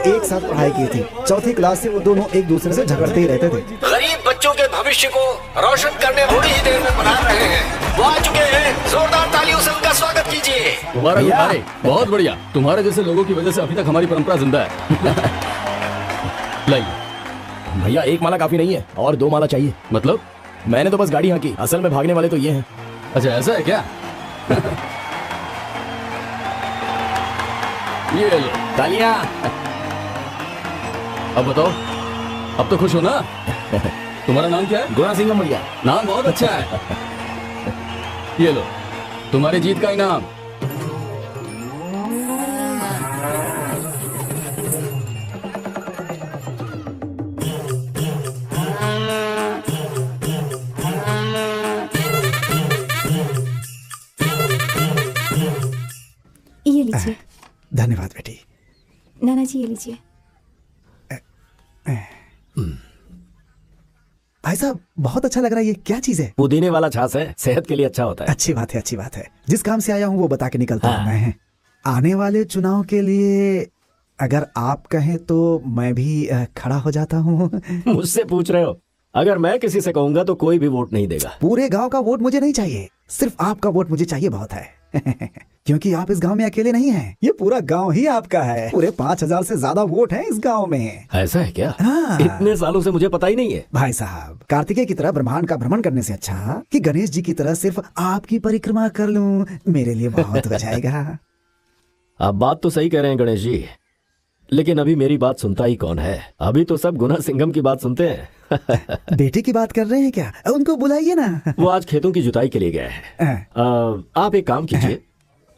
एक साथ पढ़ाई की थी। चौथी क्लास से वो दोनों एक दूसरे से झगड़ते ही रहते थे। गरीब बच्चों के भविष्य को रोशन करने थोड़ी ही देर में बना रहे हैं। वो आ चुके हैं, जोरदार तालियों से उनका स्वागत कीजिए। तुम्हारा गुब्बारे बहुत बढ़िया। तुम्हारे जैसे लोगों की वजह से अभी तक हमारी परंपरा जिंदा है। लाइए भैया, एक माला काफी नहीं है और 2 माला चाहिए। मतलब? मैंने तो बस गाड़ी हाँकी, असल में भागने वाले तो ये हैं। अच्छा ऐसा है क्या? ये लो तालियां। अब बताओ, अब तो खुश हो ना? तुम्हारा नाम क्या है? गुणा सिंघम भैया। नाम बहुत अच्छा है। ये लो तुम्हारी जीत का इनाम। ये लीजिए। धन्यवाद बेटी। नाना जी ये लीजिए। भाई साहब बहुत अच्छा लग रहा है। ये क्या चीज है? पुदीने वाला छाछ है, सेहत के लिए अच्छा होता है। अच्छी बात है, अच्छी बात है। जिस काम से आया हूँ वो बता के निकलता हूँ मैं। आने वाले चुनाव के लिए अगर आप कहें तो मैं भी खड़ा हो जाता हूँ। मुझसे पूछ रहे हो? अगर मैं किसी से कहूंगा तो कोई भी वोट नहीं देगा। पूरे गांव का वोट मुझे नहीं चाहिए, सिर्फ आपका वोट मुझे चाहिए बहुत है। क्योंकि आप इस गांव में अकेले नहीं हैं, ये पूरा गांव ही आपका है। पूरे 5000 से ज्यादा वोट हैं इस गांव में। ऐसा है क्या? हाँ। इतने सालों से मुझे पता ही नहीं है। भाई साहब, कार्तिकेय की तरह ब्रह्मांड का भ्रमण करने से अच्छा कि गणेश जी की तरह सिर्फ आपकी परिक्रमा कर लूं, मेरे लिए बहुत हो जाएगा। आप बात तो सही कह रहे हैं गणेश जी, लेकिन अभी मेरी बात सुनता ही कौन है? अभी तो सब गुना सिंघम की बात सुनते हैं। बेटे की बात कर रहे हैं क्या? उनको बुलाइए ना। वो आज खेतों की जुताई के लिए गए हैं। आप एक काम कीजिए,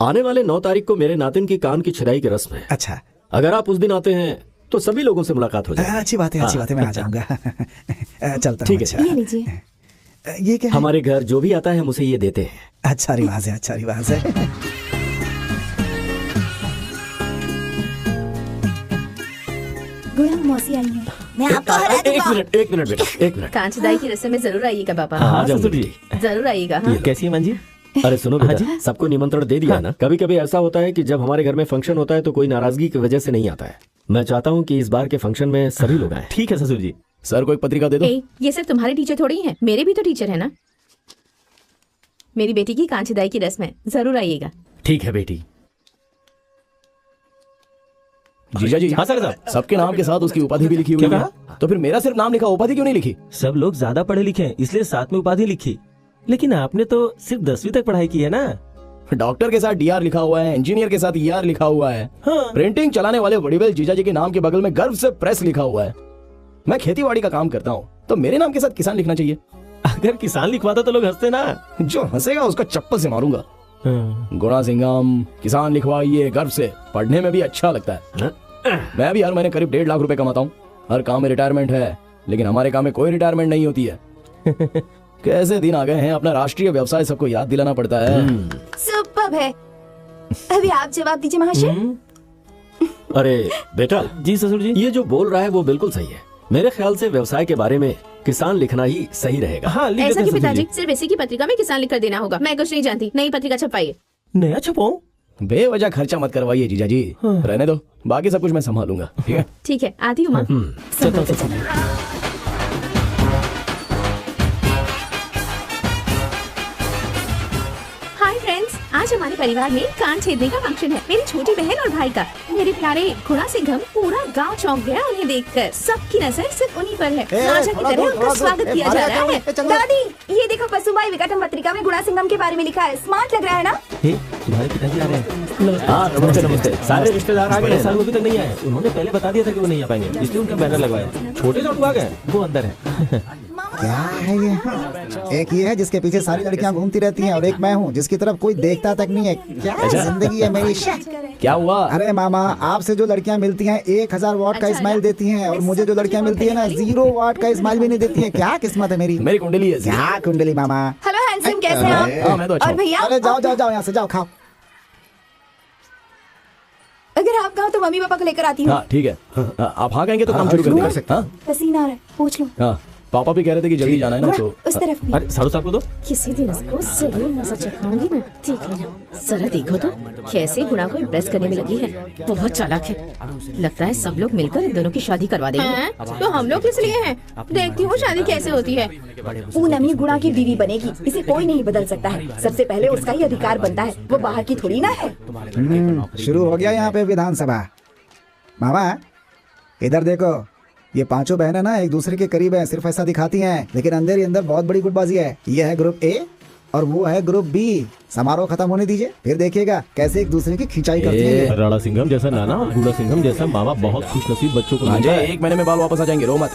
आने वाले 9 तारीख को मेरे नातिन की कान की छिदाई की रस्म है। अच्छा, अगर आप उस दिन आते हैं तो सभी लोगों से मुलाकात हो जाएगी। अच्छी बात है, अच्छी बात है, मैं आ जाऊंगा। चलता ठीक हूँ। है। ये लीजिए। ये क्या है? हमारे घर जो भी आता है हम उसे ये देते हैं। अच्छा रिवाज है, अच्छा रिवाज है। गुणा मौसी आई है, मैं आपको हरा एक दूंगा। मिनट एक मिनट बेटा, एक मिनट। कांचदाई की रस्म में जरूर आइएगा पापा। हाँ, जरूर जी। जरूर आइएगा। हाँ। कैसी है मंजी? अरे सुनो बेटा, सबको निमंत्रण दे दिया ना। कभी कभी ऐसा होता है कि जब हमारे घर में फंक्शन होता है तो कोई नाराजगी की वजह से नहीं आता है। मैं चाहता हूँ कि इस बार के फंक्शन में सभी लोग आए। ठीक है ससुर जी। सर को एक पत्रिका दे दो। ये सिर्फ तुम्हारे टीचर थोड़ी ही हैं, मेरे भी तो टीचर है ना। मेरी बेटी की कांचदाई की रस्म है, जरूर आइएगा। ठीक है बेटी। जीजा जी। हाँ सर साहब। सबके नाम के साथ उसकी उपाधि भी लिखी हुई क्या है। तो फिर मेरा सिर्फ नाम लिखा, उपाधि क्यों नहीं लिखी? सब लोग ज्यादा पढ़े लिखे हैं इसलिए साथ में उपाधि लिखी, लेकिन आपने तो सिर्फ 10वीं तक पढ़ाई की है ना। डॉक्टर के साथ डीआर लिखा हुआ है, इंजीनियर के साथ ईआर लिखा हुआ है। हाँ। प्रिंटिंग चलाने वाले वडीवेल जीजा जी के नाम के बगल में गर्व से प्रेस लिखा हुआ है। मैं खेतीबाड़ी का काम करता हूँ तो मेरे नाम के साथ किसान लिखना चाहिए। अगर किसान लिखवाता तो लोग हंसते ना। जो हंसेगा उसका चप्पल से मारूंगा। गुणा सिंघम किसान लिखवाइए गर्व से, पढ़ने में भी अच्छा लगता है। मैं भी हर महीने करीब 1.5 लाख रुपए कमाता हूँ। हर काम में रिटायरमेंट है, लेकिन हमारे काम में कोई रिटायरमेंट नहीं होती है। कैसे दिन आ गए हैं, अपना राष्ट्रीय व्यवसाय सबको याद दिलाना पड़ता है। सुपर्ब है। अभी आप जवाब दीजिए महाशय। अरे बेटा। जी ससुर जी। ये जो बोल रहा है वो बिल्कुल सही है। मेरे ख्याल से व्यवसाय के बारे में किसान लिखना ही सही रहेगा। हाँ, लिख ऐसा देते कि हैं ससुर पिताजी जी। सिर्फ इसी की पत्रिका में किसान लिखकर देना होगा। मैं कुछ नहीं जानती, नई पत्रिका छपाइए। नया छपाऊं? बेवजह खर्चा मत करवाइए जीजा जी। रहने दो, बाकी सब कुछ मैं संभालूंगा। ठीक है? ठीक है, आती हूँ माँ। चलता हूँ ससुर जी। हाय फ्रेंड्स, आज हमारे परिवार में कान छेदने का फंक्शन है। मेरी छोटी बहन और भाई का। मेरे प्यारे गुणा सिंघम, पूरा गांव चौंक गया उन्हें देखकर। सबकी नजर सिर्फ उन्हीं पर है। राजा की तरह उनका स्वागत किया जा रहा है। दादी, ये देखो पशुबाई विकटम पत्रिका में गुणा सिंघम के बारे में लिखा है। स्मार्ट लग रहा है ना? हे, तुम्हारे पिताजी आ रहे हैं। हाँ नमस्ते नमस्ते। सारे रिश्तेदार आ गए बड़े हैं। साल वो अभी तक नहीं आए। उन्होंने पहले बता दिया था कि वो नहीं आ पाएंगे, इसलिए उनका बैनर लगवाया। छोटे जो आ गए वो अंदर है। क्या है ये? एक ये है जिसके पीछे सारी लड़कियां घूमती रहती हैं और एक मैं हूँ जिसकी तरफ कोई देखता तक नहीं है। क्या जिंदगी है मेरी। क्या हुआ? अरे मामा, आपसे जो लड़कियां मिलती हैं 1000 वॉट का स्माइल देती हैं और मुझे जो लड़कियां मिलती है ना 0 वॉट का स्माइल भी नहीं देती हैं। क्या किस्मत है मेरी। मेरी कुंडली है। क्या कुंडली मामा। हेलो हैंडसम, कैसे हैं आप? हाँ, मैं तो अच्छा और हूँ। भैया, अरे जाओ जाओ जाओ, यहाँ से जाओ, खाओ। अगर आप कहो तो मम्मी पापा को लेकर आती हूँ। हाँ ठीक है। आप हाँ कहेंगे तो काम शुरू कर देंगे। हाँ पसीना आ रहा है, पूछ लो। हाँ पापा भी कह रहे थे कि जल्दी जाना है ना, तो उस तरफ नहीं। अरे साड़ू साहब को दो। किसी दिन इसको जरूर मजा चखाऊंगी ना, ठीक है ना। जरा देखो तो कैसे गुणा को इम्प्रेस करने में लगी है, बहुत चालाक है। लगता है सब लोग मिलकर इन दोनों की शादी करवा देंगे। तो हम लोग किस लिए हैं? देखती हूँ शादी कैसे होती है। पूनम ही गुणा की बीवी बनेगी, इसे कोई नहीं बदल सकता है। सबसे पहले उसका ही अधिकार बनता है, वो बाहर की थोड़ी ना है। शुरू हो गया यहाँ पे विधानसभा। मामा इधर देखो, ये पांचों बहनें ना एक दूसरे के करीब हैं, सिर्फ ऐसा दिखाती हैं, लेकिन अंदर ही अंदर बहुत बड़ी गुटबाजी है। ये है ग्रुप ए और वो है ग्रुप बी। समारोह खत्म होने दीजिए, फिर देखिएगा कैसे एक दूसरे की खिंचाई करती है। राणा सिंघम जैसा नाना और गुड़ा सिंघम जैसा मामा बहुत खुशनसीब बच्चों को मिला है। 1 महीने में बाल वापस आ जाएंगे, रो मत।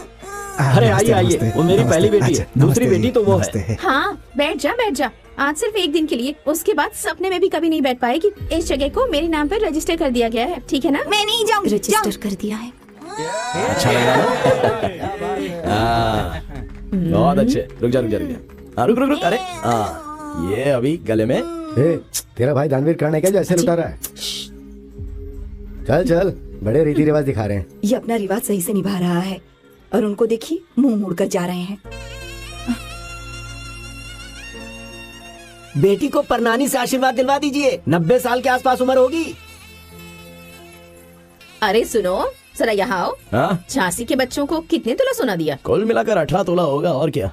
अरे आइए आइए, वो मेरी पहली बेटी है, दूसरी बेटी तो वो है। हाँ बैठ जा। आज सिर्फ एक दिन के लिए, उसके बाद सपने में भी कभी नहीं बैठ पाएगी। इस जगह को मेरे नाम पर रजिस्टर कर दिया गया है, ठीक है ना? मैं नहीं जाऊंगी। रजिस्टर कर दिया है। अच्छा लगा ना? बहुत अच्छे। रुक जा। रुक। अरे ये अभी गले में। तेरा भाई दानवीर कर्ण है क्या, जैसे लुटा रहा है? चल बड़े रीति रिवाज दिखा रहे हैं। ये अपना रिवाज सही से निभा रहा है और उनको देखिए मुंह मोड़कर जा रहे हैं। बेटी को परनानी से आशीर्वाद दिलवा दीजिए, 90 साल के आसपास उम्र होगी। अरे सुनो जरा यहाँ आओ। हाँ? झांसी के बच्चों को कितने तोला सोना दिया? कुल मिलाकर 18 तोला होगा, और क्या।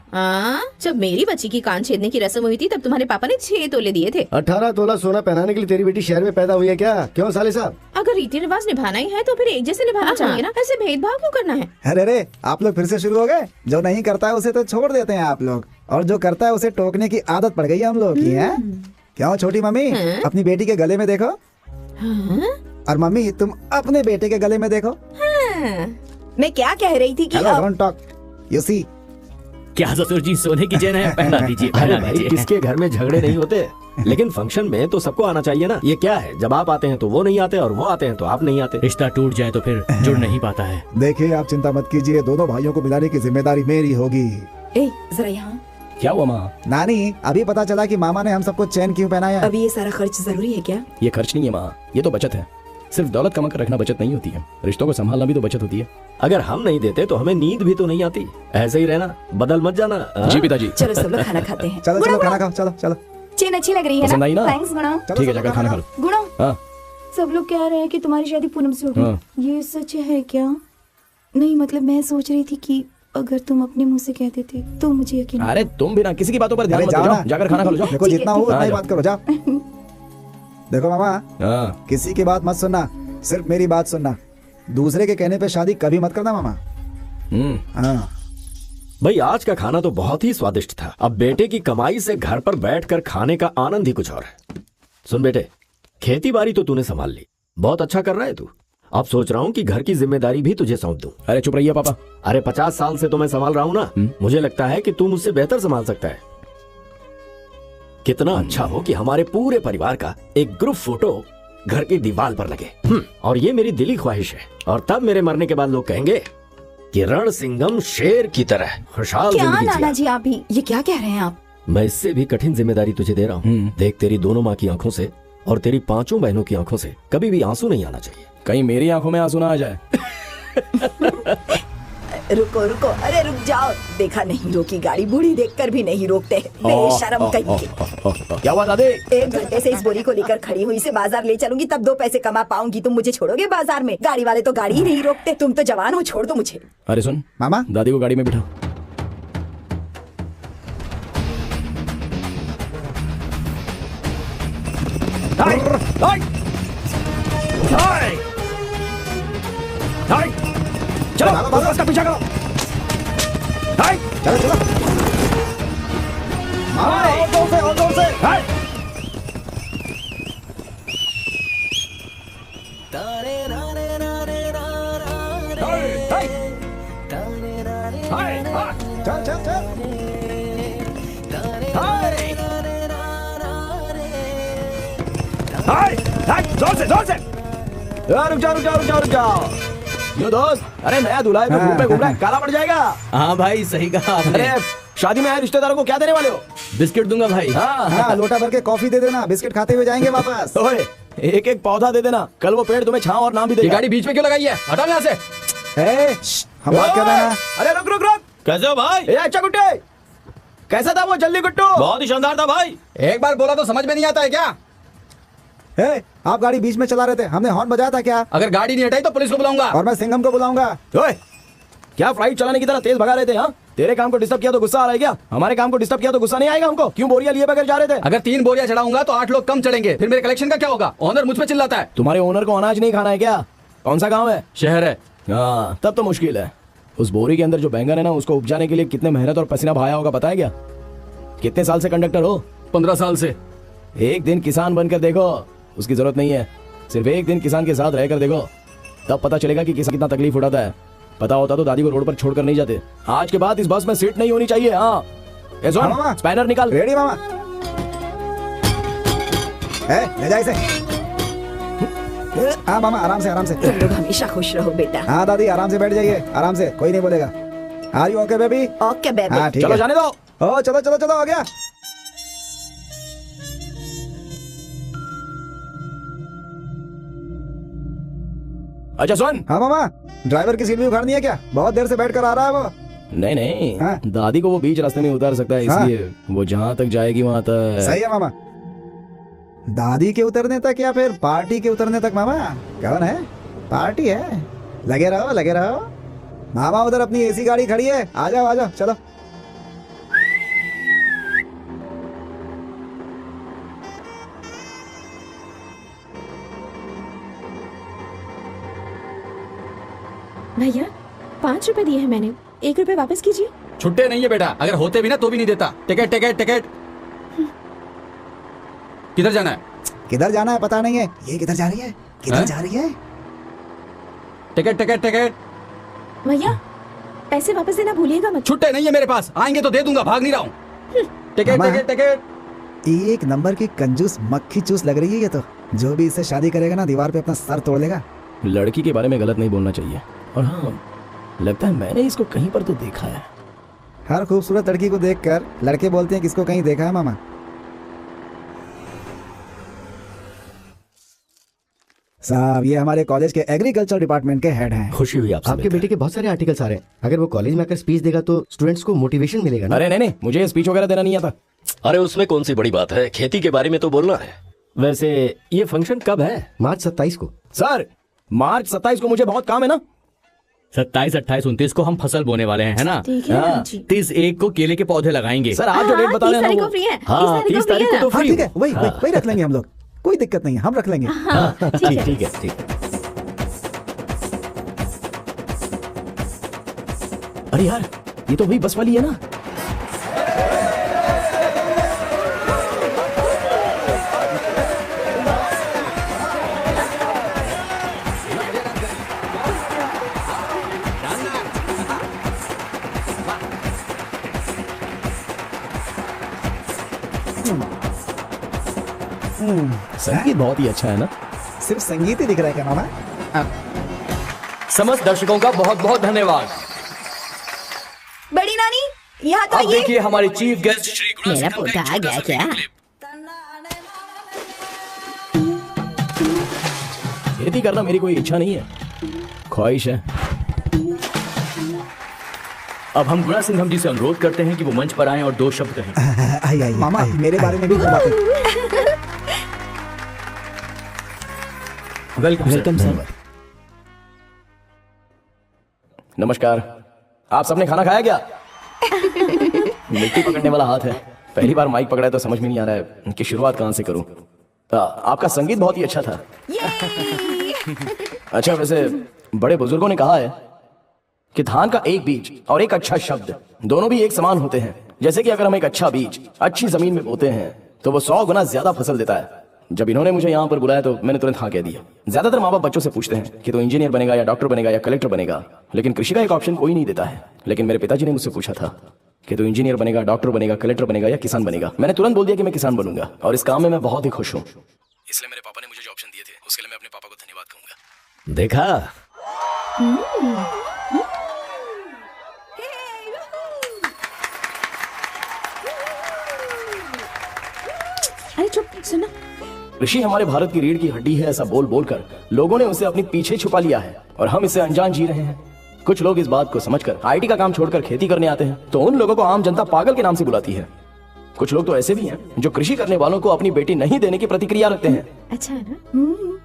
जब मेरी बच्ची की कान छेदने की रस्म हुई थी तब तुम्हारे पापा ने 6 तोले दिए थे। 18 तोला सोना पहनाने के लिए तेरी बेटी शहर में पैदा हुई है क्या? क्यों साले साहब? अगर रीति रिवाज निभाना ही है तो फिर एक जैसे निभाना चाहिए ना, ऐसे भेदभाव क्यों करना है? अरे आप लोग फिर से शुरू हो गए। जो नहीं करता है उसे तो छोड़ देते हैं आप लोग, और जो करता है उसे टोकने की आदत पड़ गई है हम लोग की। है क्यों छोटी मम्मी? अपनी बेटी के गले में देखो। और मम्मी तुम अपने बेटे के गले में देखो। मैं क्या कह रही थी कि डोंट टॉक, यू सी। क्या ससुर जी, सोने की चेन है, पहना दीजिए। अरे भाई, किसके घर में झगड़े नहीं होते, लेकिन फंक्शन में तो सबको आना चाहिए ना। ये क्या है, जब आप आते हैं तो वो नहीं आते और वो आते हैं तो आप नहीं आते। रिश्ता टूट जाए तो फिर जुड़ नहीं पाता है। देखिए आप चिंता मत कीजिए, दोनों भाइयों को मिलाने की जिम्मेदारी मेरी होगी। जरा यहाँ। क्या हुआ माँ? नानी अभी पता चला कि मामा ने हम सबको चैन क्यों पहनाया। अभी ये सारा खर्च जरूरी है क्या? ये खर्च नहीं है माँ, ये तो बचत है। सिर्फ दौलत कमा कर रखना बचत नहीं होती है, रिश्तों को संभालना भी तो बचत होती है। अगर हम नहीं देते तो हमें नींद भी तो नहीं आती। ऐसे ही रहना, बदल मत जाना। जी पिताजी। चलो सब लोग खाना खाते हैं। चलो खाना खाओ, चलो। चेन अच्छी लग रही है पसंद आई ना? थैंक्स गुणा। ठीक है, जाकर खाना खा लो। गुणा, हाँ। सब लोग कह रहे हैं कि तुम्हारी शादी पूनम से होगी। हाँ। ये सच है क्या? नहीं मतलब मैं सोच रही थी कि अगर तुम अपने मुंह से कहते थे तो मुझे यकीन। अरे तुम भी ना किसी की बातों पर ध्यान मत दो, जाओ जाकर खाना खा लो, जाओ। देखो जितना हो उतना ही बात करो, जाओ। देखो मामा, हाँ। किसी की बात मत सुनना, सिर्फ मेरी बात सुनना। दूसरे के कहने पे शादी कभी मत करना मामा। हाँ। भाई आज का खाना तो बहुत ही स्वादिष्ट था। अब बेटे की कमाई से घर पर बैठकर खाने का आनंद ही कुछ और है। सुन बेटे, खेती बाड़ी तो तूने संभाल ली, बहुत अच्छा कर रहा है तू। अब सोच रहा हूँ कि घर की जिम्मेदारी भी तुझे सौंप दूं। अरे चुप रहिए पापा। अरे 50 साल से तो मैं संभाल रहा हूँ ना, मुझे लगता है कि तू मुझसे बेहतर संभाल सकता है। कितना अच्छा हो कि हमारे पूरे परिवार का एक ग्रुप फोटो घर की दीवार पर लगे। और ये मेरी दिली ख्वाहिश है। और तब मेरे मरने के बाद लोग कहेंगे कि रण सिंघम शेर की तरह खुशहाल क्या जिंदगी नाना जिया। जी आप भी ये क्या कह रहे हैं आप? मैं इससे भी कठिन जिम्मेदारी तुझे दे रहा हूँ। देख, तेरी दोनों माँ की आंखों से और तेरी 5 बहनों की आंखों से कभी भी आंसू नहीं आना चाहिए। कहीं मेरी आंखों में आंसू ना आ जाए। रुको रुको, अरे रुक जाओ। देखा नहीं रोकी गाड़ी, बूढ़ी देखकर भी नहीं रोकते। बेशरम कहीं के। क्या हुआ दादी? 1 घंटे से इस बोरी को लेकर खड़ी हुई से बाजार ले चलूंगी तब 2 पैसे कमा पाऊंगी। तुम मुझे छोड़ोगे बाजार में? गाड़ी वाले तो गाड़ी ही नहीं रोकते। तुम तो जवान हो, छोड़ दो मुझे। अरे सुन मामा, दादी को गाड़ी में बिठाओ। चलो बस का पीछा करो। चलो मामा, और जोर से। जोर से। रुक जाओ। यो दोस्त, अरे नया दूल्हा है तो घूम रहा है, काला पड़ जाएगा। हाँ भाई, सही कहा आपने। अरे शादी में आए रिश्तेदारों को क्या देने वाले हो? बिस्किट दूंगा भाई। हाँ, लोटा भर के कॉफी दे देना, बिस्किट खाते हुए जाएंगे वापस। ओए, एक पौधा दे देना, कल वो पेड़ तुम्हें छांव और नाम भी देगा। गाड़ी बीच में क्यों लगाई है? हटाओ यहाँ से। हम बात कर रहे हैं। अरे रुक। कैसे हो भाई? ए अच्छा गुट्टे, कैसा था वो जल्दी गुट्टू? बहुत ही शानदार था भाई। एक बार बोला तो समझ में नहीं आता है क्या? ए, आप गाड़ी बीच में चला रहे थे, हमने हॉर्न बजाया था क्या? अगर गाड़ी नहीं हटाई तो पुलिस को बुलाऊंगा। और मैं सिंघम को बुलाऊंगा। ओए, क्या फ्लाइट चलाने की तरह तेज भगा रहे थे? हाँ, तेरे काम को डिस्टर्ब किया तो गुस्सा आ रहा है क्या? हमारे काम को डिस्टर्ब किया तो गुस्सा नहीं आएगा हमको? क्यों बोरियां लिए बगैर जा रहे थे? अगर 3 बोरियां चढ़ाऊंगा तो 8 लोग कम चढ़ेंगे, फिर मेरे कलेक्शन का क्या होगा? ओनर मुझ पे चिल्लाता है। तुम्हारे ओनर को अनाज नहीं खाना है क्या? कौन सा गाँव है? शहर है। हाँ, तब तो मुश्किल है। उस बोरी के अंदर जो बैंगन है ना, उसको उपजाने के लिए कितने मेहनत और पसीना बहाया होगा पता है क्या? कितने साल से कंडक्टर हो? 15 साल से। एक दिन किसान बनकर देखो, उसकी जरूरत नहीं है। सिर्फ एक दिन किसान के साथ रहकर देखो, तब पता चलेगा कि किसान कितना तकलीफ उठाता है। पता होता तो दादी को रोड पर छोड़कर नहीं जाते। आज के बाद इस बस में सीट नहीं होनी चाहिए। हाँ, मामा, स्पैनर निकाल। रेडी मामा? ले जा इसे। हाँ मामा, आराम से आराम से। तुम लोग हमेशा खुश रहो बेटा। हाँ दादी, आराम से बैठ जाइए, आराम से, कोई नहीं बोलेगा। Are you okay baby? Okay baby. हाँ ठीक चलो है। जाने दो। ओ चलो चलो चलो, हो गया। अच्छा सुन। हाँ मामा, ड्राइवर की सीट भी उखाड़नी है क्या? बहुत देर से बैठ कर आ रहा है वो। नहीं नहीं, हाँ? दादी को वो बीच रास्ते में उतार सकता है, इसलिए वो जहाँ तक जाएगी वहाँ तक। सही है मामा। दादी के उतरने तक या फिर पार्टी के उतरने तक मामा? कौन है? पार्टी है। लगे रहो लगे रहो। मामा उधर अपनी एसी गाड़ी खड़ी है, आ जाओ चलो। भैया 5 रुपए दिए हैं मैंने, 1 रुपए वापस कीजिए। छुट्टे नहीं है बेटा, अगर होते भी ना तो भी नहीं देता। Ticket ticket ticket. किधर जाना है? किधर जाना है पता नहीं है। ये किधर जा रही है? किधर हैं? जा रही है? Ticket ticket ticket. भैया पैसे वापस देना भूलिएगा मत। छुट्टे नहीं है मेरे पास, आएंगे तो दे दूंगा, भाग नहीं रहा हूँ। टिकट मामा। Ticket ticket. एक नंबर की कंजूस मक्खी चूस लग रही है ये तो। जो भी इससे शादी करेगा ना, दीवार पे अपना सर तोड़ लेगा। लड़की के बारे में गलत नहीं बोलना चाहिए। और हाँ, लगता है मैंने इसको कहीं पर तो देखा है। हर खूबसूरत लड़की को देखकर लड़के बोलते हैं किसको कहीं देखा है मामा। साहब, ये हमारे कॉलेज के एग्रीकल्चर डिपार्टमेंट के हेड हैं। खुशी हुई आपसे आपके मिलकर। बेटे के बहुत सारे आर्टिकल्स आ रहे हैं। अगर वो कॉलेज में आकर स्पीच देगा तो स्टूडेंट्स को मोटिवेशन मिलेगा ना। अरे नहीं, मुझे स्पीच वगैरह देना नहीं आता। अरे उसमें कौन सी बड़ी बात है, खेती के बारे में तो बोलना है। वैसे ये फंक्शन कब है? मार्च 27 को। सर, मार्च 27 को मुझे बहुत काम है ना। 27, 28, 29 को हम फसल बोने वाले हैं, है ना? ठीक है हाँ। जी। 30 को केले के पौधे लगाएंगे। सर आप जो डेट बता 30 रहे हैं तारीख ना को फ्री है। हाँ, 30 तारीख को तो हाँ फ्री ठीक है, वही रख लेंगे हम लोग। कोई दिक्कत नहीं है, हम रख लेंगे। हाँ, ठीक है। ठीक है। अरे यार, ये तो वही बस वाली है ना। संगीत बहुत ही अच्छा है ना। सिर्फ संगीत ही दिख रहा है क्या मामा? समस्त दर्शकों का बहुत बहुत धन्यवाद। बड़ी नानी यहाँ तो अब आइए। देखिए हमारे चीफ गेस्ट श्री गुणा मेरा सिंघम पोता का आ एक गया छोटा सा क्या? क्लिप। खेती करना मेरी कोई इच्छा नहीं है, ख्वाहिश है। अब हम गुणा सिंघम जी से अनुरोध करते हैं कि वो मंच पर आएं और 2 शब्द कहें। आइए मामा, मेरे बारे में भी कुछ बातें। Welcome sir. नमस्कार। आप सबने खाना खाया क्या? मिट्टी पकड़ने वाला हाथ है। पहली बार माइक पकड़ा है तो समझ में नहीं आ रहा है कि शुरुआत कहाँ से करूं। आपका संगीत बहुत ही अच्छा था। अच्छा, वैसे बड़े बुजुर्गों ने कहा है कि धान का एक बीज और एक अच्छा शब्द दोनों भी एक समान होते हैं। जैसे कि अगर हम एक अच्छा बीज अच्छी जमीन में बोते हैं तो वो 100 गुना ज्यादा फसल देता है। जब इन्होंने मुझे यहाँ पर बुलाया तो मैंने तुरंत हाँ कह दिया। ज्यादातर माँ बाप बच्चों से पूछते हैं कि तू इंजीनियर बनेगा या डॉक्टर बनेगा या कलेक्टर बनेगा, लेकिन कृषि का एक ऑप्शन कोई नहीं देता है। लेकिन मेरे पिताजी ने मुझसे पूछा था कि तू इंजीनियर बनेगा, डॉक्टर बनेगा, कलेक्टर बनेगा या किसान बनेगा। मैंने तुरंत बोल दिया कि मैं किसान बनूंगा और इस काम में मैं बहुत ही खुश हूँ। इसलिए मेरे पापा ने मुझे जो ऑप्शन दिए थे उसके लिए मैं अपने पापा को धन्यवाद कहूंगा। देखा, अरे चुप, सुनो। कृषि हमारे भारत की रीढ़ की हड्डी है, ऐसा बोल बोल कर लोगों ने उसे अपने पीछे छुपा लिया है और हम इसे अनजान जी रहे हैं। कुछ लोग इस बात को समझकर आईटी का काम छोड़कर खेती करने आते हैं, तो उन लोगों को आम जनता पागल के नाम से बुलाती है। कुछ लोग तो ऐसे भी हैं जो कृषि करने वालों को अपनी बेटी नहीं देने की प्रतिक्रिया रखते हैं। अच्छा है ना?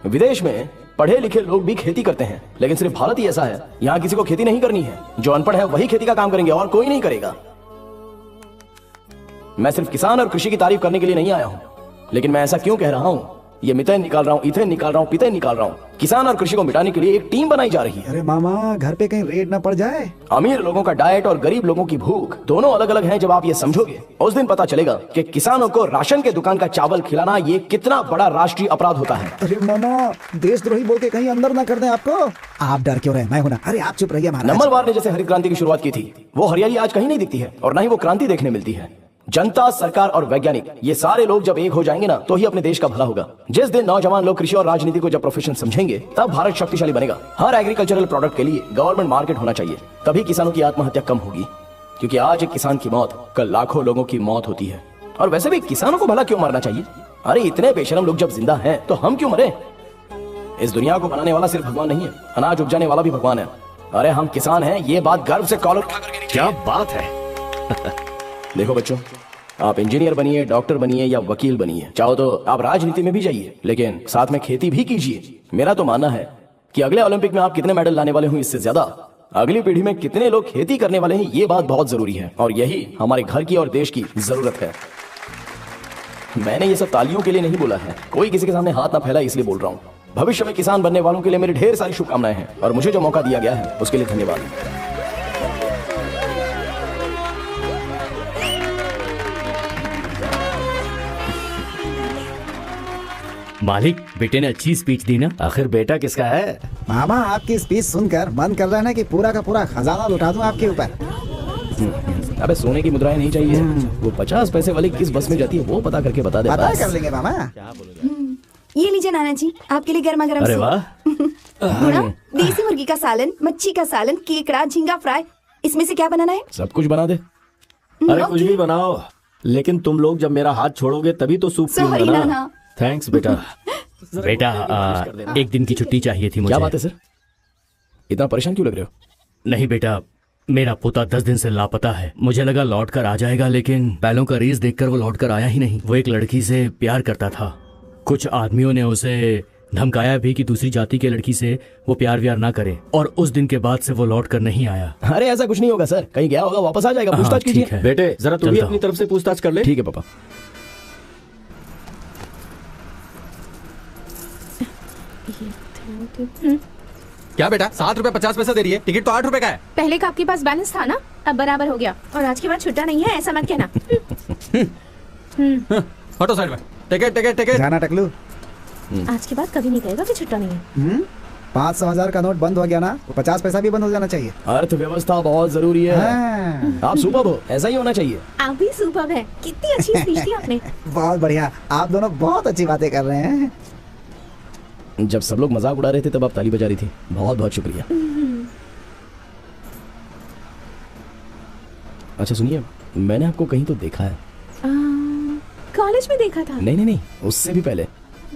विदेश में पढ़े लिखे लोग भी खेती करते हैं, लेकिन सिर्फ भारत ही ऐसा है, यहाँ किसी को खेती नहीं करनी है। जो अनपढ़ है वही खेती का काम करेंगे और कोई नहीं करेगा। मैं सिर्फ किसान और कृषि की तारीफ करने के लिए नहीं आया हूँ, लेकिन मैं ऐसा क्यों कह रहा हूँ? ये मीथेन निकाल रहा हूँ, इथेन निकाल रहा हूँ, पीथेन निकाल रहा हूँ। किसान और कृषि को मिटाने के लिए एक टीम बनाई जा रही है। अरे मामा, घर पे कहीं रेड ना पड़ जाए। अमीर लोगों का डाइट और गरीब लोगों की भूख दोनों अलग अलग हैं। जब आप ये समझोगे उस दिन पता चलेगा कि किसानों को राशन के दुकान का चावल खिलाना ये कितना बड़ा राष्ट्रीय अपराध होता है। अरे मामा, देशद्रोही बोल के कहीं अंदर ना कर दें आपको। आप डर क्यों रहे? मैं हूं ना। अरे आप चुप रहिए महाराज। नंबरवार ने जैसे हरित क्रांति की शुरुआत की थी, वो हरियाली आज कहीं नहीं दिखती है और न ही वो क्रांति देखने मिलती है। जनता, सरकार और वैज्ञानिक, ये सारे लोग जब एक हो जाएंगे ना, तो ही अपने देश का भला होगा। जिस दिन नौजवान लोग कृषि और राजनीति को जब प्रोफेशन समझेंगे, तब भारत शक्तिशाली बनेगा। हर एग्रीकल्चरल प्रोडक्ट के लिए गवर्नमेंट मार्केट होना चाहिए, तभी किसानों की आत्महत्या कम होगी। क्योंकि आज एक किसान की मौत, कल लाखों लोगों की मौत होती है। और वैसे भी किसानों को भला क्यों मरना चाहिए? अरे इतने बेशरम लोग जब जिंदा हैं, तो हम क्यों मरे? इस दुनिया को बनाने वाला सिर्फ भगवान नहीं है, अनाज उपजाने वाला भी भगवान है। अरे हम किसान हैं, ये बात गर्व से कॉलर उठा करके। क्या बात है। देखो बच्चों, आप इंजीनियर बनिए, डॉक्टर बनिए या वकील बनिए, चाहो तो आप राजनीति में भी जाइए, लेकिन साथ में खेती भी कीजिए। मेरा तो मानना है कि अगले ओलंपिक में आप कितने मेडल लाने वाले हो, इससे ज्यादा अगली पीढ़ी में कितने लोग खेती करने वाले हैं, ये बात बहुत जरूरी है। और यही हमारे घर की और देश की जरूरत है। मैंने ये सब तालियों के लिए नहीं बोला है, कोई किसी के सामने हाथ ना फैला इसलिए बोल रहा हूँ। भविष्य में किसान बनने वालों के लिए मेरी ढेर सारी शुभकामनाएं हैं और मुझे जो मौका दिया गया है उसके लिए धन्यवाद। मालिक, बेटे ने अच्छी स्पीच दी ना। आखिर बेटा किसका है? मामा, आपकी स्पीच सुनकर मन कर रहा है ना कि पूरा का पूरा खजाना लुटा दूं आपके ऊपर। अबे सोने की मुद्राएं नहीं चाहिए। वो 50 पैसे वाली किस बस में जाती है वो पता करके बता दे। पता बस। कर लेंगे मामा। ये लीजिए नाना जी, आपके लिए गर्मा गर्म। अरे वाह। गुणा, देसी मुर्गी का सालन, मच्छी का सालन, केकड़ा, झींगा फ्राई, इसमें से क्या बनाना है? सब कुछ बना दे। अरे कुछ भी बनाओ, लेकिन तुम लोग जब मेरा हाथ छोड़ोगे तभी तो सूप Sorry, पीऊंगा ना। नाना। थैंक्स बेटा। बेटा, एक दिन की छुट्टी चाहिए थी मुझे। क्या बात है सर, इतना परेशान क्यों लग रहे हो? नहीं बेटा, मेरा पोता 10 दिन से लापता है। मुझे लगा लौट कर आ जाएगा, लेकिन बैलों का रेस देखकर वो लौट कर आया ही नहीं। वो एक लड़की से प्यार करता था। कुछ आदमियों ने उसे धमकाया भी कि दूसरी जाति के लड़की से वो प्यार व्यार ना करे, और उस दिन के बाद से वो लौट कर नहीं आया। अरे ऐसा कुछ नहीं होगा सर, कहीं गया होगा, वापस आ जाएगा। पूछताछ ठीक कीजिए। है। बेटे जरा तू भी चलता अपनी हूँ। तरफ से पूछताछ कर ले। ठीक है पापा। क्या बेटा, 7 रुपए 50 पैसा दे रही है, टिकट तो 8 रुपए का है। पहले का आपके पास बैलेंस था ना, अब बराबर हो गया। और आज के बाद छुट्टा नहीं है, ऐसा मत कहना। हटो साइड में। Ticket ticket ticket. जाना टकलू। आज के बाद कभी नहीं कहेगा कि छुट्टा नहीं है। 500,000 का नोट बंद हो गया ना, 50 पैसा भी बंद हो जाना चाहिए। अर्थव्यवस्था बहुत जरूरी है। हाँ। आप सुपर हो, ऐसा ही होना चाहिए। आप भी सुपर्ब है। कितनी अच्छी स्पीच दी आपने। बहुत बढ़िया, आप दोनों बहुत अच्छी बातें कर रहे हैं। जब सब लोग मजाक उड़ा रहे थे तब आप ताली बजा रही थी। बहुत बहुत शुक्रिया। अच्छा सुनिए, मैंने आपको कहीं तो देखा है। कॉलेज में देखा था। नहीं नहीं नहीं, उससे भी पहले।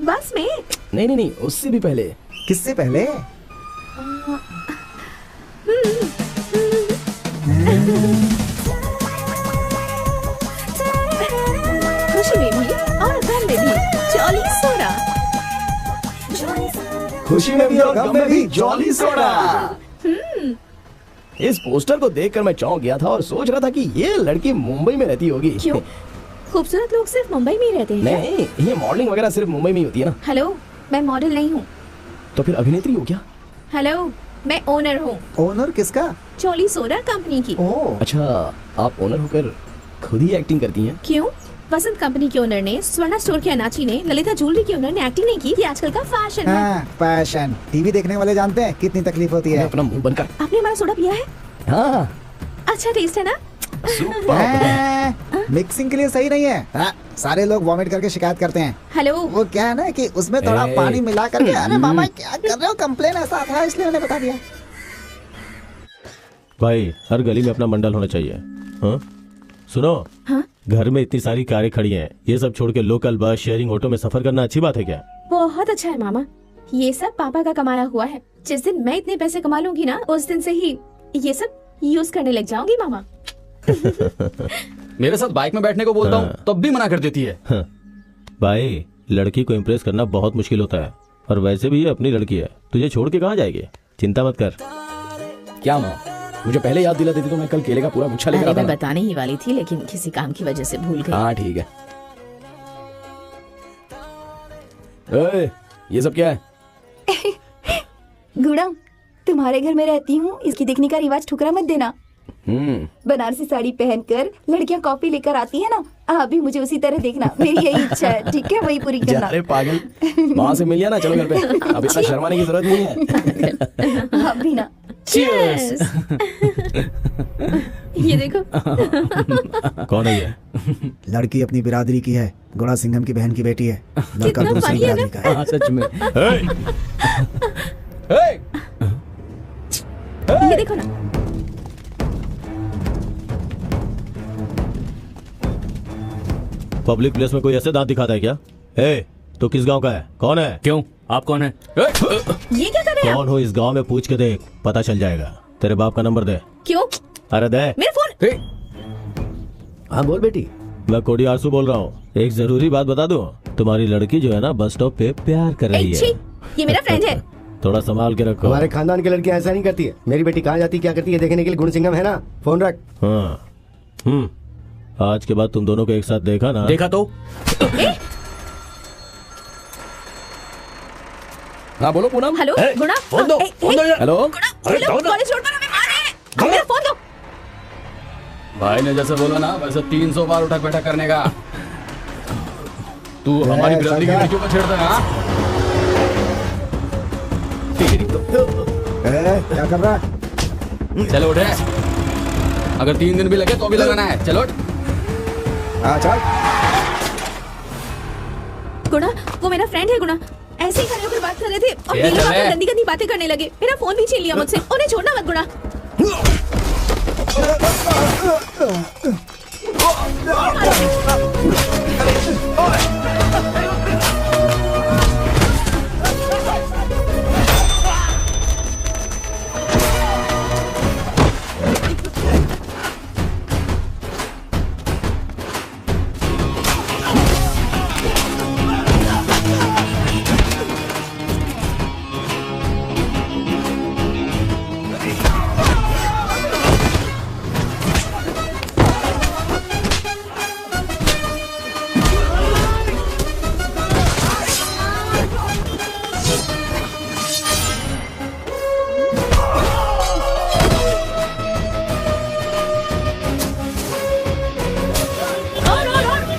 बस में। नहीं नहीं नहीं, उससे भी पहले। किससे पहले? खुशी में भी और गम में भी जॉली सोडा। खुशी में भी और गम में भी जॉली सोडा। इस पोस्टर को देखकर मैं चौंक गया था और सोच रहा था कि ये लड़की मुंबई में रहती होगी। क्यों? खूबसूरत लोग सिर्फ मुंबई में ही रहते हैं। नहीं, ये मॉडलिंग वगैरह सिर्फ मुंबई में ही होती है ना। हेलो, मैं मॉडल नहीं हूँ। तो फिर अभिनेत्री हो क्या? हेलो, मैं ओनर हूँ। ओनर किसका? जॉली सोडा कंपनी की। अच्छा, आप ओनर होकर खुद ही एक्टिंग करती हैं? क्यों? वसंत कंपनी के ओनर ने, स्वर्णा स्टोर के अनाची ने, ललिता ज्वेलरी के ओनर ने एक्टिंग नहीं की। ये आजकल का फैशन है। हाँ, फैशन। टीवी देखने वाले जानते हैं कितनी तकलीफ होती है। अपना मुंह बंद कर। आपने हमारा सोडा पिया है? हाँ। अच्छा टेस्ट है ना? मिक्सिंग के लिए सही नहीं है। हाँ, सारे लोग वॉमिट करके शिकायत करते हैं। हेलो, वो क्या है ना कि उसमें थोड़ा पानी मिला करके। अरे मामा क्या कर रहे हो? कंप्लेन ऐसा था इसलिए मैंने बता दिया। भाई, हर गली में अपना मंडल होना चाहिए। हाँ? सुनो, हाँ? घर में इतनी सारी कारें खड़ी हैं, ये सब छोड़ के लोकल बस, शेयरिंग ऑटो में सफर करना अच्छी बात है क्या? बहुत अच्छा है मामा। ये सब पापा का कमाया हुआ है। जिस दिन मैं इतने पैसे कमा लूंगी ना, उस दिन से ही ये सब यूज करने लग जाऊंगी मामा। मेरे साथ बाइक में बैठने को बोलता हूँ तब भी मना कर देती है। भाई, लड़की को इम्प्रेस करना बहुत मुश्किल होता है, और वैसे भी ये अपनी लड़की है, तुझे छोड़ के कहाँ जाएगी? चिंता मत कर। क्या माँ, मुझे पहले याद दिला देती तो मैं कल केले का पूरा गुच्छा लेकर आता मैं ना। बताने ही वाली थी, लेकिन किसी काम की वजह से भूल गई। हाँ ठीक है। ए, ये सब क्या है? गुड़ा, तुम्हारे घर में रहती हूँ, इसकी देखने का रिवाज ठुकरा मत देना। बनारसी साड़ी पहनकर लड़कियाँ कॉफी लेकर आती है ना, आप भी मुझे उसी तरह देखना। मेरी यही इच्छा है, ठीक है? वही पूरी करना। अरे पागल, वहाँ से मिल लिया ना, चलो घर पे। अब इतना शर्माने की जरूरत नहीं है। आप भी ना। Cheers! ये देखो। कौन है ये? लड़की अपनी बिरादरी की है, गुणा सिंघम की बहन की बेटी है। लड़का कितना दूसरी funny है ना? बिरादरी का है। हाँ सच में। ये देखो ना। पब्लिक प्लेस में कोई ऐसे दांत दिखाता है क्या? ए, तो किस गांव का है? कौन है? क्यों, आप कौन है? ये क्या कर रहे हैं? कौन हो इस गांव में पूछ के देख, पता चल जाएगा। तेरे बाप का नंबर दे। क्यों? अरे दे। मेरा फोन। हाँ बोल बेटी। मैं कोडी आरसू बोल रहा हूँ। एक जरूरी बात बता दूं, तुम्हारी लड़की जो है ना, बस स्टॉप पे प्यार कर रही है। ये मेरा फ्रेंड है। थोड़ा संभाल के रखो। हमारे खानदान की लड़कियां ऐसा नहीं करती है। मेरी बेटी कहाँ जाती क्या करती है देखने के लिए गुण सिंघम है ना। फोन रख। हाँ। आज के बाद तुम दोनों को एक साथ देखा ना। देखा तो। हाँ बोलो पूनम। हेलो गुणा। फोन दो। फोन दो यार। हेलो। कॉलेज रोड पर हमें मार रहे हैं। मेरा फोन दो। भाई ने जैसे बोला ना, वैसे 300 बार उठक बैठक करने का। तू हमारी बिरादरी की लड़कियों को छेड़ता है? हाँ? क्या कर रहा है? चलो उठे। अगर 3 दिन भी लगे तो भी लगाना है। चलो उठ। चल। गुणा, वो मेरा फ्रेंड है गुणा। ऐसे ही खड़े होकर बात कर रहे थे और ये नीलम चले। आकर गंदी गंदी बातें करने लगे। मेरा फोन भी छीन लिया मुझसे। उन्हें छोड़ना मत गुणा।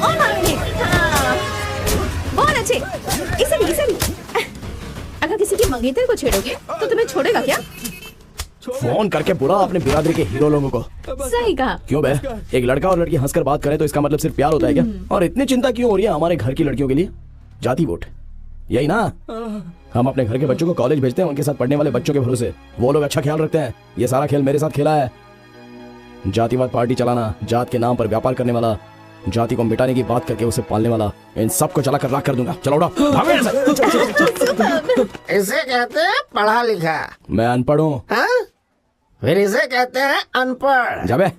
और मारेंगे। हाँ, बहुत अच्छे। इसे भी। अगर किसी के मंगेतर को छेड़ोगे तो तुम्हें छोड़ेगा क्या? फोन करके बुला अपने बिरादरी के हीरो लोगों को। सही कहा। क्यों बे? एक लड़का और लड़की हंसकर बात करे तो इसका मतलब सिर्फ प्यार होता है क्या? और इतनी चिंता क्यों हो रही है हमारे घर की लड़कियों के लिए? जाति वोट, यही ना? हम अपने घर के बच्चों को कॉलेज भेजते हैं उनके साथ पढ़ने वाले बच्चों के भरोसे। वो लोग अच्छा ख्याल रखते हैं। ये सारा खेल मेरे साथ खेला है। जातिवाद पार्टी चलाना, जात के नाम पर व्यापार करने वाला, जाति को मिटाने की बात करके उसे पालने वाला, इन सबको चला कर राख कर दूंगा। चलो उड़ा। इसे कहते हैं पढ़ा लिखा। मैं अनपढ़ हूँ। फिर इसे कहते हैं अनपढ़। जाबे,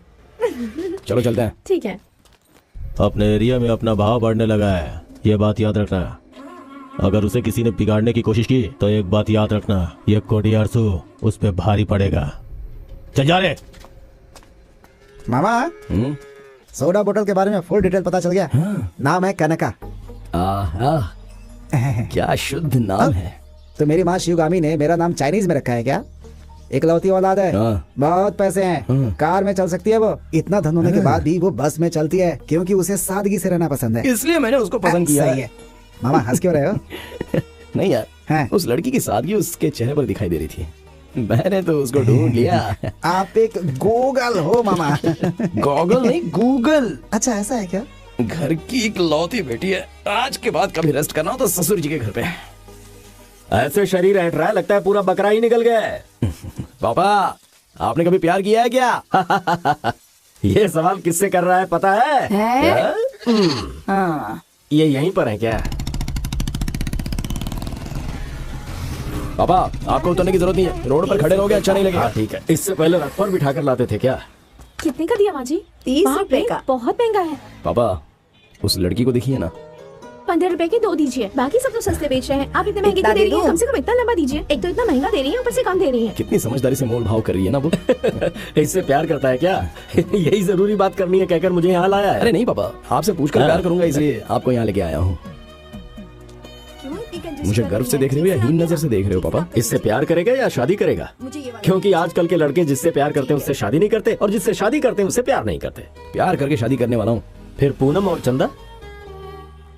चलो चलते हैं। ठीक है। अपने एरिया में अपना भाव बढ़ने लगा है, ये बात याद रखना। अगर उसे किसी ने बिगाड़ने की कोशिश की तो एक बात याद रखना, ये कोडी आरसू उस पे भारी पड़ेगा। चल जा रे। मामा, सोडा बोतल के बारे में फुल डिटेल पता चल गया। नाम है कनका। आहा, क्या शुद्ध नाम है। तो मेरी माँ शिवगामी ने मेरा नाम चाइनीज में रखा है क्या? इकलौती औलाद है। बहुत पैसे हैं। कार में चल सकती है वो। इतना धन होने के बाद भी वो बस में चलती है क्योंकि उसे सादगी से रहना पसंद है। इसलिए मैंने उसको पसंद किया सही है। मामा हंस क्यों रहे हो? नहीं यार, उस लड़की की सादगी उसके चेहरे पर दिखाई दे रही थी। मैंने तो उसको ढूंढ लिया। आप एक गूगल हो मामा। गॉगल नहीं, गूगल। अच्छा ऐसा है क्या? घर की इकलौती बेटी है। आज के बाद कभी रेस्ट करना हो तो ससुर जी के घर पे। ऐसे शरीर ऐंठ रहा है, लगता है पूरा बकरा ही निकल गया है। पापा, आपने कभी प्यार किया है क्या? ये सवाल किससे कर रहा है पता है? हाँ। ये यहीं पर है क्या? पापा आपको उतरने की जरूरत नहीं है, रोड पर खड़े रहोगे अच्छा नहीं लगेगा। ठीक है, इससे पहले रथ पर बिठा कर लाते थे क्या? कितने का दिया माँ जी? 30 बाप रुपए रे, का। बहुत महंगा है। पापा उस लड़की को देखिए ना। 15 रुपए के 2 दीजिए, बाकी सब तो सस्ते बेच रहे हैं। आप इतने महंगे क्यों दे रही हैं? कम से कम इतना लंबा दीजिए। एक तो इतना महंगा दे रही है, ऊपर से कम दे रही है। कितनी समझदारी से मोल भाव कर रही है ना वो। इससे प्यार करता है क्या? यही जरूरी बात करनी है कहकर मुझे यहाँ लाया है। अरे नहीं पापा, आपसे पूछकर प्यार करूंगा इसलिए आपको यहाँ लेके आया हूँ। मुझे गर्व से देख रहे हो या हीन नजर से देख रहे हो पापा? इससे प्यार करेगा या शादी करेगा? क्योंकि आजकल के लड़के जिससे प्यार करते हैं उससे शादी नहीं करते, और जिससे शादी करते हैं उससे प्यार नहीं करते। प्यार करके शादी करने वाला हूँ। फिर पूनम और चंदा?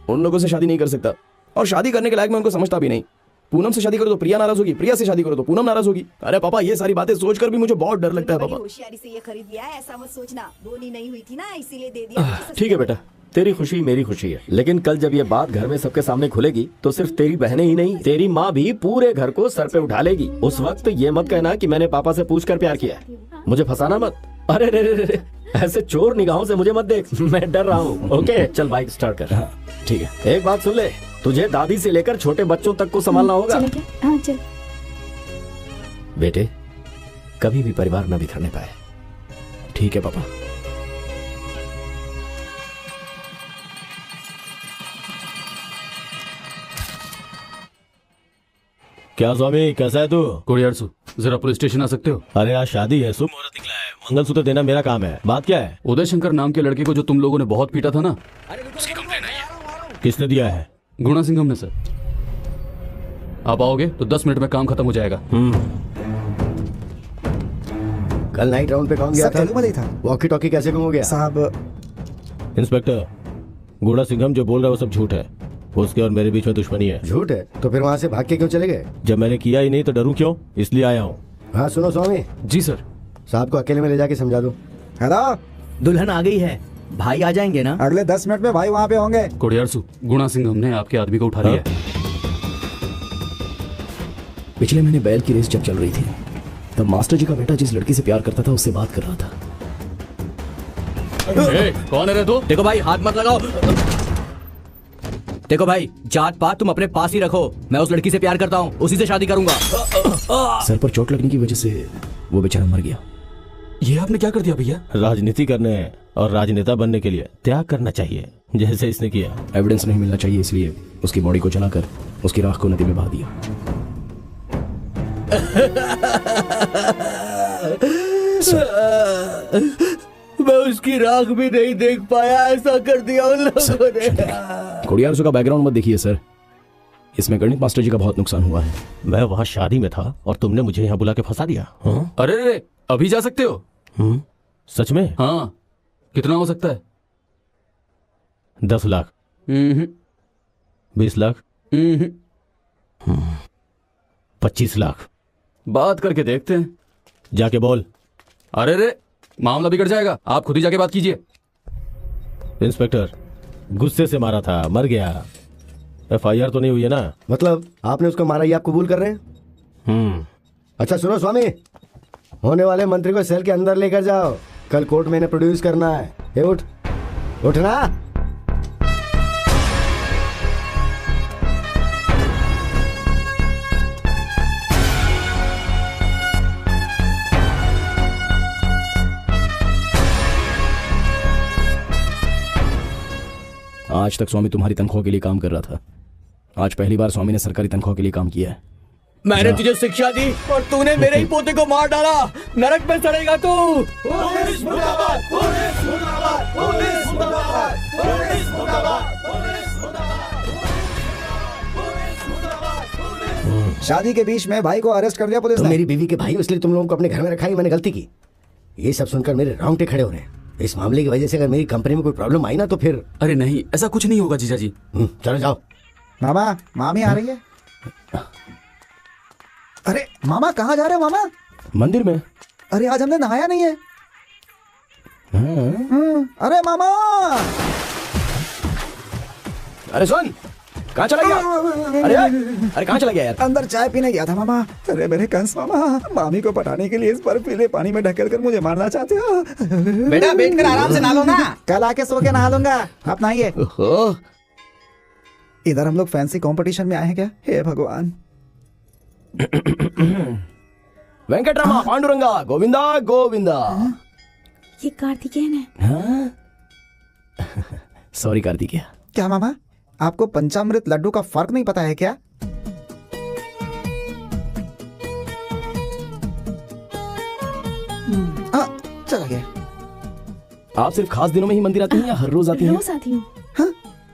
उन लोगों से शादी नहीं कर सकता, और शादी करने के लायक मैं उनको समझता भी नहीं। पूनम से शादी करो तो प्रिया नाराज होगी, प्रिया से शादी करो तो पूनम नाराज होगी। अरे पापा ये सारी बातें सोचकर भी मुझे बहुत डर लगता है पापा। होशियारी से ये खरीद लिया है, ऐसा मत सोचना। बोनी नहीं हुई थी ना, इसीलिए दे दिया। ठीक है बेटा, तेरी खुशी मेरी खुशी है, लेकिन कल जब ये बात घर में सबके सामने खुलेगी तो सिर्फ तेरी बहनें ही नहीं, तेरी माँ भी पूरे घर को सर पे उठा लेगी। उस वक्त ये मत कहना कि मैंने पापा से पूछकर प्यार किया है। मुझे फंसाना मत। अरे रे रे रे, ऐसे चोर निगाहों से मुझे मत देख, मैं डर रहा हूँ। ओके चल बाइक स्टार्ट कर। हाँ ठीक है। एक बात सुन ले, तुझे दादी से लेकर छोटे बच्चों तक को संभालना होगा। हाँ चल। बेटे कभी भी परिवार न बिखरने पाए। ठीक है पापा। क्या स्वामी, कैसा है तू? कोडियारसु, जरा पुलिस स्टेशन आ सकते हो? अरे आज शादी है, शुभ मुहूर्त निकला है, मंगलसूत्र देना मेरा काम है। बात क्या है? उदय शंकर नाम के लड़के को जो तुम लोगों ने बहुत पीटा था ना, उसकी कंप्लेंट आई है। किसने दिया है? गुणा सिंघम ने सर। आप आओगे तो 10 मिनट में काम खत्म हो जाएगा। कल नाइट राउंड पे कौन गया था? वॉकी टॉकी कैसे गुम हो गया? साहब इंस्पेक्टर, गुणा सिंघम जो बोल रहा है वो सब झूठ है। उसके और मेरे बीच में दुश्मनी है। झूठ है? तो फिर वहाँ से भाग के क्यों चले गए? जब मैंने किया ही नहीं तो डरूं क्यों, इसलिए आया हूँ। हाँ सुनो स्वामी। जी सर। साहब को अकेले में ले जाके समझा दो। हेलो, दुल्हन आ गई है, भाई आ जाएंगे ना? अगले 10 मिनट में भाई वहाँ पे होंगे। कोडियारसु, गुणा सिंघम ने आपके आदमी को उठा लिया है। पिछले महीने बैल की रेस जब चल रही थी तब मास्टर जी का बेटा जिस लड़की से प्यार करता था उससे बात कर रहा था। कौन है रे तू? देखो भाई हाथ मत लगाओ। देखो भाई, जात पात तुम अपने पास ही रखो। मैं उस लड़की से प्यार करता हूँ, उसी से शादी करूंगा। सर पर चोट लगने की वजह से वो बेचारा मर गया। ये आपने क्या कर दिया भैया? राजनीति करने और राजनेता बनने के लिए त्याग करना चाहिए, जैसे इसने किया। एविडेंस नहीं मिलना चाहिए, इसलिए उसकी बॉडी को जलाकर उसकी राख को नदी में बहा दिया। मैं उसकी राख भी नहीं देख पाया, ऐसा कर दिया उन लोगों ने। कोडियारसु का बैकग्राउंड मत देखिए सर, इसमें गणित मास्टर जी का बहुत नुकसान हुआ है। मैं वहाँ शादी में था और तुमने मुझे यहाँ बुला के फंसा दिया। अरे रे, अभी जा सकते हो? सच में? हाँ। कितना हो सकता है? 10 लाख 20 लाख 25 लाख। बात करके देखते हैं। जाके बोल। अरे रे, मामला बिगड़ जाएगा, आप खुद ही जाके बात कीजिए। इंस्पेक्टर, गुस्से से मारा था, मर गया। FIR तो नहीं हुई है ना? मतलब आपने उसको मारा, ये आप कबूल कर रहे हैं? अच्छा सुनो स्वामी, होने वाले मंत्री को सेल के अंदर लेकर जाओ, कल कोर्ट में इन्हें प्रोड्यूस करना है। ये उठ उठना। आज तक स्वामी तुम्हारी तनख्वाह के लिए काम कर रहा था, आज पहली बार स्वामी ने सरकारी तनख्वाह के लिए काम किया है। मैंने तुझे शिक्षा दी और तूने मेरे ही पोते को मार डाला। नरक में सड़ेगा तू। पुलिस मुर्दाबाद, पुलिस मुर्दाबाद, पुलिस मुर्दाबाद, पुलिस मुर्दाबाद, पुलिस मुर्दाबाद। शादी के बीच में भाई को अरेस्ट कर दिया पुलिस ने। मेरी बीवी के भाई, इसलिए तुम लोगों को अपने घर में रखा ही मैंने गलती की। ये सब सुनकर मेरे रोंगटे खड़े हो रहे हैं। इस मामले की वजह से अगर मेरी कंपनी में कोई प्रॉब्लम आई ना तो फिर। अरे नहीं, ऐसा कुछ नहीं होगा जीजा जी। चलो जाओ। मामा, मामी आ रही है। अरे मामा कहाँ जा रहे हो मामा? मंदिर में। अरे आज हमने नहाया नहीं है। अरे मामा, अरे सुन, कहाँ चला गया? अरे कहाँ चला गया यार? अंदर चाय पीने गया था मामा। अरे मेरे कंस मामा, मामी को पटाने के लिए इस बर्फीले पानी में ढकेल कर मुझे मारना चाहते हो? बेटा बैठ कर आराम से नहा लो ना। कल आके सो के नहा लूंगा, आप नहाइए। इधर हम लोग फैंसी कंपटीशन में आए हैं क्या? हे भगवान। वेंकटरामा पांडुरंगा गोविंदा गोविंदा। ये कार्तिकेयन है। सॉरी कार्तिकेय। क्या मामा, आपको पंचामृत लड्डू का फर्क नहीं पता है क्या? चला गया। आप सिर्फ खास दिनों में ही मंदिर आती हैं या हर रोज आती हैं? रोज आती हूँ।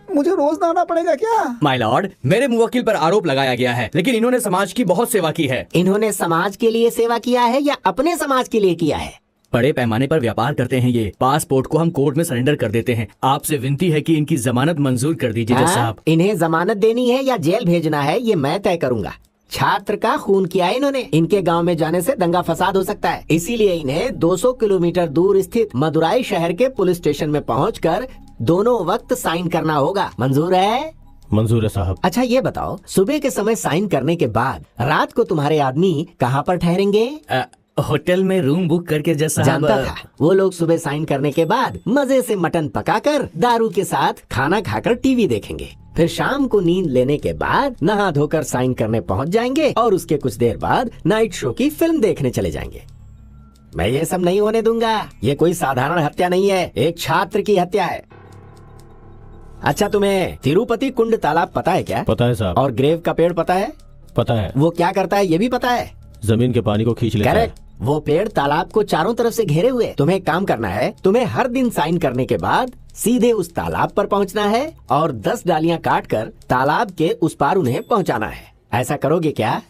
मुझे रोज ना आना पड़ेगा क्या? माय लॉर्ड, मेरे मुवक्किल पर आरोप लगाया गया है, लेकिन इन्होंने समाज की बहुत सेवा की है। इन्होंने समाज के लिए सेवा किया है या अपने समाज के लिए किया है? बड़े पैमाने पर व्यापार करते हैं ये। पासपोर्ट को हम कोर्ट में सरेंडर कर देते हैं। आपसे विनती है कि इनकी जमानत मंजूर कर दीजिए जज साहब। इन्हें जमानत देनी है या जेल भेजना है, ये मैं तय करूंगा। छात्र का खून किया है इन्होंने। इनके गांव में जाने से दंगा फसाद हो सकता है, इसीलिए इन्हें 200 किलोमीटर दूर स्थित मदुराई शहर के पुलिस स्टेशन में पहुंचकर दोनों वक्त साइन करना होगा। मंजूर है? मंजूर है साहब। अच्छा ये बताओ, सुबह के समय साइन करने के बाद रात को तुम्हारे आदमी कहाँ पर ठहरेंगे? होटल में रूम बुक करके जज साहब। जानता था। वो लोग सुबह साइन करने के बाद मजे से मटन पकाकर दारू के साथ खाना खाकर टीवी देखेंगे। फिर शाम को नींद लेने के बाद नहा धोकर साइन करने पहुंच जाएंगे और उसके कुछ देर बाद नाइट शो की फिल्म देखने चले जाएंगे। मैं ये सब नहीं होने दूंगा। ये कोई साधारण हत्या नहीं है, एक छात्र की हत्या है। अच्छा तुम्हें तिरुपति कुंड तालाब पता है क्या? पता है साहब। और ग्रेव का पेड़ पता है? पता है। वो क्या करता है ये भी पता है? जमीन के पानी को खींच लेता है। करेक्ट। वो पेड़ तालाब को चारों तरफ से घेरे हुए। तुम्हें एक काम करना है, तुम्हें हर दिन साइन करने के बाद सीधे उस तालाब पर पहुंचना है और 10 डालियां काटकर तालाब के उस पार उन्हें पहुंचाना है। ऐसा करोगे क्या?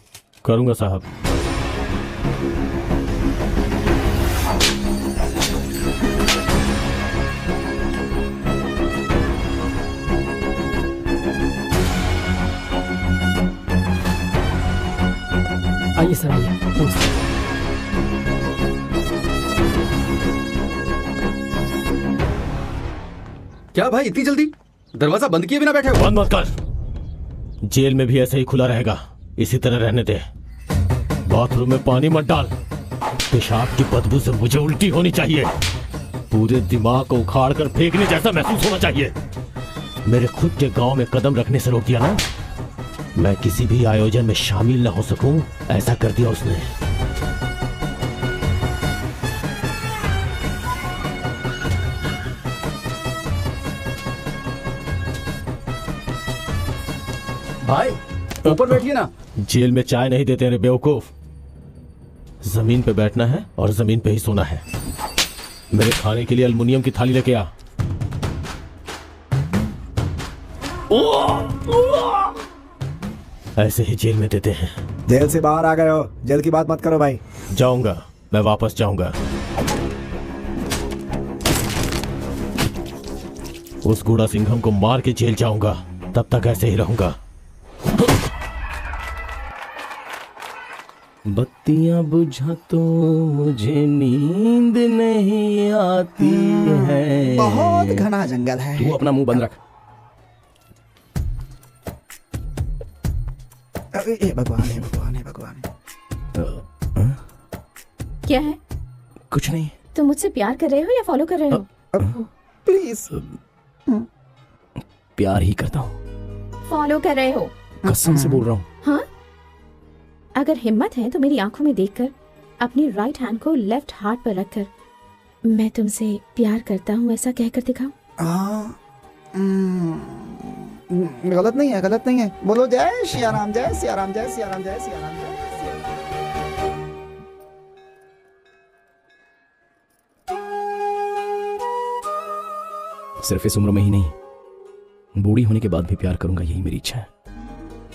करूंगा साहब। आइए सर, आइए। क्या भाई इतनी जल्दी? दरवाजा बंद किए बिना बैठे हो? बंद मत कर। जेल में भी ऐसे ही खुला रहेगा, इसी तरह रहने दे। बाथरूम में पानी मत डाल, पेशाब की बदबू से मुझे उल्टी होनी चाहिए। पूरे दिमाग को उखाड़ कर फेंकने जैसा महसूस होना चाहिए। मेरे खुद के गांव में कदम रखने से रोक दिया ना, मैं किसी भी आयोजन में शामिल न हो सकूं, ऐसा कर दिया उसने। भाई ऊपर बैठिए ना। जेल में चाय नहीं देते रे बेवकूफ। जमीन पे बैठना है और जमीन पे ही सोना है। मेरे खाने के लिए एल्युमिनियम की थाली लेके आ। ऐसे ही जेल में देते हैं। जेल से बाहर आ गए हो, जेल की बात मत करो भाई। जाऊंगा, मैं वापस जाऊंगा। उस गुड़ा सिंघम को मार के जेल जाऊंगा, तब तक ऐसे ही रहूंगा। बत्तियां बुझा तो मुझे नींद नहीं आती है। बहुत घना जंगल है। तू अपना मुंह बंद रख। भगवान है, भगवान है, भगवान है। क्या है? कुछ नहीं। तुम मुझसे प्यार कर रहे हो या फॉलो कर रहे हो? प्लीज। प्यार ही करता हूँ। फॉलो कर रहे हो? कसम से बोल रहा हूँ। हाँ? अगर हिम्मत है तो मेरी आंखों में देखकर अपनी राइट हैंड को लेफ्ट हार्ट पर रखकर मैं तुमसे प्यार करता हूँ ऐसा कहकर दिखाओ। गलत नहीं है, गलत नहीं है। बोलो जय सिया राम, जय सिया राम, जय सिया राम, जय सिया राम, जय सिर्फ इस उम्र में ही नहीं, बूढ़ी होने के बाद भी प्यार करूंगा, यही मेरी इच्छा है।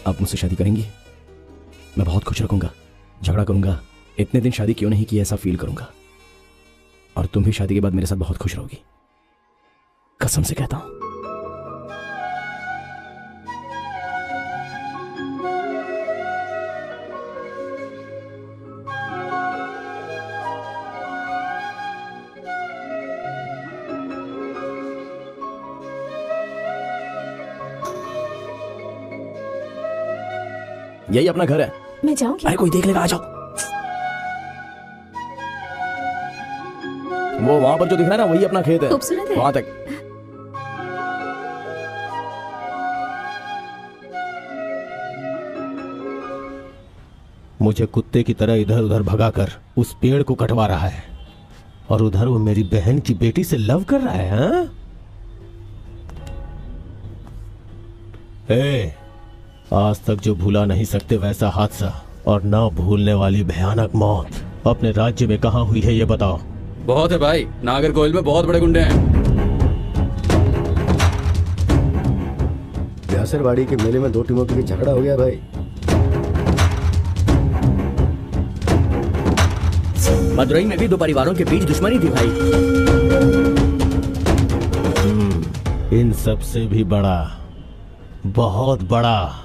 आप मुझसे शादी करेंगी? मैं बहुत खुश रखूंगा, झगड़ा करूंगा, इतने दिन शादी क्यों नहीं की ऐसा फील करूंगा। और तुम भी शादी के बाद मेरे साथ बहुत खुश रहोगी, कसम से कहता हूं। यही अपना घर है। मैं जाऊं क्या? अरे कोई देख लेगा, आ जाओ। वो वहां पर जो दिख रहा है ना, वही अपना खेत है। खूबसूरत है। वहां तक। मुझे कुत्ते की तरह इधर उधर भगाकर उस पेड़ को कटवा रहा है, और उधर वो मेरी बहन की बेटी से लव कर रहा है। हाँ? आज तक जो भूला नहीं सकते वैसा हादसा और ना भूलने वाली भयानक मौत अपने राज्य में कहाँ हुई है ये बताओ। बहुत है भाई, नागरकोइल में बहुत बड़े गुंडे हैं। व्यासरवाड़ी के मेले में 2 टीमों के बीच झगड़ा हो गया भाई। मदुरई में भी 2 परिवारों के बीच दुश्मनी थी भाई। इन सब से भी बड़ा, बहुत बड़ा,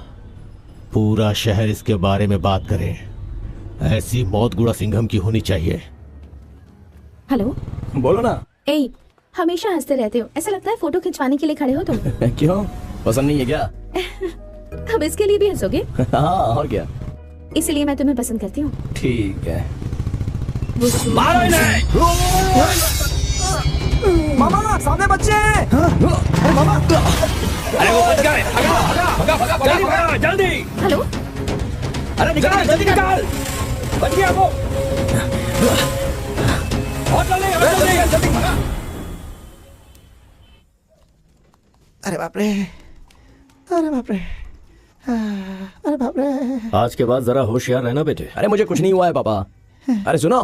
पूरा शहर इसके बारे में बात करे। ऐसी मौत गुड़ा सिंघम की होनी चाहिए। हेलो, बोलो ना। ए, हमेशा हंसते रहते हो, ऐसा लगता है फोटो खिंचवाने के लिए खड़े हो तुम। क्यों, पसंद नहीं है क्या? अब इसके लिए भी हंसोगे? हाँ, और क्या। इसलिए मैं तुम्हें पसंद करती हूँ। ठीक है। मारो इन्हें! मामा, सामने बच्चे हैं। हाँ? मामा, अरे वो बच गए। भगा, जल्दी भगा, जल्दी। हेलो, अरे निकाल, जल्दी निकाल। बच गया वो। और जल्दी भगा। अरे बाप रे, अरे बाप रे, अरे बाप रे। आज के बाद जरा होशियार रहना बेटे। अरे मुझे कुछ नहीं हुआ है पापा। अरे सुनो,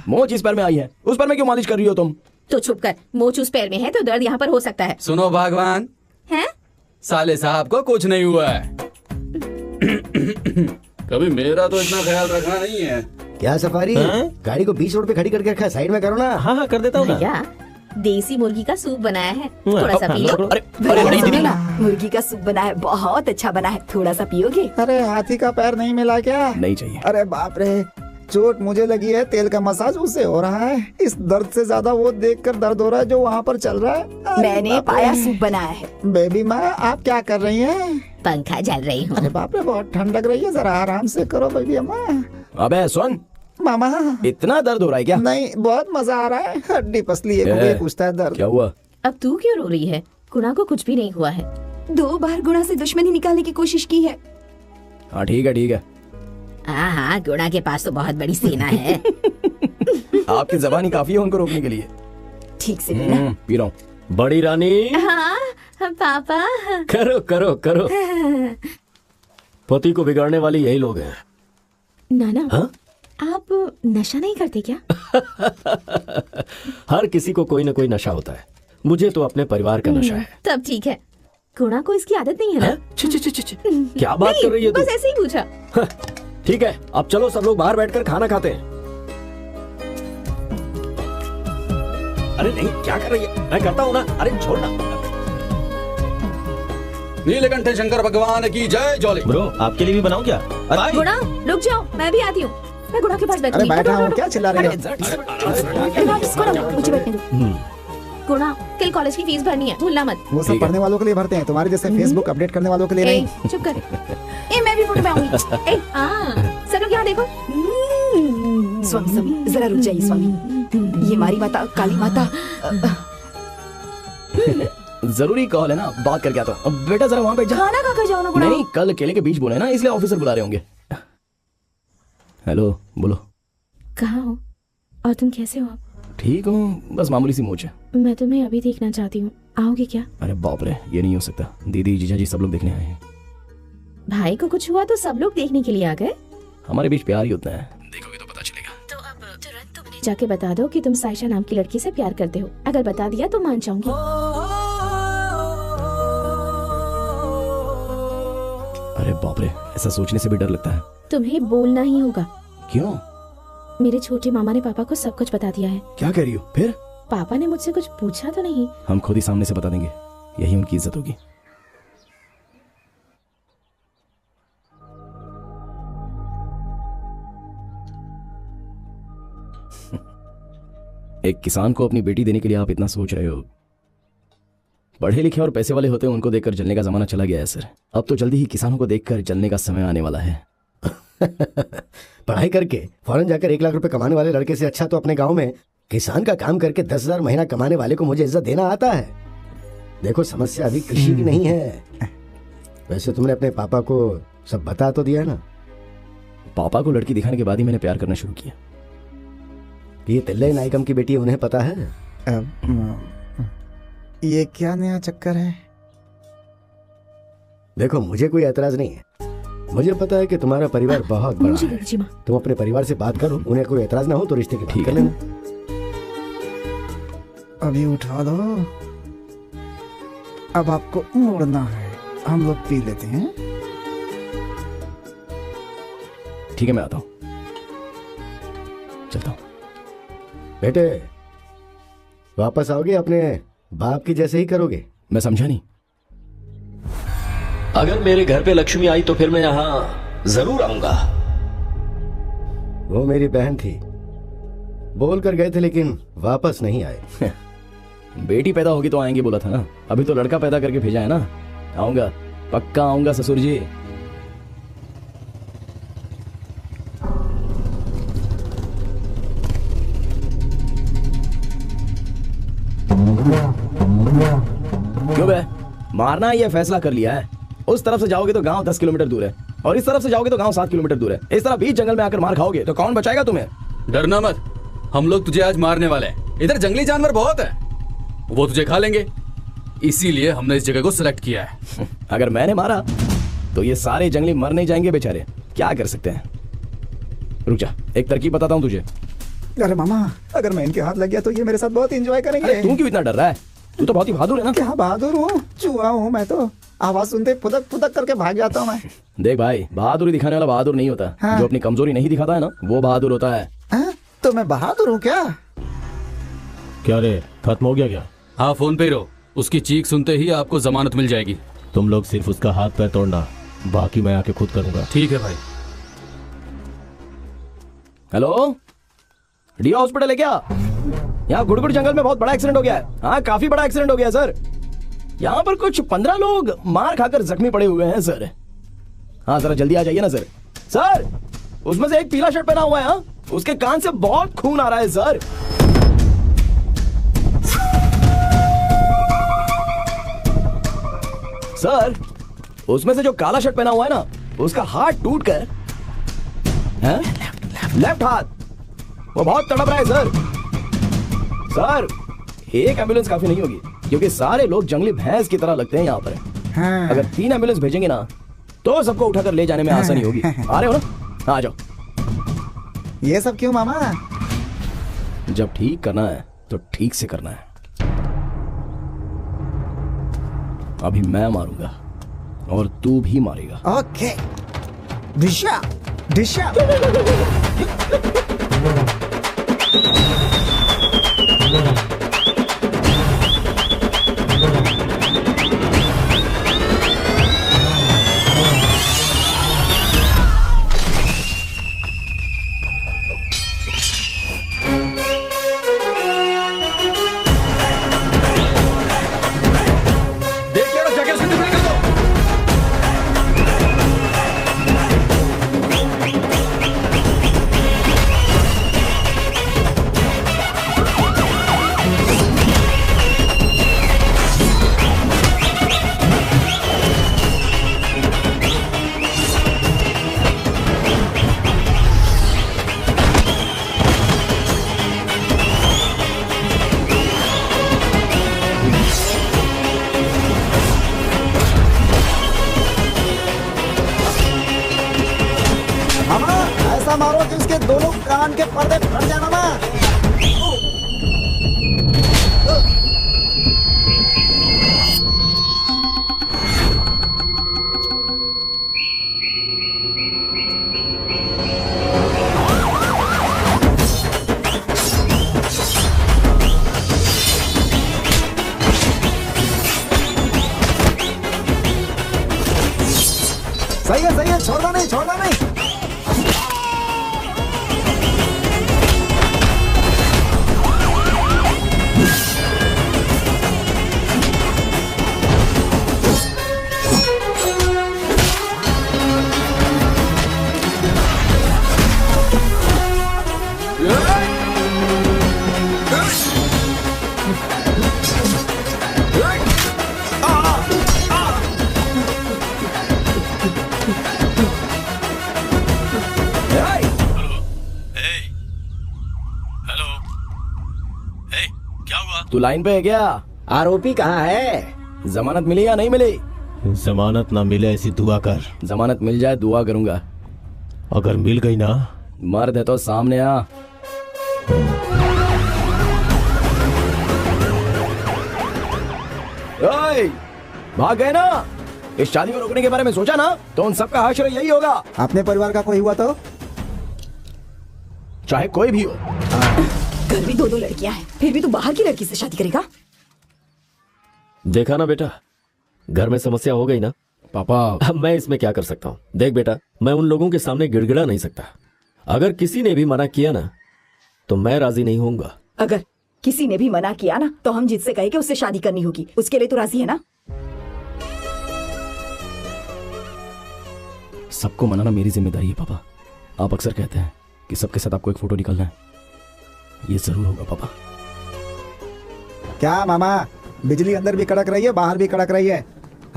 मोच इस पैर में आई है, उस पैर में क्यों मालिश कर रही हो तुम? तो चुप कर, मोच उस पैर में है तो दर्द यहाँ पर हो सकता है। सुनो भगवान, हैं? साले साहब को कुछ नहीं हुआ है। कभी मेरा तो इतना ख्याल रखना नहीं है। क्या सफारी, गाड़ी को बीच रोड पे खड़ी करके रखा है, साइड में करो ना। हाँ कर देता हूँ ना। भैया, देसी मुर्गी का सूप बनाया है, थोड़ा सा पी लो। अरे सुनो ना, मुर्गी का सूप बना है, बहुत अच्छा बना है, थोड़ा सा पियोगे? अरे हाथी का पैर नहीं मिला क्या? नहीं चाहिए। अरे बाप रे, चोट मुझे लगी है, तेल का मसाज उसे हो रहा है। इस दर्द से ज्यादा वो देखकर दर्द हो रहा है जो वहाँ पर चल रहा है। मैंने पाया सूप बनाया है। बेबी माँ, आप क्या कर रही हैं? पंखा जल रही हूँ। अरे बाप रे, बहुत ठंड लग रही है, जरा आराम से करो बेबी अम्मा। अबे सुन मामा, इतना दर्द हो रहा है क्या? नहीं, बहुत मजा आ रहा है, हड्डी पसली एक पूछता है दर्द। क्या हुआ? अब तू क्यों रो रही है? गुणा को कुछ भी नहीं हुआ है। 2 बार गुणा से दुश्मनी निकालने की कोशिश की है। हाँ ठीक है, ठीक है। हाँ, गुणा के पास तो बहुत बड़ी सेना है। आपकी जबानी काफी है उनको रोकने के लिए। ठीक से पीना। पी रहा हूँ। बड़ी रानी। हाँ पापा। करो करो करो। पति को बिगाड़ने वाली यही लोग हैं। नाना, हाँ? आप नशा नहीं करते क्या? हर किसी को कोई न कोई नशा होता है, मुझे तो अपने परिवार का नशा है। तब ठीक है, गुणा को इसकी आदत नहीं है ना? क्या बात कर रही है तू? बस ऐसे ही पूछा। ठीक है, अब चलो सब लोग बाहर बैठकर खाना खाते हैं। अरे नहीं, क्या कर रही है? मैं करता हूँ ना। अरे छोड़ना। नीलकंठ शंकर भगवान की जय। जॉली ब्रो, आपके लिए भी बनाऊं क्या? गुणा रुक जाओ, मैं भी आती हूँ। मैं गुणा के पास बैठी। अरे बैठा हूँ, क्या चिल्ला रहे हो? मुझे बैठने दो। गुणा, कल कॉलेज की फीस भरनी है, भूलना मत। वो सब पढ़ने वालों के लिए भरते हैं, तुम्हारे जैसे फेसबुक अपडेट करने वालों के लिए नहीं। चुप कर। मैं भी फोटो में आऊंगी। सब लोग यहाँ देखो। स्वामी, जरा रुक जाइए स्वामी, ये हमारी माता काली माता। जरूरी कॉल है ना, बात करके आता हूँ। बेटा जरा वहाँ बैठ जा। खाना खाकर जाओ ना गुणा। नहीं, कल केले के बीज बोले ना, इसलिए ऑफिसर बुला रहे होंगे। हेलो, बोलो। कहाँ हो और तुम कैसे हो? ठीक हूँ, बस मामूली सी मोच है। मैं तुम्हें अभी देखना चाहती हूँ, आओगे क्या? अरे बाप रे, ये नहीं हो सकता। दीदी, जीजा जी सब लोग देखने आए हैं। भाई को कुछ हुआ तो सब लोग देखने के लिए आ गए। हमारे बीच प्यार ही होता है, देखोगे तो पता चलेगा। तो अब तुरंत तुम जाके बता दो कि तुम साइशा नाम की लड़की से प्यार करते हो। अगर बता दिया तो मान जाऊंगी। अरे बाप रे, ऐसा सोचने से भी डर लगता है। तुम्हें बोलना ही होगा। क्यों? मेरे छोटे मामा ने पापा को सब कुछ बता दिया है। क्या कह रही हो? फिर पापा ने मुझसे कुछ पूछा तो नहीं? हम खुद ही सामने से बता देंगे, यही उनकी इज्जत होगी। एक किसान को अपनी बेटी देने के लिए आप इतना सोच रहे हो। पढ़े लिखे और पैसे वाले होते हैं, उनको देखकर जलने का जमाना चला गया है सर। अब तो जल्दी ही किसानों को देखकर जलने का समय आने वाला है। पढ़ाई करके फौरन जाकर 1 लाख रुपए कमाने वाले लड़के से अच्छा तो अपने गांव में किसान का काम करके 10,000 महीना कमाने वाले को मुझे इज्जत देना आता है। देखो, समस्या अभी कृषि की नहीं है। वैसे तुमने अपने पापा को सब बता तो दिया ना? पापा को लड़की दिखाने के बाद ही मैंने प्यार करना शुरू किया। ये तिल्ले नाइकम की बेटी है, उन्हें पता है? ये क्या नया चक्कर है? देखो, मुझे कोई एतराज नहीं है। मुझे पता है कि तुम्हारा परिवार बहुत बड़ा है। तुम अपने परिवार से बात करो, उन्हें कोई एतराज ना हो तो रिश्ते की बात कर लेना। अभी उठा दो। अब आपको मुड़ना है, हम लोग पी लेते हैं। ठीक है, मैं आता हूं, चलता हूं। बेटे, वापस आओगे? अपने बाप की जैसे ही करोगे? मैं समझा नहीं। अगर मेरे घर पे लक्ष्मी आई तो फिर मैं यहाँ जरूर आऊंगा। वो मेरी बहन थी, बोल कर गए थे लेकिन वापस नहीं आए। बेटी पैदा होगी तो आएंगे बोला था ना, अभी तो लड़का पैदा करके भेजा है ना। आऊंगा, पक्का आऊंगा ससुर जी। क्यों बे, मारना ये फैसला कर लिया है? उस तरफ से जाओगे तो गांव 10 किलोमीटर दूर है और इस तरफ से जाओगे तो गांव 7 किलोमीटर दूर है। इस तरह बीच जंगल में आकर मार खाओगे तो कौन बचाएगा तुम्हें? डरना मत, हम लोग तुझे आज मारने वाले हैं। इधर जंगली जानवर बहुत है, वो तुझे खा लेंगे, इसीलिए हमने इस जगह को सिलेक्ट किया है। अगर मैंने मारा तो ये सारे जंगली मर नहीं जाएंगे बेचारे, क्या कर सकते हैं? रुक जा, एक तरकीब बताता हूँ तुझे। अरे मामा, अगर मैं इनके हाथ लग गया तो ये मेरे साथ बहुत एंजॉय करेंगे। तू क्यों इतना डर रहा है? तू तो बहुत ही बहादुर है ना। क्या बहादुर हूँ, चूहा हूँ मैं तो। आवाज सुनते फुदक फुदक करके भाग जाता हूँ मैं। देख भाई, बहादुरी दिखाने वाला बहादुर नहीं होता। हाँ। जो अपनी कमजोरी नहीं दिखाता है ना, वो बहादुर होता है। तो मैं बहादुर हूँ क्या? क्या रे, खत्म हो गया क्या? हाँ, फोन पे रहो, उसकी चीख सुनते ही आपको जमानत मिल जाएगी। तुम लोग सिर्फ उसका हाथ पैर तोड़ना, बाकी मैं आके खुद करूंगा। ठीक है भाई। हेलो, डीओ हॉस्पिटल है क्या? यहाँ गुड़गुड़ जंगल में बहुत बड़ा एक्सीडेंट हो गया है। हाँ, काफी बड़ा एक्सीडेंट हो गया है सर। यहाँ पर कुछ 15 लोग मार खाकर जख्मी पड़े हुए हैं सर। हाँ, जरा जल्दी आ जाइए ना सर। सर, उसमें से एक पीला शर्ट पहना हुआ है, हाँ? उसके कान से बहुत खून आ रहा है सर। सर, उसमें से जो काला शर्ट पहना हुआ है ना, उसका हाथ टूट कर, लेफ्ट हाथ, वो बहुत तड़प रहा है सर। सर, एक एम्बुलेंस काफी नहीं होगी क्योंकि सारे लोग जंगली भैंस की तरह लगते हैं यहाँ पर। हाँ। अगर 3 एम्बुलेंस भेजेंगे ना तो सबको उठाकर ले जाने में आसानी होगी। आ रहे हो ना? आ जाओ। ये सब क्यों मामा? जब ठीक करना है तो ठीक से करना है। अभी मैं मारूंगा और तू भी मारेगा। ओके, दिशा दिशा। मारो कि उसके दोनों कान के पर्दे फट जाना ना। सही है, छोड़ना नहीं, छोड़ना नहीं। हुआ? तू लाइन पे है क्या? आरोपी कहाँ है? जमानत मिली या नहीं मिली? जमानत ना मिले ऐसी दुआ कर। जमानत मिल जाए दुआ करूंगा। अगर मिल गई ना, मर्द है तो सामने आ। ओए, भाग गए ना? इस शादी को रोकने के बारे में सोचा ना तो उन सबका हाशर यही होगा। अपने परिवार का कोई हुआ तो चाहे कोई भी हो। घर में 2 लड़कियां हैं, फिर भी तू बाहर की लड़की से शादी करेगा? देखा ना बेटा, घर में समस्या हो गई ना। पापा अब मैं इसमें क्या कर सकता हूँ? देख बेटा, मैं उन लोगों के सामने गिड़गिड़ा नहीं सकता। अगर किसी ने भी मना किया ना तो मैं राजी नहीं होऊंगा। अगर किसी ने भी मना किया ना तो हम जिससे कहे कि उससे शादी करनी होगी, उसके लिए तो राजी है ना? सबको मनाना मेरी जिम्मेदारी है पापा। आप अक्सर कहते हैं कि सबके साथ आपको एक फोटो निकालना है, ये जरूर होगा पापा। क्या मामा, बिजली अंदर भी कड़क रही है बाहर भी कड़क रही है।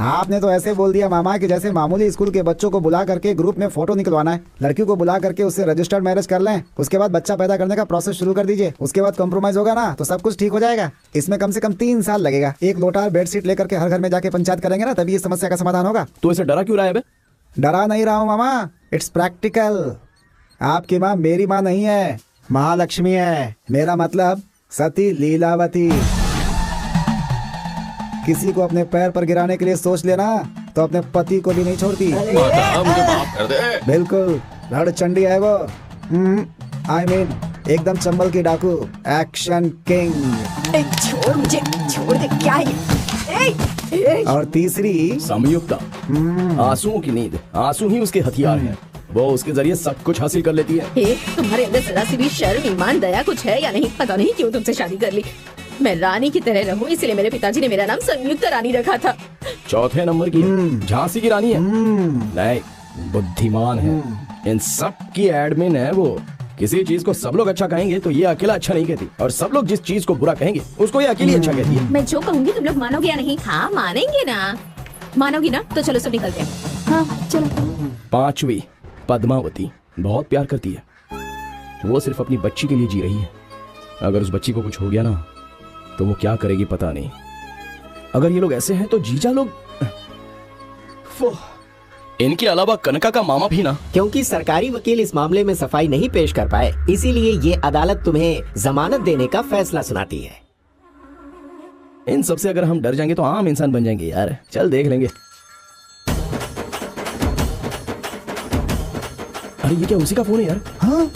आपने तो ऐसे बोल दिया मामा कि जैसे मामूली स्कूल के बच्चों को बुला करके ग्रुप में फोटो निकलवाना है। लड़कियों को बुला करके उससे रजिस्टर्ड मैरिज कर लें, उसके बाद बच्चा पैदा करने का प्रोसेस शुरू कर दीजिए। उसके बाद कॉम्प्रोमाइज होगा ना तो सब कुछ ठीक हो जाएगा। इसमें कम से कम 3 साल लगेगा। एक लोटा बेडशीट लेकर के हर घर में जाके पंचायत करेंगे ना, तभी इस समस्या का समाधान होगा। तो इसे डरा क्यों रहा है बे? डरा नहीं रहा हूँ मामा, इट्स प्रैक्टिकल। आपकी माँ मेरी माँ नहीं है, महालक्ष्मी है। मेरा मतलब सती लीलावती। किसी को अपने पैर पर गिराने के लिए सोच लेना तो अपने पति को भी नहीं छोड़ती। माता मुझे माफ कर दे। बिल्कुल रण चंडी है वो। आई मीन एकदम चंबल की डाकू, एक्शन किंग। छोड़ मुझे, छोड़ दे। क्या है? और तीसरी संयुक्ता, आंसुओं की नींद। आंसू ही उसके हथियार हैं। वो उसके जरिए सब कुछ हासिल कर लेती है। तुम्हारे अंदर जरा सी भी शर्म ईमान दया कुछ है या नहीं? पता नहीं क्यों तुमसे शादी कर ली। मैं रानी की तरह रहूं, इसलिए मेरे पिताजी ने मेरा नाम संयुक्ता रानी रखा था। चौथे नंबर की झांसी की रानी है। नहीं, बुद्धिमान है। इन सब की एडमिन है वो। किसी चीज को सब लोग अच्छा कहेंगे तो ये अकेला अच्छा नहीं कहती, और सब लोग जिस चीज को बुरा कहेंगे उसको ये अकेली अच्छा कहती है। मैं जो कहूँगी तुम लोग मानोगे या नहीं? हाँ मानेंगे ना। मानोगी ना तो चलो सब निकलते हैं। हाँ चलो। 5वीं पद्मावती बहुत प्यार करती है। वो सिर्फ अपनी बच्ची के लिए जी रही है। अगर उस बच्ची को कुछ हो गया ना तो वो क्या करेगी पता नहीं। अगर ये लोग ऐसे हैं तो जीजा लोग, इनके अलावा कनका का मामा भी ना। क्योंकि सरकारी वकील इस मामले में सफाई नहीं पेश कर पाए, इसीलिए ये अदालत तुम्हें जमानत देने का फैसला सुनाती है। इन सबसे अगर हम डर जाएंगे तो आम इंसान बन जाएंगे यार। चल देख लेंगे। अरे ये क्या उसी का फोन है यार? हाँ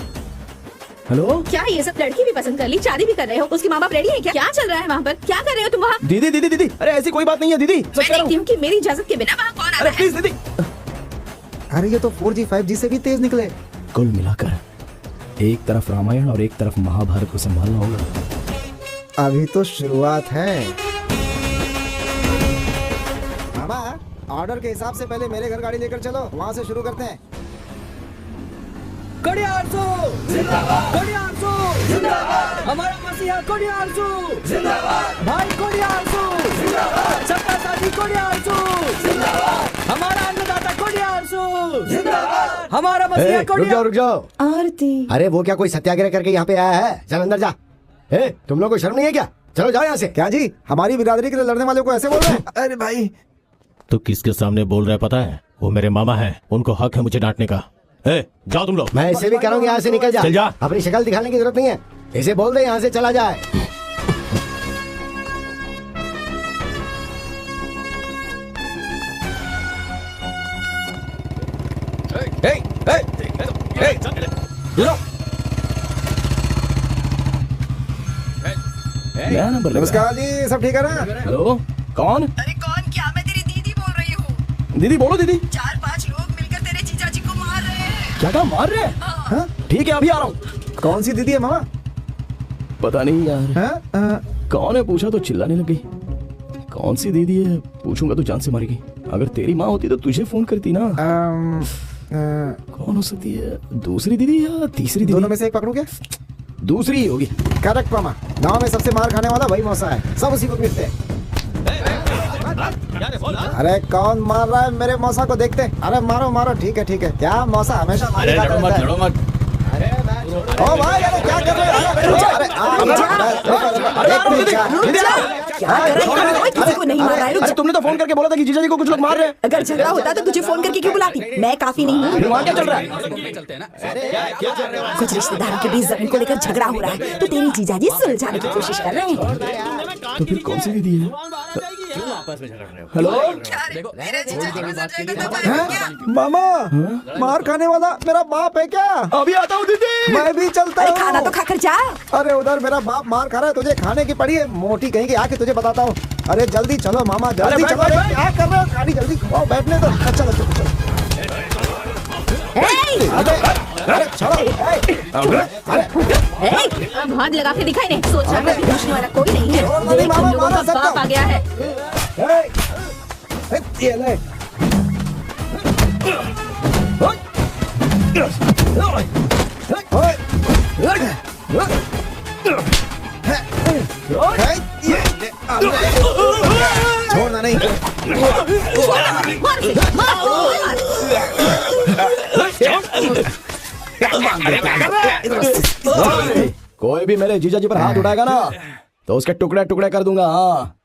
हेलो। क्या ये सब लड़की भी पसंद कर ली, शादी भी कर रहे हो, उसके माँ बाप रेडी है क्या? क्या चल रहा है वहाँ पर? क्या कर रहे हो तुम वहाँ? दीदी दीदी दीदी, अरे ऐसी कोई बात नहीं है दीदी। मैं देखती हूँ कि मेरी इजाजत के बिना वहाँ कौन आता है। प्लीज दीदी। अरे ये तो 4G 5G से भी तेज निकले। कुल मिलाकर एक तरफ रामायण और एक तरफ महाभारत को संभालना होगा। अभी तो शुरुआत है। मामा, ऑर्डर के हिसाब से पहले मेरे घर गाड़ी लेकर चलो, वहाँ से शुरू करते हैं। कोडियार्सो जिंदाबाद, कोडियार्सो जिंदाबाद, हमारा मसीहा कोडियार्सो जिंदाबाद, भाई कोडियार्सो जिंदाबाद, सबका साथी कोडियार्सो जिंदाबाद, हमारा अन्नदाता कोडियार्सो जिंदाबाद, हमारा मसीहा रुक जाओ रुक जाओ। आरती। अरे वो क्या कोई सत्याग्रह करके यहाँ पे आया है? चल अंदर जा। तुम लोग को शर्म नहीं है क्या? चलो जाओ यहाँ से। क्या जी, हमारी बिरादरी के लिए लड़ने वालों को ऐसे बोल रहे हैं? अरे भाई, तो किसके सामने बोल रहा है पता है? वो मेरे मामा हैं, उनको हक है मुझे डांटने का। जाओ तुम लोग। मैं इसे भी करूँगी, यहाँ से निकल जा। चल जा। अपनी शक्ल दिखाने की जरूरत नहीं है। इसे बोल दे यहाँ से चला जाए। नमस्कार जी, सब ठीक है ना? हेलो, कौन? अरे कौन क्या? मैं तेरी दीदी बोल रही हूँ। दीदी बोलो दीदी। 4-5 लोग मिलकर तेरे जीजा जी को मार रहे हैं। क्या कहा, मार रहे हैं? हाँ। ठीक है अभी आ रहा हूँ। कौन सी दीदी है मामा? पता नहीं यार। कौन है पूछा तो चिल्लाने लग गई। कौन सी दीदी है पूछूंगा तो जान से मारेगी। अगर तेरी माँ होती तो तुझे फोन करती ना। कौन हो सकती है? दूसरी दीदी या तीसरी दीदी? दोनों में से एक पकड़ू क्या? दूसरी ही होगी। करेक्ट मामा, गांव में सबसे मार खाने वाला वही मौसा है, सब उसी को पीटते हैं। अरे कौन मार रहा है मेरे मौसा को देखते? अरे मारो मारो, ठीक है ठीक है। क्या मौसा हमेशा अरे लड़ो मत, लड़ो मत। ओ भाई अरे क्या कर रहे हो? किसी को नहीं मार रहा है। अरे तुमने तो फोन करके बोला था कि जीजा जी को कुछ लोग मार रहे हैं। अगर झगड़ा होता तो तुझे फोन करके क्यों बुलाती? मैं काफी नहीं हूँ। वहाँ क्या चल रहा है? कुछ रिश्तेदारों के बीच जमीन को लेकर झगड़ा हो रहा है तो तेरे जीजाजी सुलझाने की कोशिश कर रहे हैं। तो फिर कौन सी विधि है? हेलो मामा, मार खाने वाला मेरा बाप है क्या? अभी आता हूँ दीदी। मैं भी चलता हूँ। खाना तो खाकर जा। अरे उधर मेरा बाप मार खा रहा है, तुझे खाने की पड़ी है। मोटी कहीं की आके तुझे बताता हूँ। अरे जल्दी चलो मामा, जल्दी चलो। क्या कर रहे हो? गाड़ी जल्दी खाओ, बैठने दो। अच्छा लगता है। अरे चलो। अब हाथ लगा के दिखाई नहीं। सोच रहा है पूछने वाला कोई नहीं है। देख हम लोगों का बाप आ गया है। ये ले। छोड़ना नहीं। कोई भी मेरे जीजा जी पर हाथ उठाएगा ना तो उसके टुकड़े टुकड़े कर दूंगा। हाँ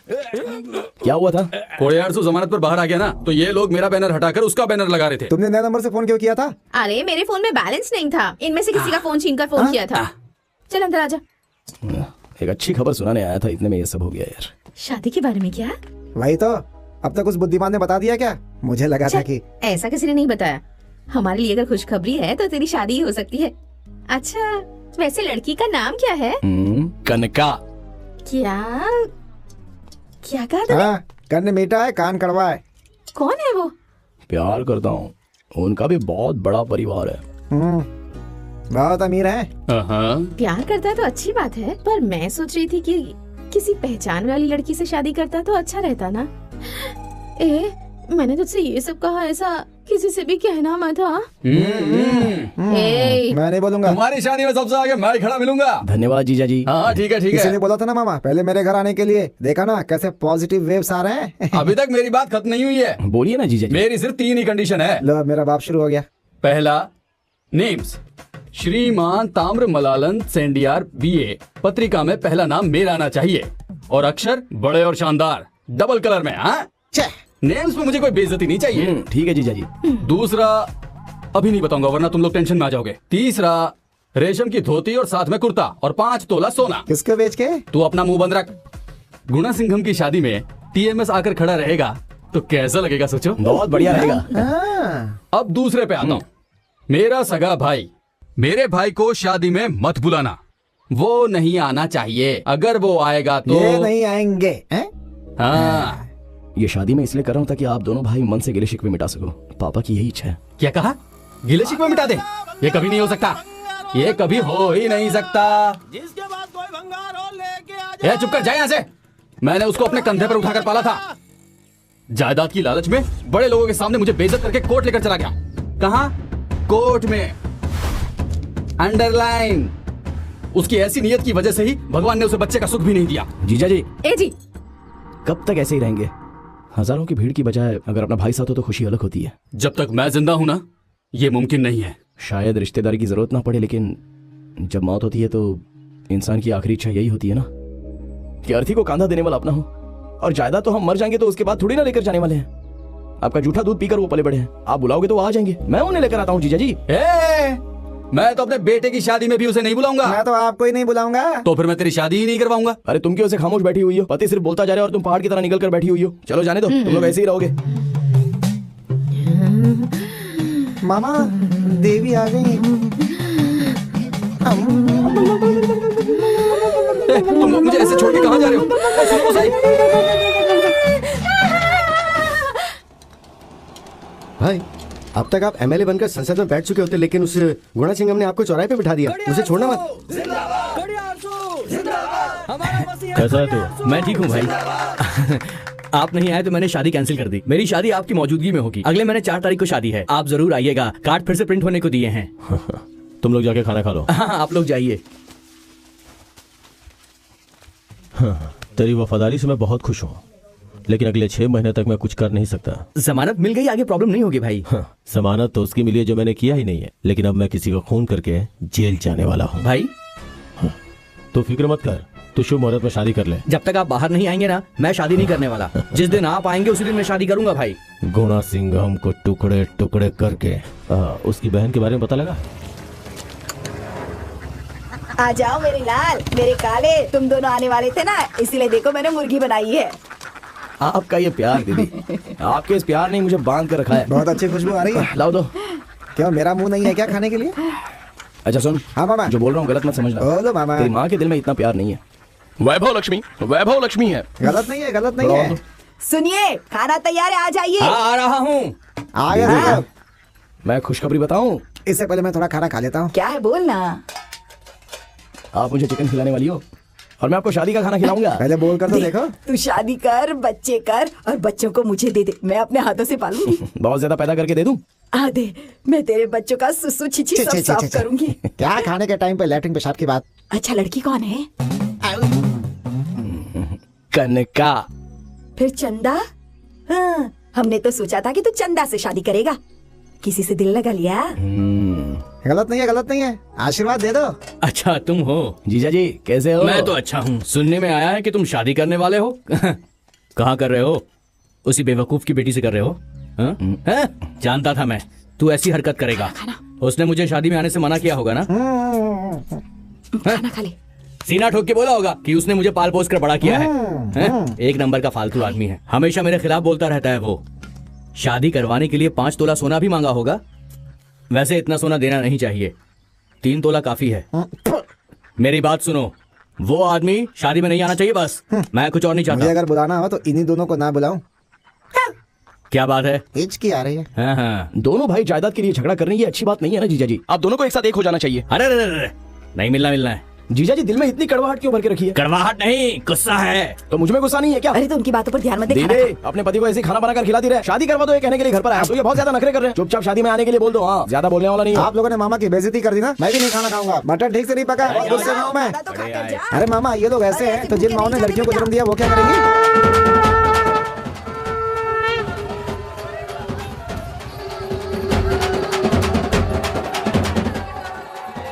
क्या हुआ था? कोड़ियारसू जमानत पर बाहर आ गया ना, तो ये लोग मेरा बैनर हटाकर उसका बैनर लगा रहे थे। तुमने नए नंबर से फोन क्यों किया था? अरे मेरे फोन में बैलेंस नहीं था, इनमें से किसी का फोन छीनकर फोन किया था। चल अंदर आजा। एक अच्छी खबर सुनाने आया था, इतने में ये सब हो गया यार। शादी के बारे में क्या? वही तो, अब तक उस बुद्धिमान ने बता दिया क्या? मुझे लगा था कि ऐसा किसी ने नहीं बताया। हमारे लिए अगर खुशखबरी है तो तेरी शादी ही हो सकती है। अच्छा वैसे लड़की का नाम क्या है? कनका। क्या क्या कहा तुमने? कन्न मीठा है, कान कड़वा है। कौन है वो? प्यार करता हूँ, उनका भी बहुत बड़ा परिवार है। बहुत अमीर है। प्यार करता है तो अच्छी बात है, पर मैं सोच रही थी कि किसी पहचान वाली लड़की से शादी करता तो अच्छा रहता ना। मैंने तुझसे ये सब कहा, ऐसा किसी से भी कहना मत। मैं नहीं बोलूंगा। तुम्हारी शादी में सबसे आगे मैं खड़ा मिलूंगा। धन्यवाद जीजा जी। हाँ ठीक है ठीक है। किसी ने बोला था ना मामा पहले मेरे घर आने के लिए। देखा ना कैसे पॉजिटिव वेव्स आ रहे हैं। अभी तक मेरी बात खत्म नहीं हुई है। बोलिए ना जीजा जी। मेरी सिर्फ 3 ही कंडीशन है। लो मेरा बाप शुरू हो गया। पहला, नेम्स श्रीमान ताम्र मलालन सेंडियार बीए। पत्रिका में पहला नाम मेरा आना चाहिए और अक्षर बड़े और शानदार डबल कलर में। हाँ नेम्स में मुझे कोई बेइज्जती नहीं चाहिए। ठीक है जीजा जी। दूसरा, अभी नहीं बताऊंगा वरना तुम लोग टेंशन में आ जाओगे। तीसरा, रेशम की धोती और साथ में कुर्ता और 5 तोला सोना। किसको बेच के? तू अपना मुंह बंद रख। गुणा सिंघम की शादी में टीएमएस आकर खड़ा रहेगा तो कैसा लगेगा सोचो। बहुत बढ़िया रहेगा। अब दूसरे पे आता हूँ। मेरा सगा भाई, मेरे भाई को शादी में मत बुलाना, वो नहीं आना चाहिए। अगर वो आएगा तो ये नहीं आएंगे। हाँ ये शादी में इसलिए कर रहा हूँ ताकि आप दोनों भाई मन से गिले शिकवे मिटा सको। पापा की यही इच्छा है। क्या कहा? गिले शिकवे मिटा दे? ये कभी नहीं हो सकता, ये कभी हो ही नहीं सकता। ये चुप कर, जा यहाँ से। मैंने उसको अपने कंधे पर उठाकर पाला था। जायदाद की लालच में बड़े लोगों के सामने मुझे बेइज्जत करके कोर्ट लेकर चला गया। कहाँ? कोर्ट में। अंडरलाइन। उसकी ऐसी नियत की वजह से ही भगवान ने उसे बच्चे का सुख भी नहीं दिया। जीजा जी। जी कब तक ऐसे ही रहेंगे? हजारों की भीड़ की बजाय अगर अपना भाई साथ हो तो खुशी अलग होती है। जब तक मैं जिंदा हूं ना ये मुमकिन नहीं है। शायद रिश्तेदारी की जरूरत ना पड़े, लेकिन जब मौत होती है तो इंसान की आखिरी इच्छा यही होती है ना कि अर्थी को कांधा देने वाला अपना हो। और जायदाद तो हम मर जाएंगे तो उसके बाद थोड़ी ना लेकर जाने वाले हैं। आपका जूठा दूध पीकर वो पले बड़े हैं, आप बुलाओगे तो वो आ जाएंगे। मैं उन्हें लेकर आता हूँ जीजा जी। मैं तो अपने बेटे की शादी में भी उसे नहीं बुलाऊंगा। मैं तो आपको ही नहीं बुलाऊंगा। तो फिर मैं तेरी शादी ही नहीं करवाऊंगा। अरे तुम क्यों ऐसे खामोश बैठी हुई हो? पति सिर्फ बोलता जा रहा है और तुम पहाड़ की तरह निकल कर बैठी हुई हो। चलो जाने दो, तुम लोग ऐसे ही रहोगे। मामा देवी आ गई। तुम लोग मुझे ऐसे छोड़ के कहाँ जा रहे हो? सुनो तो सही। भाई अब तक आप एमएलए बनकर संसद में बैठ चुके होते, लेकिन उस गुणा सिंघम ने आपको चौराहे पे बिठा दिया। उसे छोड़ना मत। कैसा है तू? मैं ठीक हूँ भाई। आप नहीं आए तो मैंने शादी कैंसिल कर दी। मेरी शादी आपकी मौजूदगी में होगी। अगले महीने 4 तारीख को शादी है, आप जरूर आइएगा। कार्ड फिर से प्रिंट होने को दिए हैं। तुम लोग जाके खाना खा लो। हाँ आप लोग जाइए। तेरी वफादारी से मैं बहुत खुश हूँ। लेकिन अगले 6 महीने तक मैं कुछ कर नहीं सकता। जमानत मिल गई, आगे प्रॉब्लम नहीं होगी भाई। हाँ, जमानत तो उसकी मिली है जो मैंने किया ही नहीं है, लेकिन अब मैं किसी को खून करके जेल जाने वाला हूँ भाई। हाँ, तो फिक्र मत कर, तू शुभ मुहूर्त में शादी कर ले। जब तक आप बाहर नहीं आएंगे ना, मैं शादी नहीं करने वाला। जिस दिन आप आएंगे उसी दिन मैं शादी करूंगा भाई। गुणा सिंघम को टुकड़े टुकड़े करके उसकी बहन के बारे में पता लगा? आ जाओ मेरे लाल, मेरे काले, तुम दोनों आने वाले थे ना, इसीलिए देखो मैंने मुर्गी बनाई है। आपका ये प्यार दीदी, आपके इस प्यार ने मुझे बांध कर रखा है। बहुत अच्छी खुशबू आ रही है। लाओ दो। क्यों मेरा मुंह नहीं है क्या खाने के लिए? अच्छा सुन, हाँ मामा, जो बोल रहा हूँ गलत मत समझना। बोलो मामा। तेरी माँ के दिल में इतना प्यार नहीं है। वैभव लक्ष्मी है। गलत नहीं है, गलत नहीं है। सुनिए, खाना तैयार है, आ जाइए। आ रहा हूँ। आ गया। मैं खुशखबरी बताऊं? इससे पहले मैं थोड़ा खाना खा लेता हूँ। क्या है बोलना। आप मुझे चिकन खिलाने वाली हो और मैं आपको शादी का खाना खिलाऊंगा। पहले बोल कर तो देखो। तू शादी कर, बच्चे कर और बच्चों को मुझे दे दे, मैं अपने हाथों से पालूंगी। बहुत ज्यादा पैदा करके दे दूं? आ दे, मैं तेरे बच्चों का सुसु छिछी सब साफ करूंगी। क्या खाने के टाइम पे लैट्रिन पेशाब की बात। अच्छा लड़की कौन है? कनका। फिर चंदा? हाँ, हमने तो सोचा था कि तू चंदा से शादी करेगा, किसी से दिल लगा लिया। गलत नहीं है, गलत नहीं है, आशीर्वाद दे दो। अच्छा तुम हो जीजा जी, कैसे हो? मैं तो अच्छा हूँ। सुनने में आया है कि तुम शादी करने वाले हो। कहाँ कर रहे हो? उसी बेवकूफ की बेटी से कर रहे हो? हाँ? जानता था मैं तू ऐसी हरकत करेगा। उसने मुझे शादी में आने से मना किया होगा ना? खाना खा ले। सीना ठोक के बोला होगा कि उसने मुझे पाल पोस कर बड़ा किया है। एक नंबर का फालतू आदमी है, हमेशा मेरे खिलाफ बोलता रहता है। वो शादी करवाने के लिए 5 तोला सोना भी मांगा होगा। वैसे इतना सोना देना नहीं चाहिए, 3 तोला काफी है। मेरी बात सुनो, वो आदमी शादी में नहीं आना चाहिए बस। मैं कुछ और नहीं चाहता। मुझे अगर बुलाना हो तो इन्हीं दोनों को ना बुलाऊं। क्या बात है? हिचकी आ रही है। हाँ। दोनों भाई जायदाद के लिए झगड़ा कर रही है, अच्छी बात नहीं है ना जीजा जी। आप दोनों को एक साथ एक हो जाना चाहिए। अरे नहीं मिलना है। जीजा जी दिल में इतनी कड़वाहट क्यों भर के रखी है? कड़वाहट नहीं, गुस्सा है। तो मुझ में गुस्सा नहीं है क्या? अरे तो उनकी बातों पर ध्यान मत दे। दीदी अपने पति को ऐसे खाना बनाकर खिलाती रहे, शादी करवा दो ये कहने के लिए घर पर आया तो ये बहुत ज्यादा नखरे कर रहे हैं। चुपचाप शादी में आने के लिए बोल दो। हाँ, ज्यादा बोलने वाला नहीं। आप लोगों ने मामा की बेइज्जती कर दी ना, मैं भी नहीं खाना खाऊंगा। मटन ठीक से नहीं पका, बहुत गुस्से में हूं मैं। अरे मामा ये लोग ऐसे हैं तो जिन माओ ने लड़कियों को जन्म दिया वो क्या करेंगी?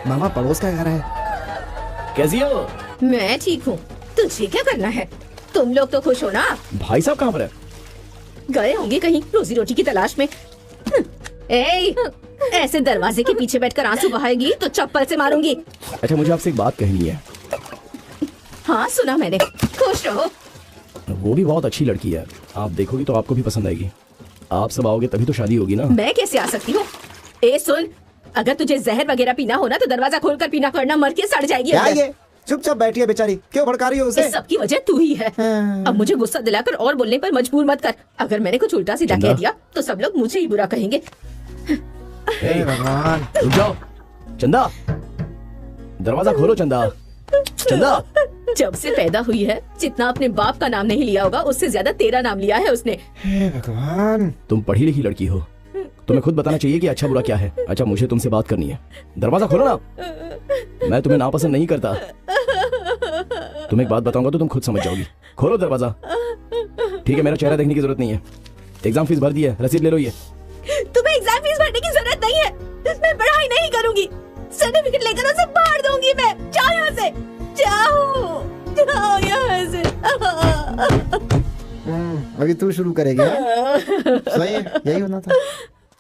मामा पड़ोस का घर है। कैसी हो? मैं ठीक हूँ, तुझे क्या करना है? तुम लोग तो खुश हो ना? भाई साहब कहाँ पर है? गए होंगे कहीं रोजी रोटी की तलाश में। ऐसे दरवाजे के पीछे बैठकर आंसू बहाएगी तो चप्पल से मारूंगी। अच्छा मुझे आपसे एक बात कहनी है। हाँ सुना मैंने, खुश रहो। वो भी बहुत अच्छी लड़की है, आप देखोगी तो आपको भी पसंद आएगी। आप सब आओगे तभी तो शादी होगी ना। मैं कैसे आ सकती हूँ? सुन, अगर तुझे जहर वगैरह पीना हो ना तो दरवाजा खोलकर पीना, वरना मर के सड़ जाएगी। क्या ये? चुपचाप बैठी है बेचारी, क्यों भड़का रही हो उसे? इस सब की वजह तू ही है। अब मुझे गुस्सा दिलाकर और बोलने पर मजबूर मत कर। अगर मैंने कुछ उल्टा सीधा कह दिया तो सब लोग मुझे ही बुरा कहेंगे। भगवान, रुक जाओ। चंदा, दरवाजा खोलो। चंदा, चंदा। जब से पैदा हुई है जितना अपने बाप का नाम नहीं लिया होगा उससे ज्यादा तेरा नाम लिया है उसने। भगवान, तुम पढ़ी लिखी लड़की हो, तुम्हें खुद बताना चाहिए कि अच्छा बुरा क्या है। अच्छा मुझे तुमसे बात करनी है, दरवाजा खोलो ना। मैं तुम्हें नापसंद नहीं करता, तुम्हें एक बात बताऊंगा तो तुम खुद समझ जाओगी। खोलो दरवाजा। ठीक है, मेरा चेहरा देखने की जरूरत नहीं है। एग्जाम फीस भर दी है, रसीद ले लो। ये तुम्हें एग्जाम फीस भरने की जरूरत नहीं है, मैं पढ़ाई नहीं करूंगी। सर्टिफिकेट लेकर उसे फाड़ दूंगी मैं। जाओ यहाँ से, जाओ यहाँ से। अभी तू शुरू करेगी? सही है, यही होना था।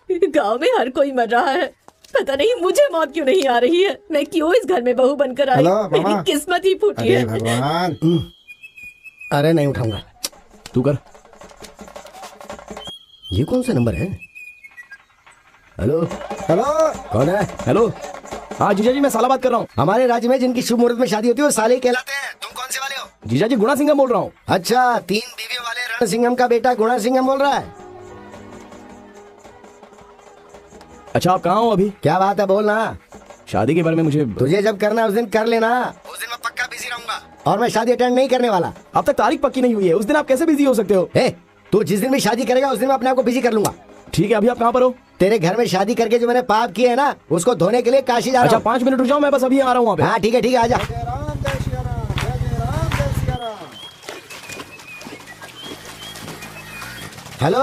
गांव में हर कोई मर रहा है, पता नहीं मुझे मौत क्यों नहीं आ रही है। मैं क्यों इस घर में बहू बनकर आई? मेरी किस्मत ही फूटी है। भगवान। अरे नहीं उठाऊंगा। तू कर। ये कौन सा नंबर है? हेलो हेलो, कौन है? हेलो, हाँ जीजा जी मैं साला बात कर रहा हूँ। हमारे राज्य में जिनकी शुभ मुहूर्त में शादी होती है वो साले कहलाते हैं। तुम कौन से वाले हो? जीजा जी गुणा सिंघम बोल रहा हूँ। अच्छा, 3 बीवियों वाले रण सिंघम का बेटा गुणा सिंघम बोल रहा है। अच्छा आप कहाँ हो अभी? क्या बात है, बोलना। शादी के बारे में मुझे तुझे जब करना उस दिन कर लेना। उस दिन मैं पक्का बिजी रहूंगा और मैं शादी अटेंड नहीं करने वाला। अब तक तारीख पक्की नहीं हुई है, उस दिन आप कैसे बिजी हो सकते हो? तू जिस दिन भी शादी करेगा उस दिन मैं अपने आप को बिजी कर लूंगा। ठीक है, अभी आप कहाँ पर हो? तेरे घर में शादी करके जो मैंने पाप किए है ना उसको धोने के लिए काशी जा रहा हूं। अच्छा 5 मिनट रुक जाओ, मैं बस अभी आ रहा हूँ वहाँ पे। हाँ ठीक है, आजा। हेलो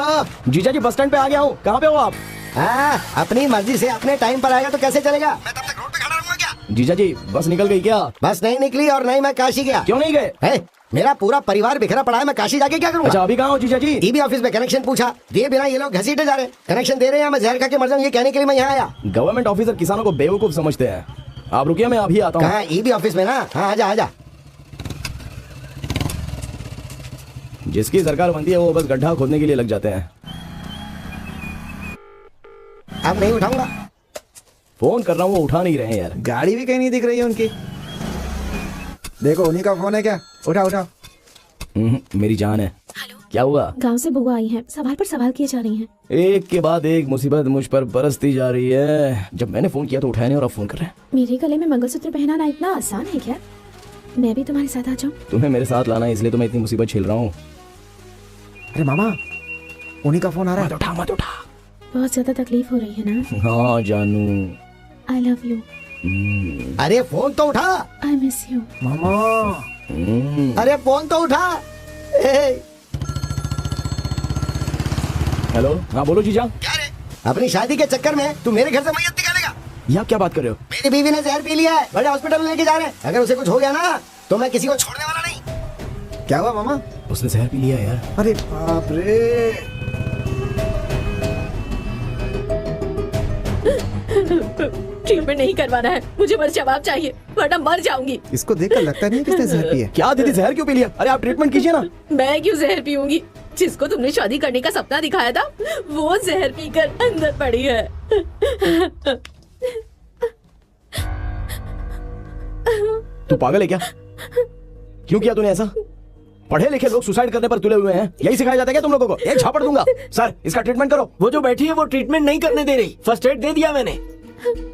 जीजा जी बस स्टैंड पे आ गया हूँ, कहाँ पे हो आप? हाँ, अपनी मर्जी से अपने टाइम पर आएगा तो कैसे चलेगा? जीजा जी बस निकल गई क्या? बस नहीं निकली और नहीं मैं काशी गया। क्यों नहीं गए? है, मेरा पूरा परिवार बिखरा पड़ा है, मैं काशी जाके क्या करूँगा? अच्छा अभी कहाँ हो जीजा जी? ईबी ऑफिस में कनेक्शन पूछा, दिए बिना ये लोग घसीटे जा रहे हैं। कनेक्शन दे रहे हैं, मैं जहर खा के मर जाऊँ ये कहने के लिए मैं यहाँ आया। गवर्नमेंट ऑफिसर किसानों को बेवकूफ समझते हैं। आप रुकिए मैं अभी आता हूँ। कहाँ? ईबी ऑफिस में ना। हाँ आजा आजा। जिसकी सरकार बनती है वो बस गड्ढा खोदने के लिए लग जाते हैं। अब नहीं उठाऊंगा। फोन कर रहा हूँ वो उठा नहीं रहे हैं यार। गाड़ी भी कहीं नहीं दिख रही है उनकी। देखो उन्हीं का फोन है क्या? उठा उठा। मेरी जान है। क्या हुआ? गांव से बुआ आई हैं, सवाल पर सवाल किए जा रही हैं। एक के बाद एक मुसीबत मुझ पर बरसती जा रही है। जब मैंने फोन किया तो उठाया नहीं और अब फोन कर रहे हैं। मेरे गले में मंगलसूत्र पहनाना इतना आसान है क्या? मैं भी तुम्हारे साथ आ जाऊं? तुम्हें मेरे साथ लाना है इसलिए तो मैं इतनी मुसीबत झेल रहा हूँ। अरे मामा उन्हीं का फोन आ रहा है। मत उठा मत उठा। बहुत ज्यादा तकलीफ हो रही है ना? हाँ जानू। I love you. अरे फोन तो उठा। आई मिस यू मामा। अरे फोन तो उठा। हेलो हाँ बोलो जीजा। क्या रे? अपनी शादी के चक्कर में तू मेरे घर से मैयत निकालेगा? ये आप क्या बात कर रहे हो? मेरी बीवी ने जहर पी लिया है, बड़े हॉस्पिटल में लेके जा रहे हैं। अगर उसे कुछ हो गया ना तो मैं किसी को छोड़ने वाला नहीं। क्या हुआ मामा? उसने जहर पी लिया यार। अरे बाप रे। ट्रीटमेंट नहीं करवाना है, मुझे बस जवाब चाहिए वरना मर जाऊंगी। इसको देखकर लगता नहीं है किसने जहर पी है। क्या दीदी जहर क्यों पी लिया? अरे आप ट्रीटमेंट कीजिए ना। मैं क्यों जहर पीऊंगी? जिसको तुमने शादी करने का सपना दिखाया था वो जहर पीकर अंदर पड़ी है। तू पागल है क्या? क्यों किया तूने ऐसा? पढ़े लिखे लोग सुसाइड करने पर तुले हुए हैं, यही सिखाया जाता है क्या तुम लोगों को? एक झापड़ दूंगा। सर इसका ट्रीटमेंट करो। वो जो बैठी है वो ट्रीटमेंट नहीं करने दे रही, फर्स्ट एड दे दिया मैंने।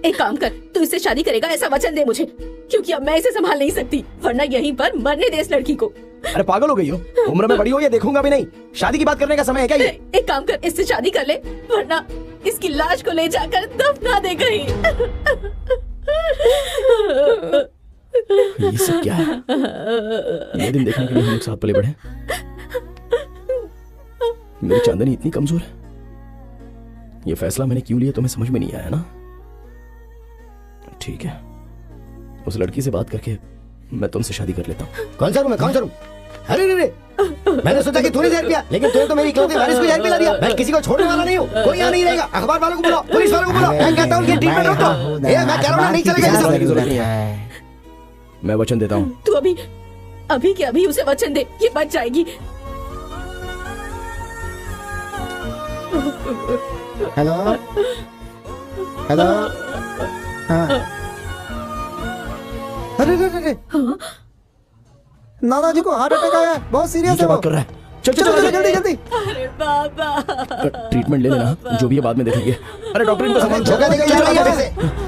एक काम कर, तू इससे शादी करेगा ऐसा वचन दे मुझे, क्योंकि अब मैं इसे संभाल नहीं सकती, वरना यहीं पर मरने दे इस लड़की को। अरे पागल हो गई हो? उम्र में बड़ी हो ये देखूंगा भी नहीं। शादी की बात करने का समय है क्या ये? एक काम कर, इससे शादी कर ले, वरना इसकी लाश को ले जाकर दफना दे कहीं। ये सब क्या है? ये दिन देखने के लिए हम लोग साथ पले बढ़े। मेरी चांदनी इतनी कमजोर है। ये फैसला मैंने क्यों लिया तुम्हें समझ में नहीं आया ना? ठीक है, उस लड़की से बात करके मैं तुमसे शादी कर लेता हूँ। कौन सा रूम है? कौन सा रूम? अरे रे रे, मैंने सोचा कि तूने जहर पिया, लेकिन तूने तो मेरी इकलौती वारिस को जहर पिला दिया। मैं किसी को छोड़ने वाला नहीं हूँ, कोई यहाँ नहीं रहेगा। अखबार वालों को बुलाओ, पुलिस वालों को बुलाओ। मैं कहता हूँ ये ट्रीटमेंट रोक दो। मैं कह रहा हूँ नहीं चलेगा ये सब। जरूरत नहीं है, मैं वचन देता हूँ। तू अभी के अभी उसे वचन दे, ये बच जाएगी। Hello hello. हाँ। अरे रे रे रे, नाना जी को हार्ट अटैक आया है, बहुत सीरियस है वो। बात कर रहा है? चल चल चलो जल्दी जल्दी। अरे बाबा, ट्रीटमेंट ले लेना, जो भी है बाद में देखेंगे। अरे डॉक्टर इनको समझ धोखा देकर जा रही है वैसे।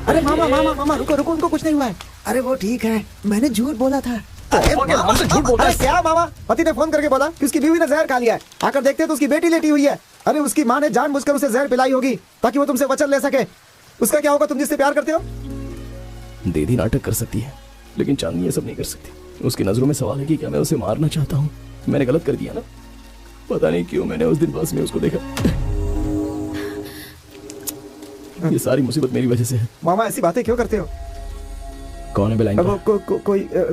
अरे मामा मामा मामा रुको रुको, उनको कुछ नहीं हुआ है। अरे वो ठीक है, मैंने झूठ बोला था। हमसे झूठ बोल रहा है क्या मामा? पति ने फोन करके बोला कि उसकी बीवी ने जहर खा लिया है। आकर देखते हैं तो उसकी बेटी लेटी हुई है। अरे उसकी माँ ने जानबूझकर उसे जहर पिलाई होगी ताकि वो तुमसे वचन ले सके। उसका क्या होगा? तुम जिससे प्यार करते हो। दीदी नाटक कर सकती है, लेकिन चांदनी ये सब नहीं कर सकती। उसकी नजरों में सवाल है कि क्या मैं उसे मारना चाहता हूँ? मैंने गलत कर दिया ना? पता नहीं क्यों मैंने उस दिन बस में उसको देखा। ये सारी मुसीबत मेरी वजह से है। मामा ऐसी बातें क्यों करते हो? कौन है बेलाइन पर?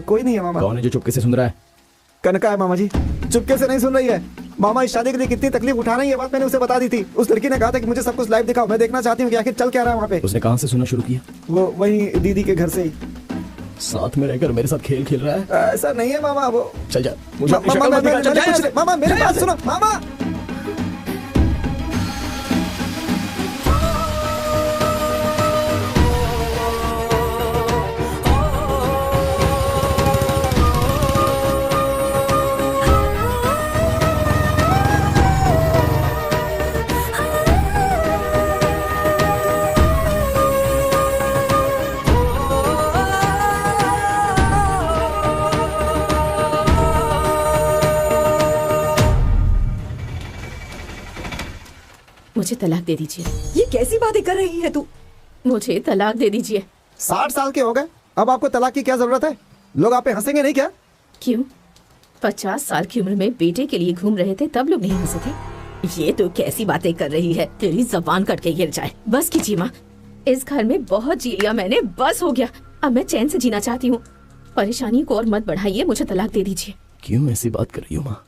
कोई नहीं है मामा। कौन है जो चुपके से सुन रहा है? कनका है मामा जी, चुपके से नहीं सुन रही है। मामा इस शादी के लिए कितनी तकलीफ उठा रही है, बात मैंने उसे बता दी थी। उस लड़की ने कहा था कि मुझे सब कुछ लाइव दिखाओ, मैं देखना चाहती हूँ कि आखिर चल क्या रहा है वहाँ पे। उसने कहाँ से सुनना शुरू किया? वो वही दीदी के घर से ही। साथ में रहकर मेरे साथ खेल खेल रहा है? ऐसा नहीं है मामा। वो चल जा, मुझे अपनी मामा, शक्ल मत दिखा, चल जा यहाँ से। मामा मेरी बात सुनो मामा। मुझे तलाक दे दीजिए। ये कैसी बातें कर रही है तू? मुझे तलाक दे दीजिए। 60 साल के हो गए, अब आपको तलाक की क्या जरूरत है? लोग आप पे हंसेंगे नहीं क्या? क्यों? 50 साल की उम्र में बेटे के लिए घूम रहे थे तब लोग नहीं हंसे थे? ये तो कैसी बातें कर रही है, तेरी जबान कट के गिर जाए। बस कीजिए माँ, इस घर में बहुत जी लिया मैंने, बस हो गया। अब मैं चैन से जीना चाहती हूँ। परेशानी को और मत बढ़ाइए, मुझे तलाक दे दीजिए। क्यों ऐसी बात कर रही हो माँ?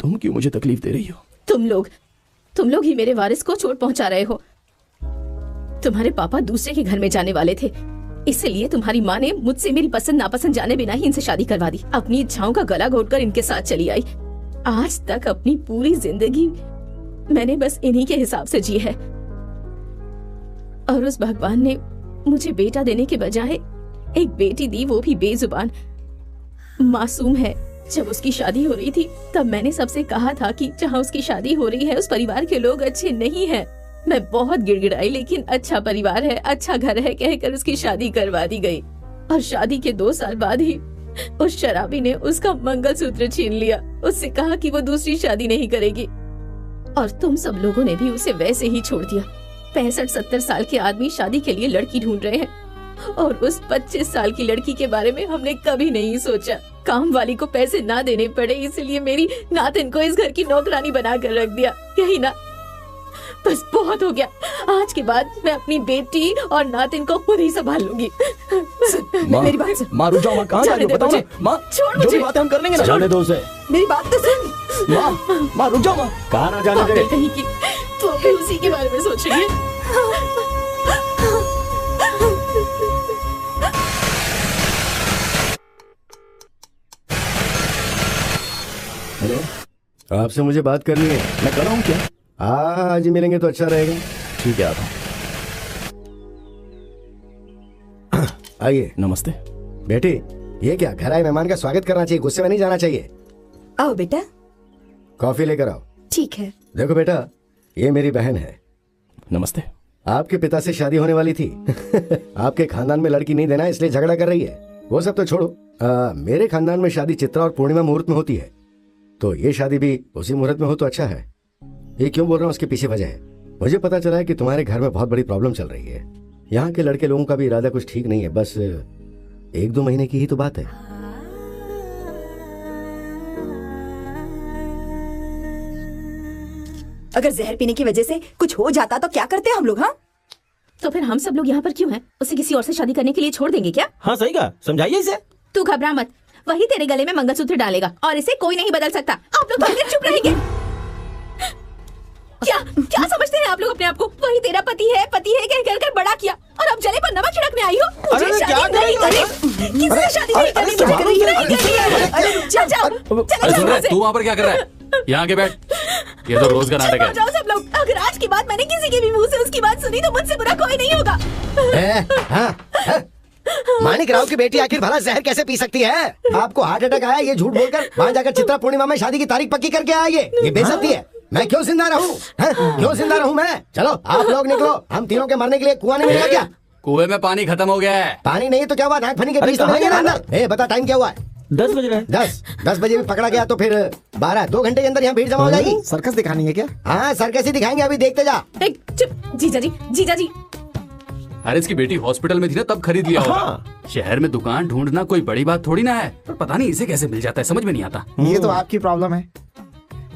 तुम क्यों मुझे तकलीफ दे रही हो? तुम लोग ही मेरे वारिस को चोट पहुंचा रहे हो। तुम्हारे पापा दूसरे के घर में जाने वाले थे, इसलिए तुम्हारी माँ ने मुझसे मेरी पसंद नापसंद जाने बिना ही इनसे शादी करवा दी। अपनी इच्छाओं का गला घोटकर इनके साथ चली आई। आज तक अपनी पूरी जिंदगी मैंने बस इन्हीं के हिसाब से जी है, और उस भगवान ने मुझे बेटा देने के बजाय एक बेटी दी, वो भी बेजुबान, मासूम है। जब उसकी शादी हो रही थी तब मैंने सबसे कहा था कि जहाँ उसकी शादी हो रही है उस परिवार के लोग अच्छे नहीं हैं। मैं बहुत गिड़गिड़ाई, लेकिन अच्छा परिवार है, अच्छा घर है कहकर उसकी शादी करवा दी गई। और शादी के 2 साल बाद ही उस शराबी ने उसका मंगलसूत्र छीन लिया। उससे कहा कि वो दूसरी शादी नहीं करेगी, और तुम सब लोगों ने भी उसे वैसे ही छोड़ दिया। 65-70 साल के आदमी शादी के लिए लड़की ढूंढ रहे हैं, और उस 25 साल की लड़की के बारे में हमने कभी नहीं सोचा। काम वाली को पैसे ना देने पड़े, इसलिए मेरी नातिन को इस घर की नौकरानी बना कर रख दिया। यही ना, बस बहुत हो गया। आज के बाद मैं अपनी बेटी और नातिन को खुद ही संभाल लूंगी। मेरी बात सुन। माँ रुक जाओ, माँ कहाँ जा रही हो? बताओ ना माँ, जो भी बातें हम कर लेंगे ना। जाने दो उसे। मेरी बात तो सुन। माँ रुक जाओ माँ। कहाँ ना जाने दे। कहीं की तो अभी उसी के बारे में सोच रही है। हेलो, आपसे मुझे बात करनी है। मैं कर रहा हूँ क्या? आज ही मिलेंगे तो अच्छा रहेगा। ठीक है, आता हूँ। आइए। नमस्ते बेटी, ये क्या, घर आए मेहमान का स्वागत करना चाहिए, गुस्से में नहीं जाना चाहिए। आओ बेटा। कॉफी लेकर आओ। ठीक है। देखो बेटा, ये मेरी बहन है। नमस्ते। आपके पिता से शादी होने वाली थी। आपके खानदान में लड़की नहीं देना इसलिए झगड़ा कर रही है। वो सब तो छोड़ो, मेरे खानदान में शादी चित्रा और पूर्णिमा मुहूर्त में होती है, तो ये शादी भी उसी मुहूर्त में हो तो अच्छा है। ये क्यों बोल रहा हूँ, उसके पीछे वजह है। मुझे पता चला है कि तुम्हारे घर में बहुत बड़ी प्रॉब्लम चल रही है। यहाँ के लड़के लोगों का भी इरादा कुछ ठीक नहीं है। बस 1-2 महीने की ही तो बात है। अगर जहर पीने की वजह से कुछ हो जाता तो क्या करते हम लोग? हाँ, तो फिर हम सब लोग यहाँ पर क्यों हैं? उसे किसी और से शादी करने के लिए छोड़ देंगे क्या? हाँ सही कहा, समझाइए इसे। तू घबरा मत, वही तेरे गले में मंगलसूत्र डालेगा और इसे कोई नहीं बदल सकता। आप लोग तो चुप रहेंगे। क्या समझते हैं आप लोग अपने आप को? वही तेरा पति है कह कर बड़ा किया, और अब जले पर नमक छिड़कने आई हो। मुझे शादी नहीं करनी, किससे शादी नहीं करनी। तू वहाँ पर क्या कर रहा है? यहाँ के बैठ, ये तो रोज का नाटक है। जाओ सब लोग। अगर आज के बाद मैंने किसी के भी मुंह से उसकी बात सुनी तो मुझसे बुरा कोई नहीं होगा। मानिक राव की बेटी आखिर भला जहर कैसे पी सकती है? आपको हार्ट अटैक आया ये झूठ बोलकर वहाँ जाकर चित्रा पूर्णिमा में शादी की तारीख पक्की करके आया। ये बेइज्जती है। मैं क्यों जिंदा रहूं? क्यों जिंदा रहूं मैं? चलो आप लोग निकलो, हम तीनों के मरने के लिए कुआं नहीं मिलेगा क्या? कुएं में पानी खत्म हो गया है। पानी नहीं तो क्या हुआ, नाक फनी के बीच तो मिलेंगे ना अंदर। बता टाइम क्या हुआ है? 10 बज रहे हैं। 10 बजे भी पकड़ा गया तो फिर 12-2 घंटे के अंदर यहाँ भीड़ जमा हो जाएगी। सर्कस दिखानी है क्या? हाँ सर्कस ही दिखाएंगे, अभी देखते जा। चुप जीजा जी। अरे इसकी बेटी हॉस्पिटल में थी ना, तब खरीद लिया होगा। शहर में दुकान ढूंढना कोई बड़ी बात थोड़ी ना है, पर पता नहीं इसे कैसे मिल जाता है, समझ में नहीं आता। ये तो आपकी प्रॉब्लम है।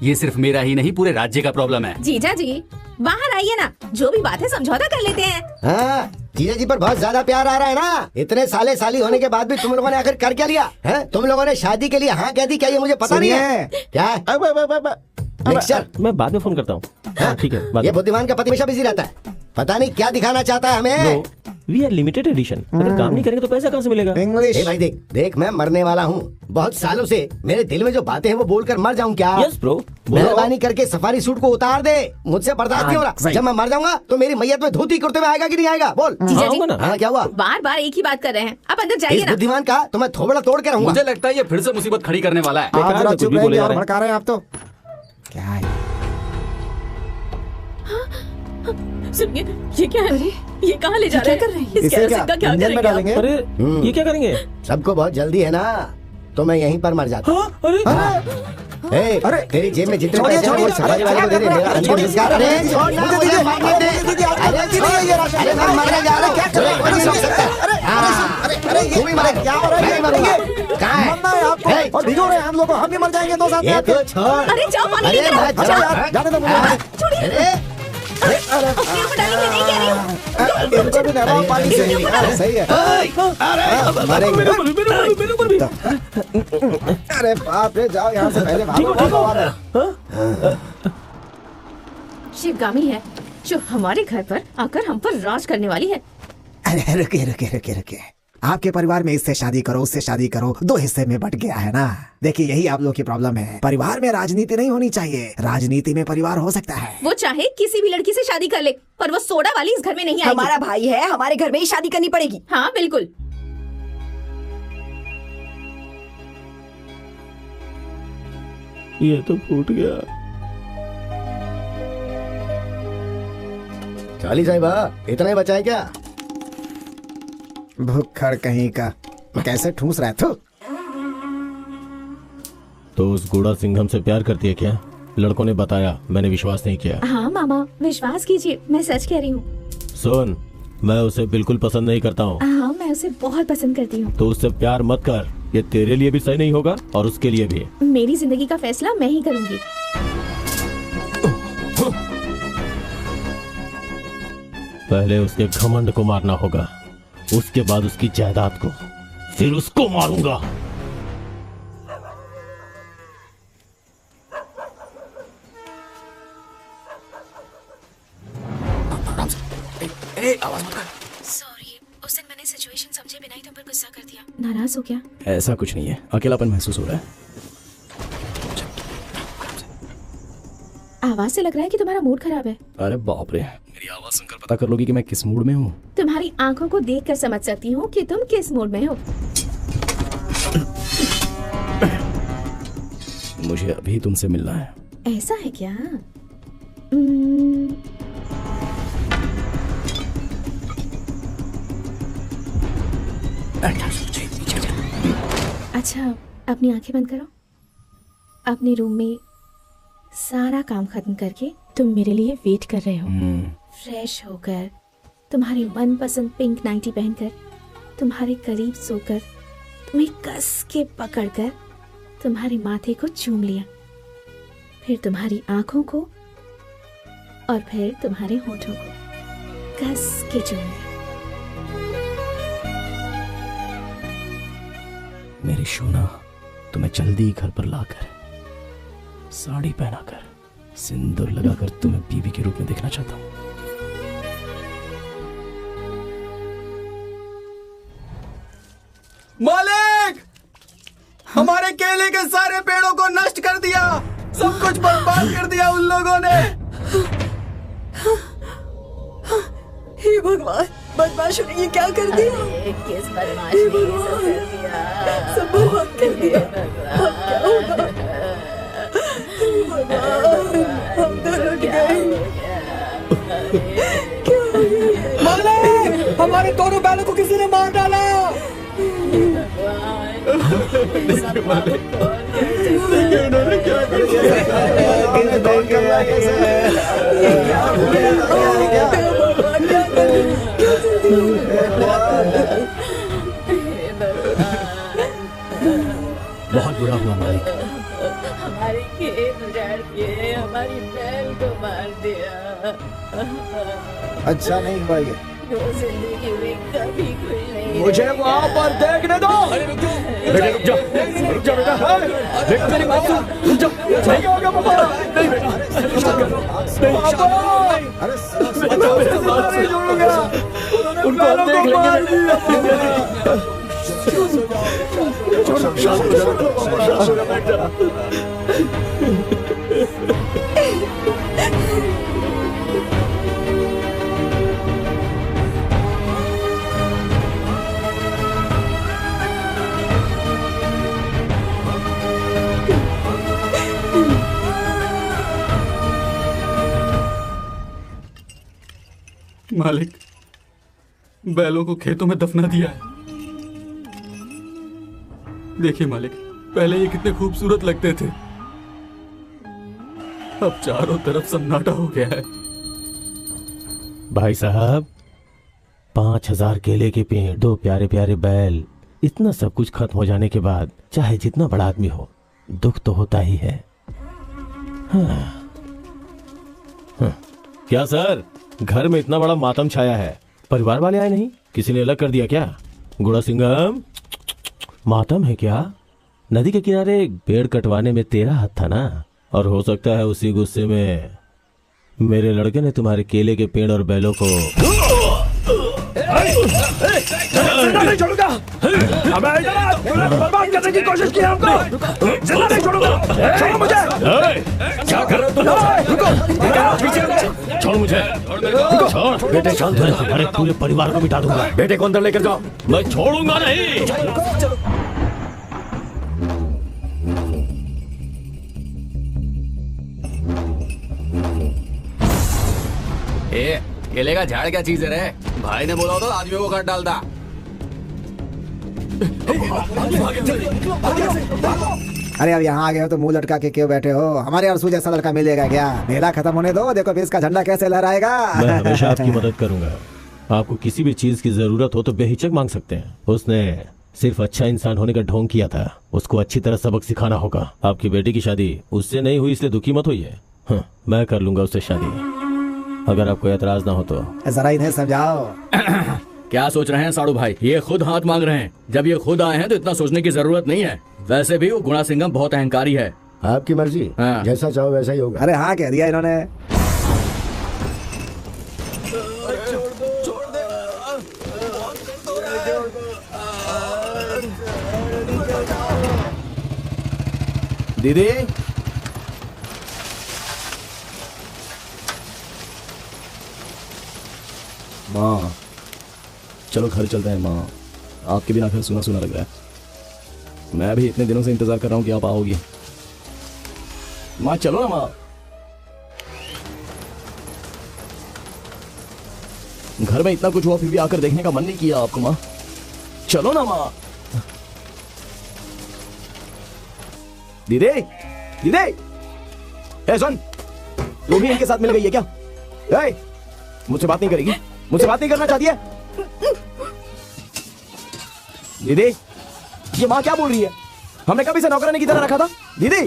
ये सिर्फ मेरा ही नहीं, पूरे राज्य का प्रॉब्लम है। जीजा जी बाहर आइए ना, जो भी बात है समझौता कर लेते हैं। हाँ, जीजा जी पर बहुत ज्यादा प्यार आ रहा है ना। इतने साले साली होने के बाद भी तुम लोगों ने आखिर कर क्या लिया है? तुम लोगों ने शादी के लिए हाँ कह दी क्या? ये मुझे पता नहीं है। क्या मिक्सचर? मैं बाद में फोन करता हूँ। ठीक है। ये बुद्धिमान का पति हमेशा बिजी रहता है, पता नहीं क्या दिखाना चाहता है हमें। वी आर लिमिटेड एडिशन, अगर काम नहीं करेंगे तो पैसा कहाँ से मिलेगा? इंग्लिश। भाई देख मैं मरने वाला हूँ बहुत सालों से। मेरे दिल में जो बातें हैं वो बोलकर मर जाऊँ क्या? Yes bro. मेहरबानी करके सफारी सूट को उतार दे, मुझसे बर्दाश्त नहीं हो रहा। जब मैं मर जाऊंगा तो मेरी मैयत में धोती कुर्ते में आएगा कि नहीं आएगा? बोल। जीजा जी हाँ क्या हुआ? बार एक ही बात कर रहे हैं, आप अंदर जाइए ना। बुद्धिमान का तो मैं थोबड़ा तोड़ के रहूंगा। मुझे लगता है ये फिर से मुसीबत खड़ी करने वाला है। आप चुप रहिए और भड़का रहे हैं आप तो। क्या है सुनिए, ये क्या है? ये कहाँ ले जा रहे हैं? इस कैरोसिन का क्या करेंगे? डालेंगे? अरे ये क्या करेंगे? सबको बहुत जल्दी है ना, तो मैं यहीं पर मर जाता हूँ। अरे तेरी जेब में जितने पैसे हैं वो सफारी वाले को दे दे। मेरा अंतिम संस्कार। अरे मुझे माफ कर दे। अरे मैं मरने जा रहा हूँ, क्या कर सकता है? तू भी मरेगा। क्या हो रहा है? कहाँ है? और भिगो रहे हैं हम लोग को, हम भी मर जाएंगे 2 साथ में आपके। अरे जाओ पानी अरे लेकर आओ। मैं अच्छा यार, जाने दो मुझे। अपने ऊपर डालेंगे नहीं कह रही हूँ। इनको भी नहलाओ पानी से। सही है। अरे बाप रे, जाओ यहाँ से पहले भागो। शिवगामी है जो हमारे घर पर आकर हम पर राज करने वाली है। अरे रुके। आपके परिवार में इससे शादी करो, उससे शादी करो, 2 हिस्से में बट गया है ना। देखिए यही आप लोग की प्रॉब्लम है। परिवार में राजनीति नहीं होनी चाहिए, राजनीति में परिवार हो सकता है। वो चाहे किसी भी लड़की से शादी कर ले, पर वो सोडा वाली इस घर में नहीं आएगी। हमारा भाई है, हमारे घर में ही शादी करनी पड़ेगी। हाँ बिल्कुल। ये तो फूट गया। चाली साहिबा, इतना ही बचा है क्या? भुक्खड़ कहीं का, कैसे ठूस रहा है तू? तो उस गुड़ा सिंघम से प्यार करती है क्या? लड़कों ने बताया, मैंने विश्वास नहीं किया। हाँ मामा, विश्वास कीजिए, मैं सच कह रही हूँ। सुन, मैं उसे बिल्कुल पसंद नहीं करता हूँ। हाँ, मैं उसे बहुत पसंद करती हूँ। तो उससे प्यार मत कर, ये तेरे लिए भी सही नहीं होगा और उसके लिए भी। मेरी जिंदगी का फैसला मैं ही करूँगी। पहले उसके घमंड को मारना होगा, उसके बाद उसकी जायदाद को, फिर उसको मारूंगा। आवाज मत कर। सॉरी, उस दिन मैंने सिचुएशन समझे बिना ही तुम पर गुस्सा कर दिया। नाराज हो क्या? ऐसा कुछ नहीं है, अकेलापन महसूस हो रहा है। आवाज से लग रहा है कि तुम्हारा मूड खराब है। अरे बाप रे, मेरी आवाज सुनकर पता कर लोगी कि मैं किस मूड में हूँ। तुम्हारी आंखों को देखकर समझ सकती हूँ कि तुम किस मूड में हो। मुझे अभी तुमसे मिलना है। ऐसा है क्या? अच्छा, अपनी आंखें बंद करो। अपने रूम में सारा काम खत्म करके तुम मेरे लिए वेट कर रहे हो। फ्रेश होकर, तुम्हारी मनपसंद पिंक नाइटी पहनकर, तुम्हारे करीब सोकर, तुम्हें कस के पकड़कर, तुम्हारे माथे को चूम लिया, फिर तुम्हारी आंखों को और फिर तुम्हारे होठों को कस के चूम लिया। मेरी सोना, तुम्हें जल्दी ही घर पर लाकर, साड़ी पहनाकर, सिंदूर लगाकर तुम्हें बीवी के रूप में देखना चाहता हूँ। मालिक, हमारे केले के सारे पेड़ों को नष्ट कर दिया, सब कुछ बर्बाद कर दिया उन लोगों ने। हे भगवान, बदमाशों ने ये क्या कर दिया? किस बदमाश ने ये सब कर दिया? सब बर्बाद कर दिया। अब क्या होगा? भगवान, हम तो लुट गए। मालिक, हमारे दोनों बैलों को किसी ने मार डाला। उन्होंने क्या कर बहुत बुरा हुआ मालिक। हमारे खेत उजाड़ के हमारी बैल को मार दिया। अच्छा नहीं हुआ ये। जिंदगी में कभी खुश नहीं। मुझे वहाँ पर देखने दो। बेटे रुक जा, रुक जा बेटा। बेटा मेरी बात सुन, रुक जा। नहीं होगा पापा। नहीं बेटा, अरे उनको हम देख लेंगे। मालिक, बैलों को खेतों में दफना दिया है। देखिए मालिक, पहले ये कितने खूबसूरत लगते थे, अब चारों तरफ सन्नाटा हो गया है। भाई साहब, 5000 केले के पेड़, 2 प्यारे प्यारे बैल, इतना सब कुछ खत्म हो जाने के बाद चाहे जितना बड़ा आदमी हो, दुख तो होता ही है। क्या सर, घर में इतना बड़ा मातम छाया है, परिवार वाले आए नहीं? किसी ने अलग कर दिया क्या? गुड़ा सिंघम, मातम है क्या? नदी के किनारे पेड़ कटवाने में तेरा हाथ था ना, और हो सकता है उसी गुस्से में मेरे लड़के ने तुम्हारे केले के पेड़ और बैलों को नहीं छोड़ूंगा। बर्बाद करने की कोशिश की हमको, जिंदा नहीं छोड़ूंगा। छोड़ो मुझे। क्या कर रहे हो तुम? रुको, पीछे छोड़ मुझे। छोड़ बेटे, शांत हो। तुम्हारे पूरे परिवार को मिटा दूंगा। बेटे को अंदर लेकर जाओ। मैं छोड़ूंगा नहीं। केले का झाड़ क्या चीज है रे? भाई ने बोला तो आदमी को काट डालता। अरे अब यहाँ आ गए हो तो मुंह लटका के क्यों बैठे हो? हमारे अरसू जैसा लड़का मिलेगा क्या? मेला खत्म होने दो, देखो फिर इसका झंडा कैसे लहराएगा। मैं हमेशा आपकी मदद करूंगा। आपको किसी भी चीज की जरूरत हो तो बेहिचक मांग सकते हैं। उसने सिर्फ अच्छा इंसान होने का ढोंग किया था, उसको अच्छी तरह सबक सिखाना होगा। आपकी बेटी की शादी उससे नहीं हुई इसलिए दुखी मत होइए। मैं कर लूंगा उससे शादी, अगर आपको एतराज ना हो तो। जरा इन्हें समझाओ। क्या सोच रहे हैं साड़ू भाई? ये खुद हाथ मांग रहे हैं। जब ये खुद आए हैं तो इतना सोचने की जरूरत नहीं है। वैसे भी वो गुणा सिंघम बहुत अहंकारी है। आपकी मर्जी, जैसा चाहो वैसा ही होगा। अरे हाँ कह दिया इन्होंने। दीदी, माँ चलो घर चलते हैं। माँ, आपके बिना घर सुना सुना लग रहा है। मैं भी इतने दिनों से इंतजार कर रहा हूँ कि आप आओगी। माँ चलो ना माँ। घर में इतना कुछ हुआ फिर भी आकर देखने का मन नहीं किया आपको? माँ चलो ना माँ। दीदी, दीदी, ए सुन, तू भी इनके साथ मिल गई है क्या? ए, मुझसे बात नहीं करेगी? मुझसे बात नहीं करना चाहती है? दीदी, ये माँ क्या बोल रही है? हमने कभी से नौकरानी की तरह रखा था? दीदी,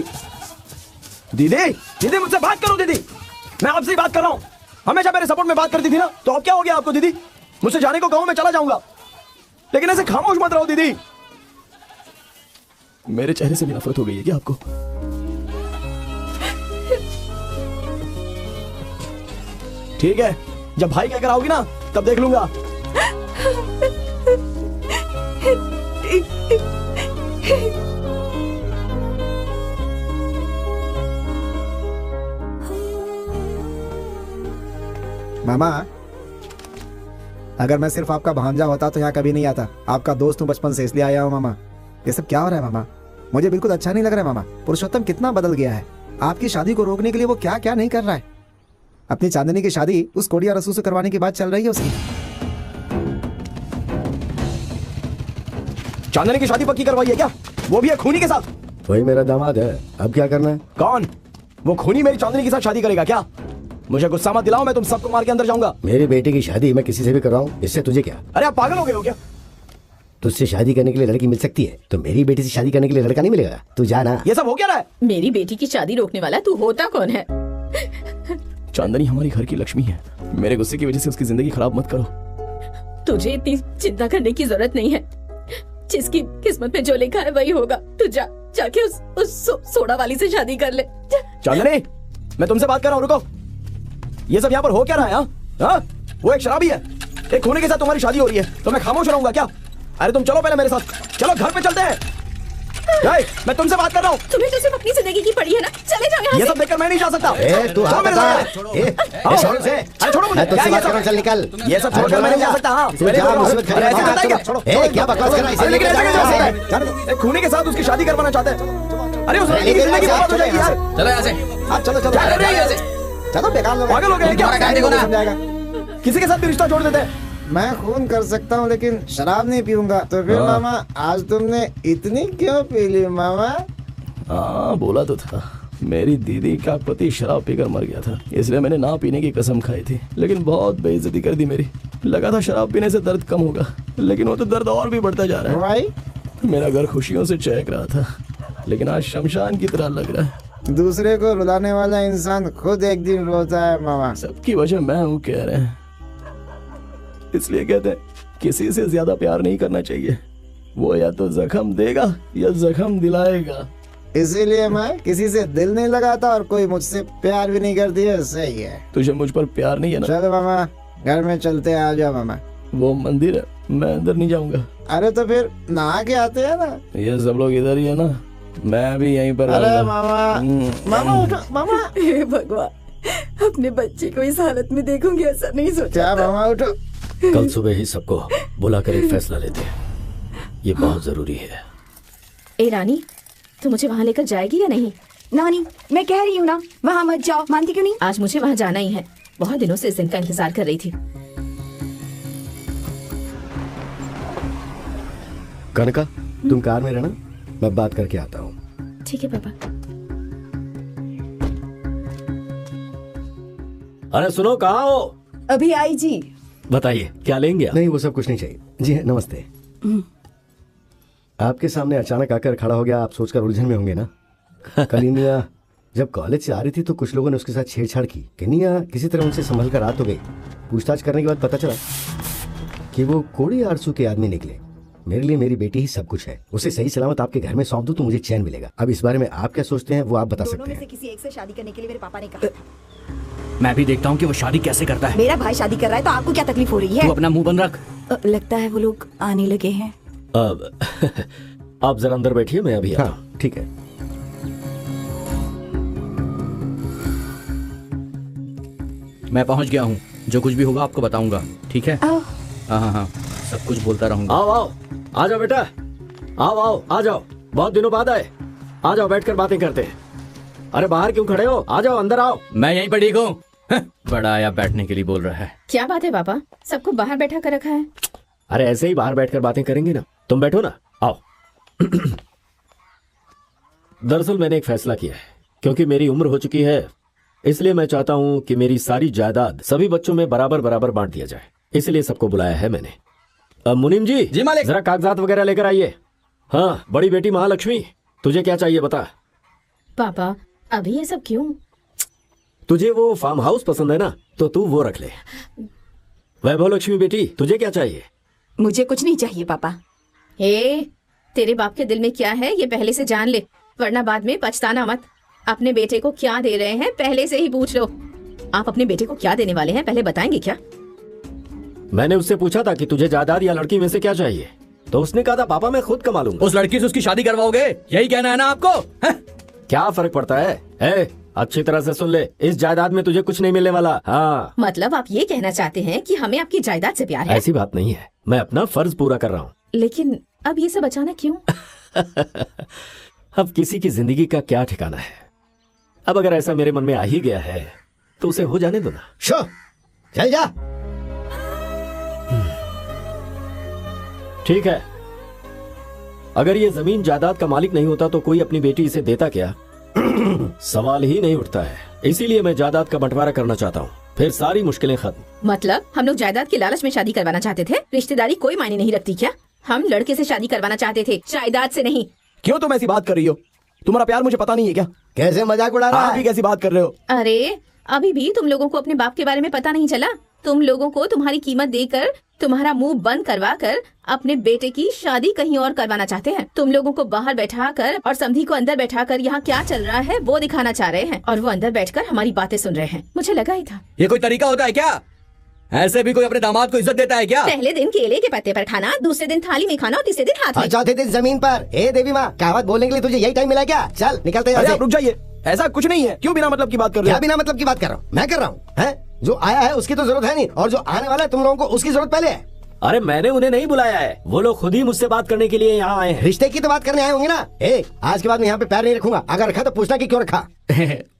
दीदी, दीदी मुझसे बात करो। दीदी, मैं आपसे ही बात कर रहा हूँ। हमेशा मेरे सपोर्ट में बात करती थी ना, तो अब क्या हो गया आपको? दीदी, मुझसे जाने को कहो मैं चला जाऊंगा, लेकिन ऐसे खामोश मत रहो। दीदी, मेरे चेहरे से भी नफरत हो गई है क्या आपको? ठीक है, जब भाई कहकर आओगी ना तब देख लूंगा। मामा, अगर मैं सिर्फ आपका भांजा होता तो यहाँ कभी नहीं आता। आपका दोस्त हूँ बचपन से, इसलिए आया हूँ। मामा, ये सब क्या हो रहा है मामा? मुझे बिल्कुल अच्छा नहीं लग रहा है मामा। पुरुषोत्तम कितना बदल गया है। आपकी शादी को रोकने के लिए वो क्या क्या नहीं कर रहा है। अपनी चांदनी की शादी उस कोडिया रसू से करवाने की बात चल रही है उसकी। चांदनी की शादी पक्की करवाई है क्या? वो भी है खूनी के साथ? वही मेरा दामाद है, अब क्या करना है? कौन? वो खूनी मेरी चांदनी के साथ शादी करेगा क्या? मुझे गुस्सा मत दिलाओ, मैं तुम सबको मार के अंदर जाऊंगा। मेरी बेटी की शादी मैं किसी से भी कराऊं, इससे तुझे क्या? अरे आप पागल हो गए हो क्या? तुझसे शादी करने के लिए लड़की मिल सकती है, तो मेरी बेटी से शादी करने के लिए लड़का नहीं मिलेगा? तू जाना। ये सब हो क्या रहा है? मेरी बेटी की शादी रोकने वाला तू होता कौन है? चांदनी हमारी घर की लक्ष्मी है। मेरे गुस्से की वजह से उसकी जिंदगी खराब मत करो। तुझे इतनी चिंता करने की जरूरत नहीं है। जिसकी किस्मत में जो लिखा है वही होगा। तू जाके उस सोडा वाली से शादी कर ले। चांदनी, मैं तुमसे बात कर रहा हूँ, रुको। ये सब यहाँ पर हो क्या रहा है? हाँ? वो एक शराबी है, एक खूनी के साथ तुम्हारी शादी हो रही है, तो मैं खामोश रहूंगा क्या? अरे तुम चलो पहले मेरे साथ, चलो घर पे चलते हैं। मैं तुमसे बात कर रहा हूँ। तुम्हें तो सिर्फ अपनी जिंदगी की पड़ी है ना, चले जाओ यहाँ ये से। सब देखकर मैं नहीं जा सकता। तू छोड़ो मेरे साथ। छोड़ो मुझे। मैं तुझसे बात कर रहा हूं, चल निकल। ये सब छोड़कर मैं नहीं जा सकता। हाँ, तू जा, मुसीबत खड़ी है। क्या बकवास कर रहा है? इसे लेके जा। एक खूनी के साथ उसकी शादी करवाना चाहते हैं। अरे उसकी जिंदगी बर्बाद हो जाएगी यार। चलो यहाँ से। चलो चलो चलो, बेकार लोग पागल हो गए क्या? समझाएगा। किसी के साथ भी रिश्ता जोड़ देते हैं। मैं खून कर सकता हूँ लेकिन शराब नहीं पीऊंगा। तो फिर मामा, आज तुमने इतनी क्यों पी ली मामा? हाँ, बोला तो था। मेरी दीदी का पति शराब पीकर मर गया था, इसलिए मैंने ना पीने की कसम खाई थी, लेकिन बहुत बेइज्जती कर दी मेरी। लगा था शराब पीने से दर्द कम होगा, लेकिन वो तो दर्द और भी बढ़ता जा रहा है। मेरा घर खुशियों से चहक रहा था, लेकिन आज शमशान की तरह लग रहा है। दूसरे को रुलाने वाला इंसान खुद एक दिन रोता है मामा। सबकी वजह मैं हूँ कह रहे हैं, इसलिए कहते हैं किसी से ज्यादा प्यार नहीं करना चाहिए, वो या तो जख्म देगा या जख्म दिलाएगा। इसीलिए मैं किसी से दिल नहीं लगाता और कोई मुझसे प्यार भी नहीं करती है। सही है। तुझे मुझ पर प्यार नहीं है ना? चलो मामा घर में चलते हैं, आ जाओ मामा। वो मंदिर है, मैं अंदर नहीं जाऊंगा। अरे तो फिर नहा के आते हैं ना। ये सब लोग इधर ही है ना, मैं भी यहीं पर। अरे मामा मामा उठो मामा। हे भगवान, अपने बच्चे को इस हालत में देखूंगी ऐसा नहीं सोचा। क्या मामा उठो। कल सुबह ही सबको बुलाकर एक फैसला लेते हैं, ये बहुत जरूरी है। ए रानी, तू मुझे वहाँ लेकर जाएगी या नहीं? नानी मैं कह रही हूँ ना, वहाँ मत जाओ। मानती क्यों नहीं? आज मुझे वहाँ जाना ही है, बहुत दिनों से इस दिन का इंतजार कर रही थी। कनका तुम कार में रहना, मैं बात करके आता हूँ। ठीक है पापा। अरे सुनो, कहाँ हो? अभी आई जी। बताइए क्या लेंगे आप? नहीं वो सब कुछ नहीं चाहिए। जी नमस्ते। आपके सामने अचानक आकर खड़ा हो गया, आप सोचकर उलझन में होंगे ना। कलिनिया जब कॉलेज से आ रही थी तो कुछ लोगों ने उसके साथ छेड़छाड़ की। कनिया किसी तरह उनसे संभल कर रात हो गई। पूछताछ करने के बाद पता चला कि वो कोड़ी आरसू के आदमी निकले। मेरे लिए मेरी बेटी ही सब कुछ है, उसे सही सलामत आपके घर में सौंप दूं तो मुझे चैन मिलेगा। अब इस बारे में आप क्या सोचते हैं वो आप बता सकते हैं। किसी एक से शादी करने के लिए मेरे पापा ने कहा। मैं भी देखता हूँ कि वो शादी कैसे करता है। मेरा भाई शादी कर रहा है तो आपको क्या तकलीफ हो रही है? तू अपना मुंह बंद रख। लगता है वो लोग आने लगे हैं। अब आप जरा अंदर बैठिए, मैं अभी आता हूं। हाँ ठीक है। मैं पहुंच गया हूँ, जो कुछ भी होगा आपको बताऊंगा, ठीक है? हाँ हाँ हाँ, सब कुछ बोलता रहूंगा। आओ आओ, आ जाओ बेटा, आओ आओ आ जाओ, बहुत दिनों बाद आए। आ जाओ बैठकर बातें करते हैं। अरे बाहर क्यों खड़े हो, आ जाओ अंदर आओ। मैं यहीं पर ठीक हूँ। बड़ा आया बैठने के लिए बोल रहा है। क्या बात है पापा, सबको बाहर बैठा कर रखा है? अरे ऐसे ही बाहर बैठकर बातें करेंगे ना, तुम बैठो ना, आओ। दरअसल मैंने एक फैसला किया है, क्योंकि मेरी उम्र हो चुकी है, इसलिए मैं चाहता हूँ कि मेरी सारी जायदाद सभी बच्चों में बराबर बराबर बांट दिया जाए। इसलिए सबको बुलाया है मैंने। मुनीम जी मालिक, जरा कागजात वगैरह लेकर आइए। हाँ बड़ी बेटी महालक्ष्मी, तुझे क्या चाहिए बता। पापा अभी ये सब क्यों? तुझे वो फार्म हाउस पसंद है ना, तो तू वो रख ले। वैभव लक्ष्मी बेटी, तुझे क्या चाहिए? मुझे कुछ नहीं चाहिए पापा। तेरे बाप के दिल में क्या है ये पहले से जान ले, वरना बाद में पछताना मत। अपने बेटे को क्या दे रहे हैं पहले से ही पूछ लो। आप अपने बेटे को क्या देने वाले हैं पहले बताएंगे क्या? मैंने उससे पूछा था कि तुझे जायदाद या लड़की में से क्या चाहिए, तो उसने कहा था पापा मैं खुद कमा लूंगा। उस लड़की से उसकी शादी करवाओगे, यही कहना है ना आपको? क्या फर्क पड़ता है? अच्छी तरह से सुन ले, इस जायदाद में तुझे कुछ नहीं मिलने वाला। हाँ मतलब आप ये कहना चाहते हैं कि हमें आपकी जायदाद से प्यार है? ऐसी बात नहीं है, मैं अपना फर्ज पूरा कर रहा हूँ। लेकिन अब ये सब अचानक क्यों? अब किसी की जिंदगी का क्या ठिकाना है। अब अगर ऐसा मेरे मन में आ ही गया है तो उसे हो जाने दो ना। शो चल जा। ठीक है, अगर ये जमीन जायदाद का मालिक नहीं होता तो कोई अपनी बेटी इसे देता क्या? सवाल ही नहीं उठता है। इसीलिए मैं जायदाद का बंटवारा करना चाहता हूँ, फिर सारी मुश्किलें खत्म। मतलब हम लोग जायदाद के लालच में शादी करवाना चाहते थे? रिश्तेदारी कोई मायने नहीं रखती क्या? हम लड़के से शादी करवाना चाहते थे, जायदाद से नहीं। क्यों तुम ऐसी बात कर रही हो? तुम्हारा प्यार मुझे पता नहीं है क्या? कैसे मजाक उड़ा रहा है? आप भी कैसी बात कर रहे हो? अरे अभी भी तुम लोगों को अपने बाप के बारे में पता नहीं चला? तुम लोगों को तुम्हारी कीमत देकर, तुम्हारा मुंह बंद करवा कर अपने बेटे की शादी कहीं और करवाना चाहते हैं। तुम लोगों को बाहर बैठा कर और समधी को अंदर बैठा कर यहाँ क्या चल रहा है वो दिखाना चाह रहे हैं, और वो अंदर बैठकर हमारी बातें सुन रहे हैं। मुझे लगा ही था। ये कोई तरीका होता है क्या? ऐसे भी कोई अपने दामाद को इज्जत देता है क्या? पहले दिन केले के पत्ते पर खाना, दूसरे दिन थाली में खाना और तीसरे दिन हाथ में। चौथे दिन जमीन पर। ए देवी माँ, कहावत बोलने के लिए तुझे यही टाइम मिला क्या? चल निकलते हैं। रुक जाइए, ऐसा कुछ नहीं है। क्यों बिना मतलब की बात कर रहे हो? क्या बिना मतलब की बात कर रहा हूँ? मैं कर रहा हूँ है? जो आया है उसकी तो जरूरत है नहीं, और जो आने वाला है तुम लोगों को उसकी जरूरत पहले है। अरे मैंने उन्हें नहीं बुलाया है, वो लोग खुद ही मुझसे बात करने के लिए यहाँ आए हैं। रिश्ते की तो बात करने आए होंगे ना। आज के बाद मैं यहाँ पे पैर नहीं रखूंगा, अगर रखा तो पूछना कि क्यों रखा।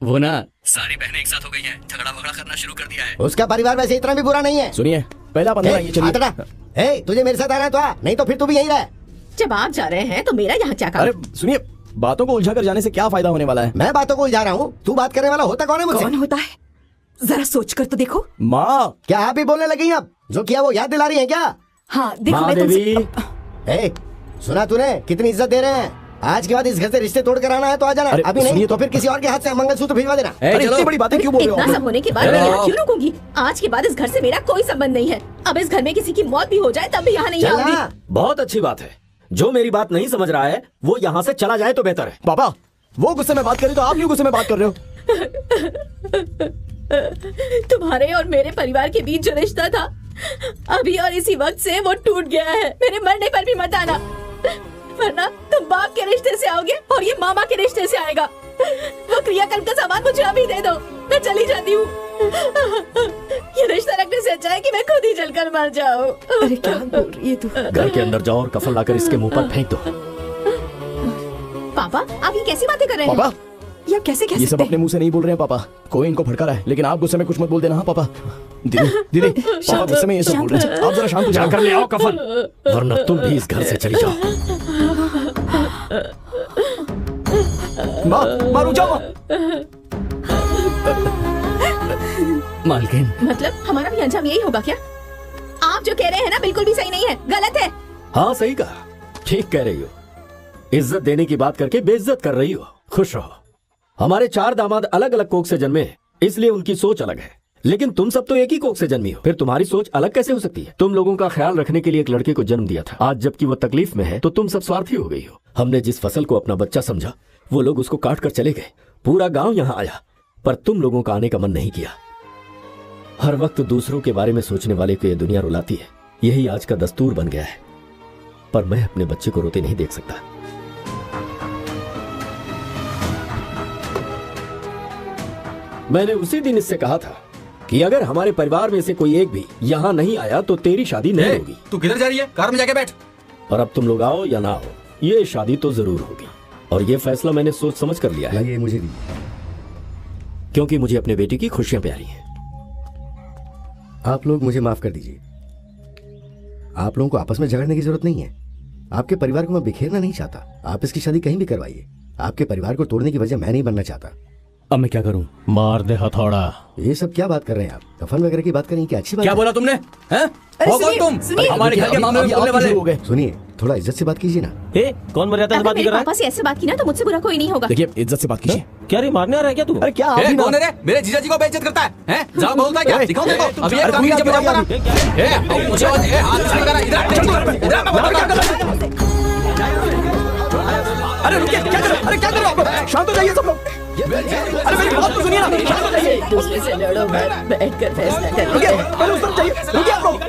वो ना सारी बहनें एक साथ हो गई हैं, झगड़ा वगड़ा करना शुरू कर दिया है। उसका परिवार वैसे इतना भी बुरा नहीं है। सुनिए, पहला 15 तुझे मेरे साथ आ रहा है तो आ, नहीं तो फिर तू भी यही रहे। जब आप जा रहे हैं तो मेरा यहाँ क्या काम? अरे सुनिए, बातों को उलझा कर जाने से क्या फायदा होने वाला है? मैं बातों को उलझा रहा हूँ, तू बात करने वाला होता कौन है मुझसे? कौन होता है? जरा सोच कर तो देखो। माँ, क्या आप ही बोलने लगी अब? जो किया वो याद दिला रही है क्या? हाँ देखो, माँ मैं देवी, ए, सुना तूने? कितनी इज्जत दे रहे हैं। आज के बाद इस घर से रिश्ते तोड़ कर आना है तो आ जाना, अरे, अभी नहीं सुनिए तो फिर किसी और के हाथ से मंगलसूत्र भिजवा देना। अरे इतनी बड़ी बातें क्यों बोल रहे हो इतना आप सब लोग? होने के बाद मैं यहाँ क्यों रुकूंगी? आज के बाद इस घर से मेरा कोई संबंध नहीं है। अब इस घर में किसी की मौत भी हो जाए तब भी यहाँ नहीं आऊंगी। चलना। बहुत अच्छी बात है। जो मेरी बात नहीं समझ रहा है वो यहाँ से चला जाए तो बेहतर है। पापा, वो गुस्से में बात करी तो आप क्यों गुस्से में बात कर रहे हो? तुम्हारे और मेरे परिवार के बीच जो रिश्ता था अभी और इसी वक्त से वो टूट गया है। मेरे मरने पर भी मत आना, वरना तुम बाप के रिश्ते से आओगे और ये मामा के रिश्ते से आएगा। वो क्रियाकर्म का सामान मुझे अभी दे दो, मैं चली जाती हूँ। ये रिश्ता रखने से अच्छा है कि मैं खुद ही जलकर मर जाऊँ। अरे क्या बोल रही है तू? घर के अंदर जाओ और कफन लाकर इसके मुंह पर फेंक दो। पापा, आप ये कैसी बातें कर रहे हैं? पापा, या कैसे ये सब अपने मुंह से नहीं बोल रहे हैं पापा, कोई इनको भड़का रहा है, लेकिन आप गुस्से में कुछ मत बोल देना। हाँ पापा, दीदी दीदी, पापा गुस्से में ये सब बोल रहे हैं, आप जरा शांत हो जाओ। जाकर ले आओ कफन, वरना तुम भी इस घर से चली जाओ। माँ रुक जाओ। मालकिन, मतलब हमारा भी अंजाम यही होगा क्या? आप जो कह रहे हैं ना बिल्कुल भी सही नहीं है, गलत है। हाँ सही कहा, ठीक कह रही हो। इज्जत देने की बात करके बेइज्जत कर रही हो। खुश रहो। हमारे 4 दामाद अलग अलग कोख से जन्मे हैं, इसलिए उनकी सोच अलग है। लेकिन तुम सब तो एक ही कोख से जन्मी हो, फिर तुम्हारी सोच अलग कैसे हो सकती है? तुम लोगों का ख्याल रखने के लिए एक लड़के को जन्म दिया था, आज जबकि वो तकलीफ में है तो तुम सब स्वार्थी हो गई हो। हमने जिस फसल को अपना बच्चा समझा वो लोग उसको काट कर चले गए। पूरा गांव यहाँ आया पर तुम लोगों का आने का मन नहीं किया। हर वक्त दूसरों के बारे में सोचने वाले को यह दुनिया रुलाती है, यही आज का दस्तूर बन गया है। पर मैं अपने बच्चे को रोते नहीं देख सकता। मैंने उसी दिन इससे कहा था कि अगर हमारे परिवार में से कोई एक भी यहाँ नहीं आया तो तेरी शादी नहीं होगी। तू किधर जा रही है? कार में जाके बैठ। और अब तुम लोग आओ या ना आओ, ये शादी तो जरूर होगी। और ये फैसला मैंने सोच समझ कर लिया है। ये मुझे भी, क्योंकि मुझे अपने बेटी की खुशियां प्यारी हैं। आप लोग मुझे माफ कर दीजिए। आप लोगों को आपस में झगड़ने की जरूरत नहीं है। आपके परिवार को मैं बिखेरना नहीं चाहता। आप इसकी शादी कहीं भी करवाइए। आपके परिवार को तोड़ने की वजह मैं नहीं बनना चाहता। अब मैं क्या करूं? मार दे हथौड़ा। ये सब क्या बात कर रहे हैं आप? कफन वगैरह की बात करें, क्या अच्छी बात क्या है? बोला तुमने? हैं? हो कौन तुम? हमारे घर के मामले में बोलने वाले हो गए। सुनिए, थोड़ा इज्जत से बात कीजिए ना। कौन मर्यादा से अगर बात मेरे कर रहा है? पापा से ऐसे बात की ना तो मुझसे बुरा कोई नहीं होगा। देखिए, इज्जत से बात कीजिए। क्या रे, मारने आ रहा है क्या तू? अरे क्या आप ए, भी कौन ना- है रे? मेरे जीजा जी को बेइज्जत करता है? हैं? जहाँ बोलता है क्या? ए, दिखाओ देखो। अभी अरे एक काम कोई नीचे क्या बजाऊंगा ना। किया? ए, अब मुझे हाथ से लगा रहा है। इधर मैं बताऊंगा। अरे रुकिए, क्या कर रहे हो? अरे क्या कर रहे हो आप लोग? शांत हो जाइए सब लोग। अरे मेरी बात तो सुनिए ना, शांत हो जाइए। दूसरे से लड़ो मत, बैठकर फैसला कर रुकिए, लो। पहले उस तरफ जाइए। रुकिए आप लोग।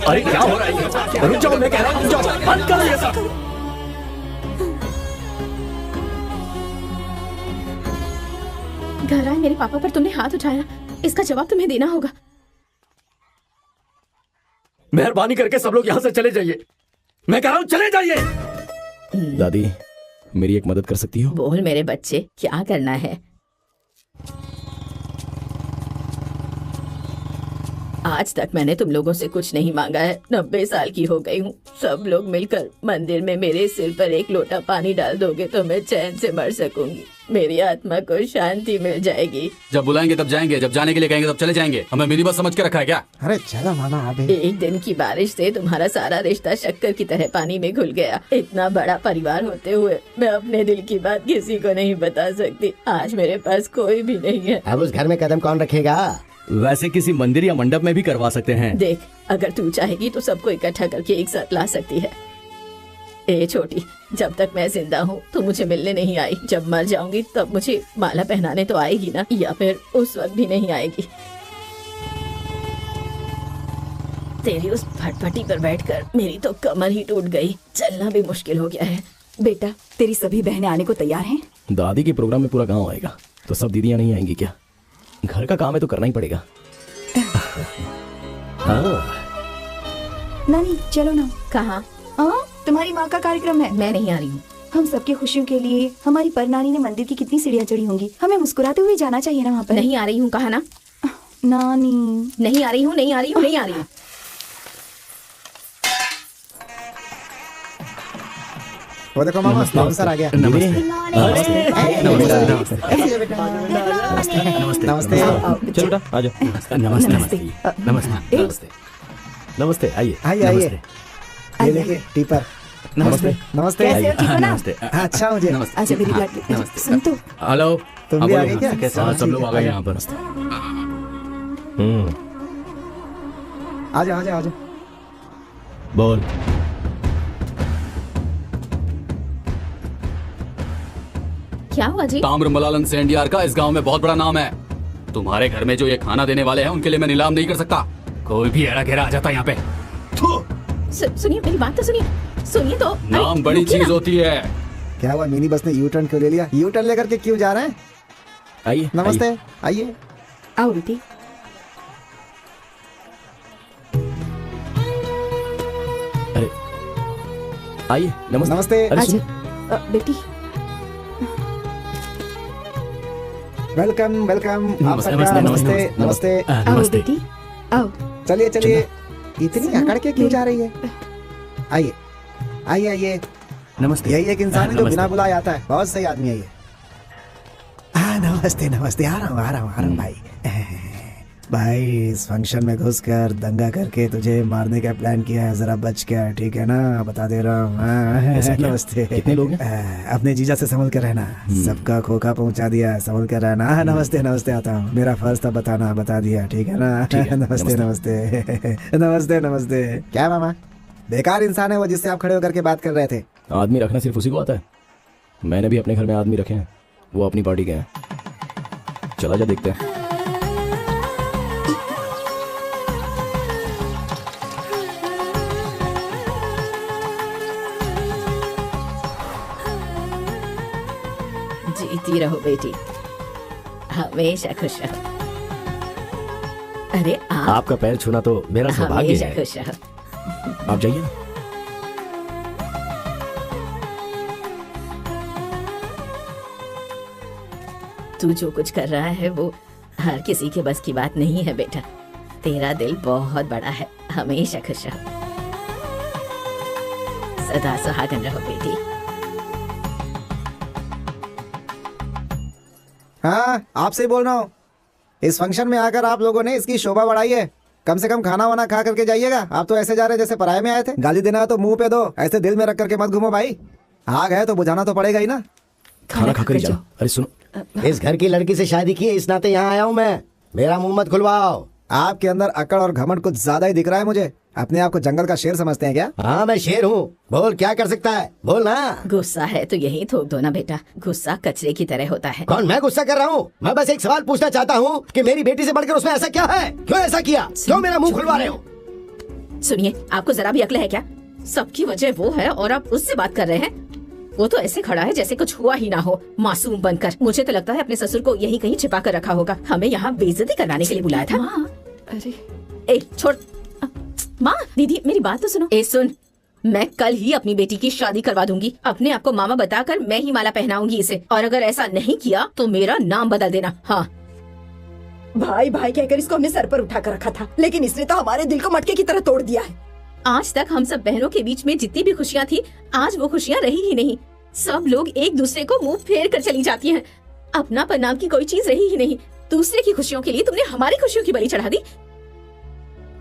अरे क्या हो रहा है? रुक जाओ, मैं कह रहा हूँ रुक जाओ। बंद करो ये सब। घर आए मेरे पापा पर तुमने हाथ उठाया, इसका जवाब तुम्हें देना होगा। मेहरबानी करके सब लोग यहाँ से चले जाइए। मैं कह रहा हूँ चले जाइए। दादी, मेरी एक मदद कर सकती हो? बोल मेरे बच्चे, क्या करना है? आज तक मैंने तुम लोगों से कुछ नहीं मांगा है। 90 साल की हो गई हूँ। सब लोग मिलकर मंदिर में मेरे सिर पर एक लोटा पानी डाल दोगे तो मैं चैन से मर सकूंगी। मेरी आत्मा को शांति मिल जाएगी। जब बुलाएंगे तब जाएंगे, जब जाने के लिए कहेंगे तब चले जाएंगे। हमें मिनी बस समझ के रखा है क्या? अरे चलो मामा अभी। एक दिन की बारिश से तुम्हारा सारा रिश्ता शक्कर की तरह पानी में घुल गया। इतना बड़ा परिवार होते हुए मैं अपने दिल की बात किसी को नहीं बता सकती। आज मेरे पास कोई भी नहीं है। अब उस घर में कदम कौन रखेगा? वैसे किसी मंदिर या मंडप में भी करवा सकते हैं। देख, अगर तू चाहेगी तो सबको इकट्ठा करके एक साथ ला सकती है। ए छोटी, जब तक मैं जिंदा हूँ तो मुझे मिलने नहीं आई। जब मर जाऊंगी तब मुझे माला पहनाने तो आएगी ना, या फिर उस वक्त भी नहीं आएगी। तेरी उस फटफटी पर बैठकर मेरी तो कमर ही टूट गई। चलना भी मुश्किल हो गया है। बेटा, तेरी सभी बहनें आने को तैयार हैं? दादी के प्रोग्राम में पूरा गांव आएगा, तो सब दीदियां नहीं आएंगी क्या? घर का काम है तो करना ही पड़ेगा। नानी चलो ना। कहाँ? तुम्हारी माँ का कार्यक्रम है। मैं नहीं आ रही हूँ। हम सबकी खुशियों के लिए हमारी परनानी ने मंदिर की कितनी सीढ़ियाँ चढ़ी होंगी। हमें मुस्कुराते हुए जाना चाहिए ना वहाँ पर। नहीं आ रही हूँ, कहा ना। नानी नहीं आ रही हूँ, नहीं आ रही हूँ, नहीं आ रही हूँ। वो देखो मामा, बाउंसर आ गया। नमस्ते। नमस्ते। चलो बेटा आ जाओ। नमस्ते नमस्ते नमस्ते नमस्ते नमस्ते, आइए आइए। ये देखिए टीपर। नमस्ते नमस्ते। कैसे हो, ठीक हो ना? नमस्ते। अच्छा मुझे अच्छा मेरी लाडली सुन तो। हेलो। तुम भी आ गए क्या? हाँ, सब लोग आ गए यहाँ पर। आ जाओ आ जाओ आ जाओ। बोल। क्या हुआ जी? ताम्रमलालन सेंडियार का इस गांव में बहुत बड़ा नाम है। तुम्हारे घर में जो ये खाना देने वाले हैं उनके लिए मैं नीलाम नहीं कर सकता। कोई भी एड़ा घेरा आ जाता है यहाँ पे। सुनिए मेरी बात तो सुनिए तो। अरे, नाम बड़ी रुकिए चीज ना। होती है। क्या हुआ, मिनी बस ने यू टर्न क्यों ले लिया? यू टर्न लेकर के क्यों जा रहे हैं? आइए। नमस्ते, आइए। आओ बेटी। अरे आइए। नमस्ते। नमस्ते। अरे सुनो। बेटी वेलकम वेलकम। आप नमस्ते, सबका नमस्ते, नमस्ते नमस्ते। आओ नमस्ते। बेटी आओ। चलिए चलिए, इतनी अकड़ के क्यों जा रही है? आइए आइए आइए। नमस्ते। यही एक इंसान है जो नमस्ते। बिना बुलाए आता है। बहुत सही आदमी है ये। नमस्ते नमस्ते। आ रहा हूँ भाई। भाई इस फंक्शन में घुसकर दंगा करके तुझे मारने का प्लान किया है, जरा बच गया, ठीक है ना? बता दे रहा हूँ। ऐसा क्या? नमस्ते। कितने लोग हैं? अपने जीजा से संभल कर रहना, सबका खोखा पहुंचा दिया, संभल कर रहना। नमस्ते नमस्ते, आता हूँ। मेरा फर्ज था बताना, बता दिया, ठीक है ना? ठीक है, नमस्ते नमस्ते नमस्ते नमस्ते। क्या मामा, बेकार इंसान है वो जिससे आप खड़े होकर के बात कर रहे थे। आदमी रखना सिर्फ उसी को आता है। मैंने भी अपने घर में आदमी रखे हैं, वो अपनी पार्टी के हैं। चला जा देखते हैं। जीती रहो बेटी, हमेशा खुश रहो। अरे आप आपका पैर छूना तो मेरा सौभाग्य हमेशा है। खुश रहो। आप जाइए ना। तू जो कुछ कर रहा है वो हर किसी के बस की बात नहीं है बेटा। तेरा दिल बहुत बड़ा है, हमेशा खुश रहो, सदा सुहागन रहो बेटी। हाँ, आपसे ही बोल रहा हूँ। इस फंक्शन में आकर आप लोगों ने इसकी शोभा बढ़ाई है। कम से कम खाना वाना खा करके जाइएगा। आप तो ऐसे जा रहे जैसे पराये में आए थे। गाली देना है तो मुंह पे दो, ऐसे दिल में रख करके मत घूमो भाई। आग है तो बुझाना तो पड़ेगा ही ना। खाना खाकर ही जाओ। अरे सुनो, इस घर की लड़की से शादी की है, इस नाते यहाँ आया हूँ मैं। मेरा मुंह मत खुलवाओ। आपके अंदर अकड़ और घमंड कुछ ज्यादा ही दिख रहा है मुझे। अपने आप को जंगल का शेर समझते हैं क्या? हाँ मैं शेर हूँ, बोल क्या कर सकता है, बोल ना। गुस्सा है तो यही थोप दो ना बेटा, गुस्सा कचरे की तरह होता है। कौन मैं गुस्सा कर रहा हूँ? मैं बस एक सवाल पूछना चाहता हूँ कि मेरी बेटी से बढ़कर उसमें ऐसा क्या है? क्यों ऐसा किया? क्यों मेरा मुंह खुलवा रहे हो? सुनिए, आपको जरा भी अक्ल है क्या? सबकी वजह वो है और आप उससे बात कर रहे हैं। वो तो ऐसे खड़ा है जैसे कुछ हुआ ही ना हो, मासूम बनकर। मुझे तो लगता है अपने ससुर को यही कहीं छिपा कर रखा होगा। हमें यहाँ बेइज्जती कराने के लिए बुलाया था। अरे ए छोड़। माँ, दीदी मेरी बात तो सुनो। ए सुन, मैं कल ही अपनी बेटी की शादी करवा दूंगी। अपने आप को मामा बताकर मैं ही माला पहनाऊंगी इसे, और अगर ऐसा नहीं किया तो मेरा नाम बदल देना। हाँ, भाई भाई कहकर इसको हमने सर पर उठा कर रखा था, लेकिन इसने तो हमारे दिल को मटके की तरह तोड़ दिया है। आज तक हम सब बहनों के बीच में जितनी भी खुशियाँ थी, आज वो खुशियाँ रही ही नहीं। सब लोग एक दूसरे को मुंह फेर कर चली जाती हैं। अपनापन नाम की कोई चीज रही ही नहीं। दूसरे की खुशियों के लिए तुमने हमारी खुशियों की बलि चढ़ा दी।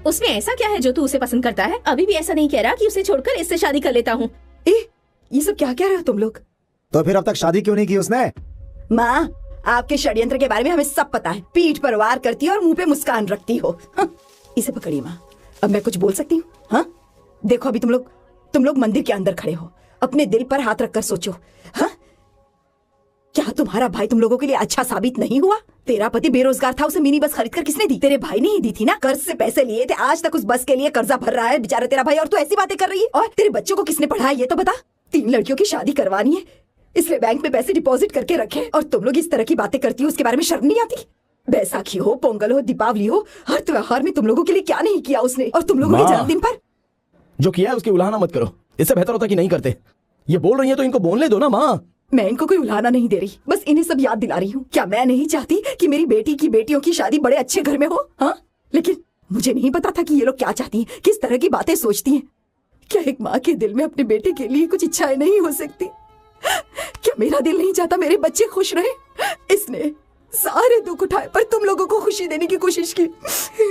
उसमें ऐसा क्या है जो तू उसे पसंद करता है? अभी भी ऐसा नहीं कह रहा कि उसे छोड़कर इससे शादी कर लेता हूँ। ये सब क्या कह रहे हो तुम लोग? तो फिर अब तक शादी क्यों नहीं की उसने? माँ, आपके षड्यंत्र के बारे में हमें सब पता है। पीठ पर वार करती हो और मुंह पे मुस्कान रखती हो। हाँ, इसे पकड़िए माँ। अब मैं कुछ बोल सकती हूँ? हाँ, देखो अभी तुम लोग मंदिर के अंदर खड़े हो। अपने दिल पर हाथ रखकर सोचो। हाँ, क्या तुम्हारा भाई तुम लोगों के लिए अच्छा साबित नहीं हुआ? तेरा पति बेरोजगार था, उसे मिनी बस खरीद कर किसने दी? तेरे भाई ने ही दी थी ना। कर्ज से पैसे लिए थे, आज तक उस बस के लिए कर्जा भर रहा है बेचारा तेरा भाई, और तू ऐसी बातें कर रही है। और तेरे बच्चों को किसने पढ़ाया ये तो बता। 3 लड़कियों की शादी करवानी है, इसलिए बैंक में पैसे डिपॉजिट करके रखे, और तुम लोग इस तरह की बातें करती हो, उसके बारे में शर्म नहीं आती? बैसाखी हो, पोंगल हो, दीपावली हो, हर त्योहार में तुम लोगों के लिए क्या नहीं किया उसने। और तुम लोगों के जन्मदिन पर जो किया है उसकी उलाहना मत करो। इससे बेहतर होता कि नहीं करते। ये बोल रही है तो इनको बोलने दो ना माँ। मैं इनको कोई उलाहना नहीं दे रही, बस इन्हें सब याद दिला रही हूँ। क्या मैं नहीं चाहती कि मेरी बेटी की बेटियों की शादी बड़े अच्छे घर में हो? हाँ, लेकिन मुझे नहीं पता था कि ये लोग क्या चाहती हैं, किस तरह की बातें सोचती हैं। क्या एक माँ के दिल में अपने बेटे के लिए कुछ इच्छाएं नहीं हो सकती? क्या मेरा दिल नहीं चाहता मेरे बच्चे खुश रहे? इसने सारे दुख उठाए पर तुम लोगों को खुशी देने की कोशिश की,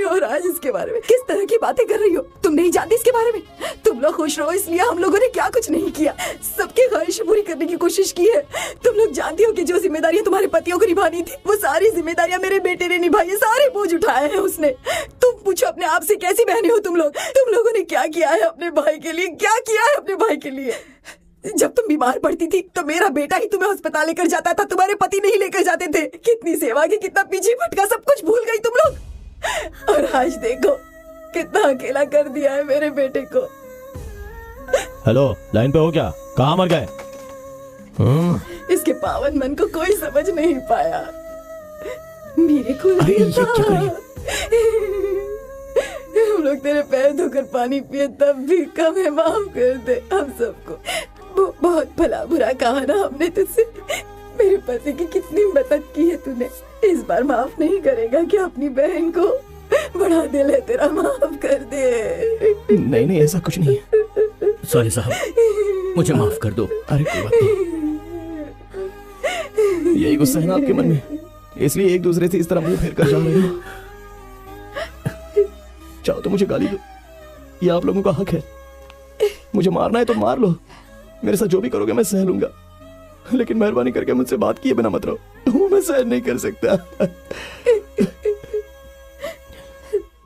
और आज इसके बारे में किस तरह की बातें कर रही हो? तुम नहीं जानती इसके बारे में। तुम लोग खुश रहो इसलिए हम लोगों ने क्या कुछ नहीं किया, सबकी ख्वाहिश पूरी करने की कोशिश की है। तुम लोग जानती हो कि जो जिम्मेदारियां तुम्हारे पतियों को निभानी थी वो सारी जिम्मेदारियां मेरे बेटे ने निभाई है, सारे बोझ उठाए हैं उसने। तुम पूछो अपने आप से कैसी बहनें हो तुम लोग? तुम लोगों ने क्या किया है अपने भाई के लिए, क्या किया है अपने भाई के लिए? जब तुम बीमार पड़ती थी तो मेरा बेटा ही तुम्हें अस्पताल लेकर जाता था, तुम्हारे पति नहीं लेकर जाते थे। कितनी सेवा की, कितना पीछे भटका, सब कुछ भूल गई तुम लोग। और आज देखो कितना अकेला कर दिया है मेरे बेटे को। हेलो, लाइन पे हो क्या? कहाँ मर गए? इसके पावन मन को कोई समझ नहीं पाया। मेरे को हम लोग तेरे पैर धोकर पानी पिए तब भी कम है, माफ कर दे हम सबको। बहुत भला बुरा कहा ना हमने तुझसे। मेरे पति की कितनी मदद की है तूने, इस बार माफ नहीं करेगा क्या अपनी बहन को? बड़ा दिल है तेरा, माफ कर दे। नहीं नहीं, ऐसा कुछ नहीं है। सॉरी साहब, मुझे माफ कर दो। अरे कोई बात नहीं, यही गुस्सा है ना आपके मन में, इसलिए एक दूसरे से इस तरह मुंह फेर कर जा रहे हो। चाहो तो मुझे गाली दो, ये आप लोगों का हक है। मुझे मारना है तो मार लो, मेरे साथ जो भी करोगे मैं सह लूंगा, लेकिन मेहरबानी करके मुझसे बात किए बिना मत रहो, वो मैं सहन नहीं कर सकता।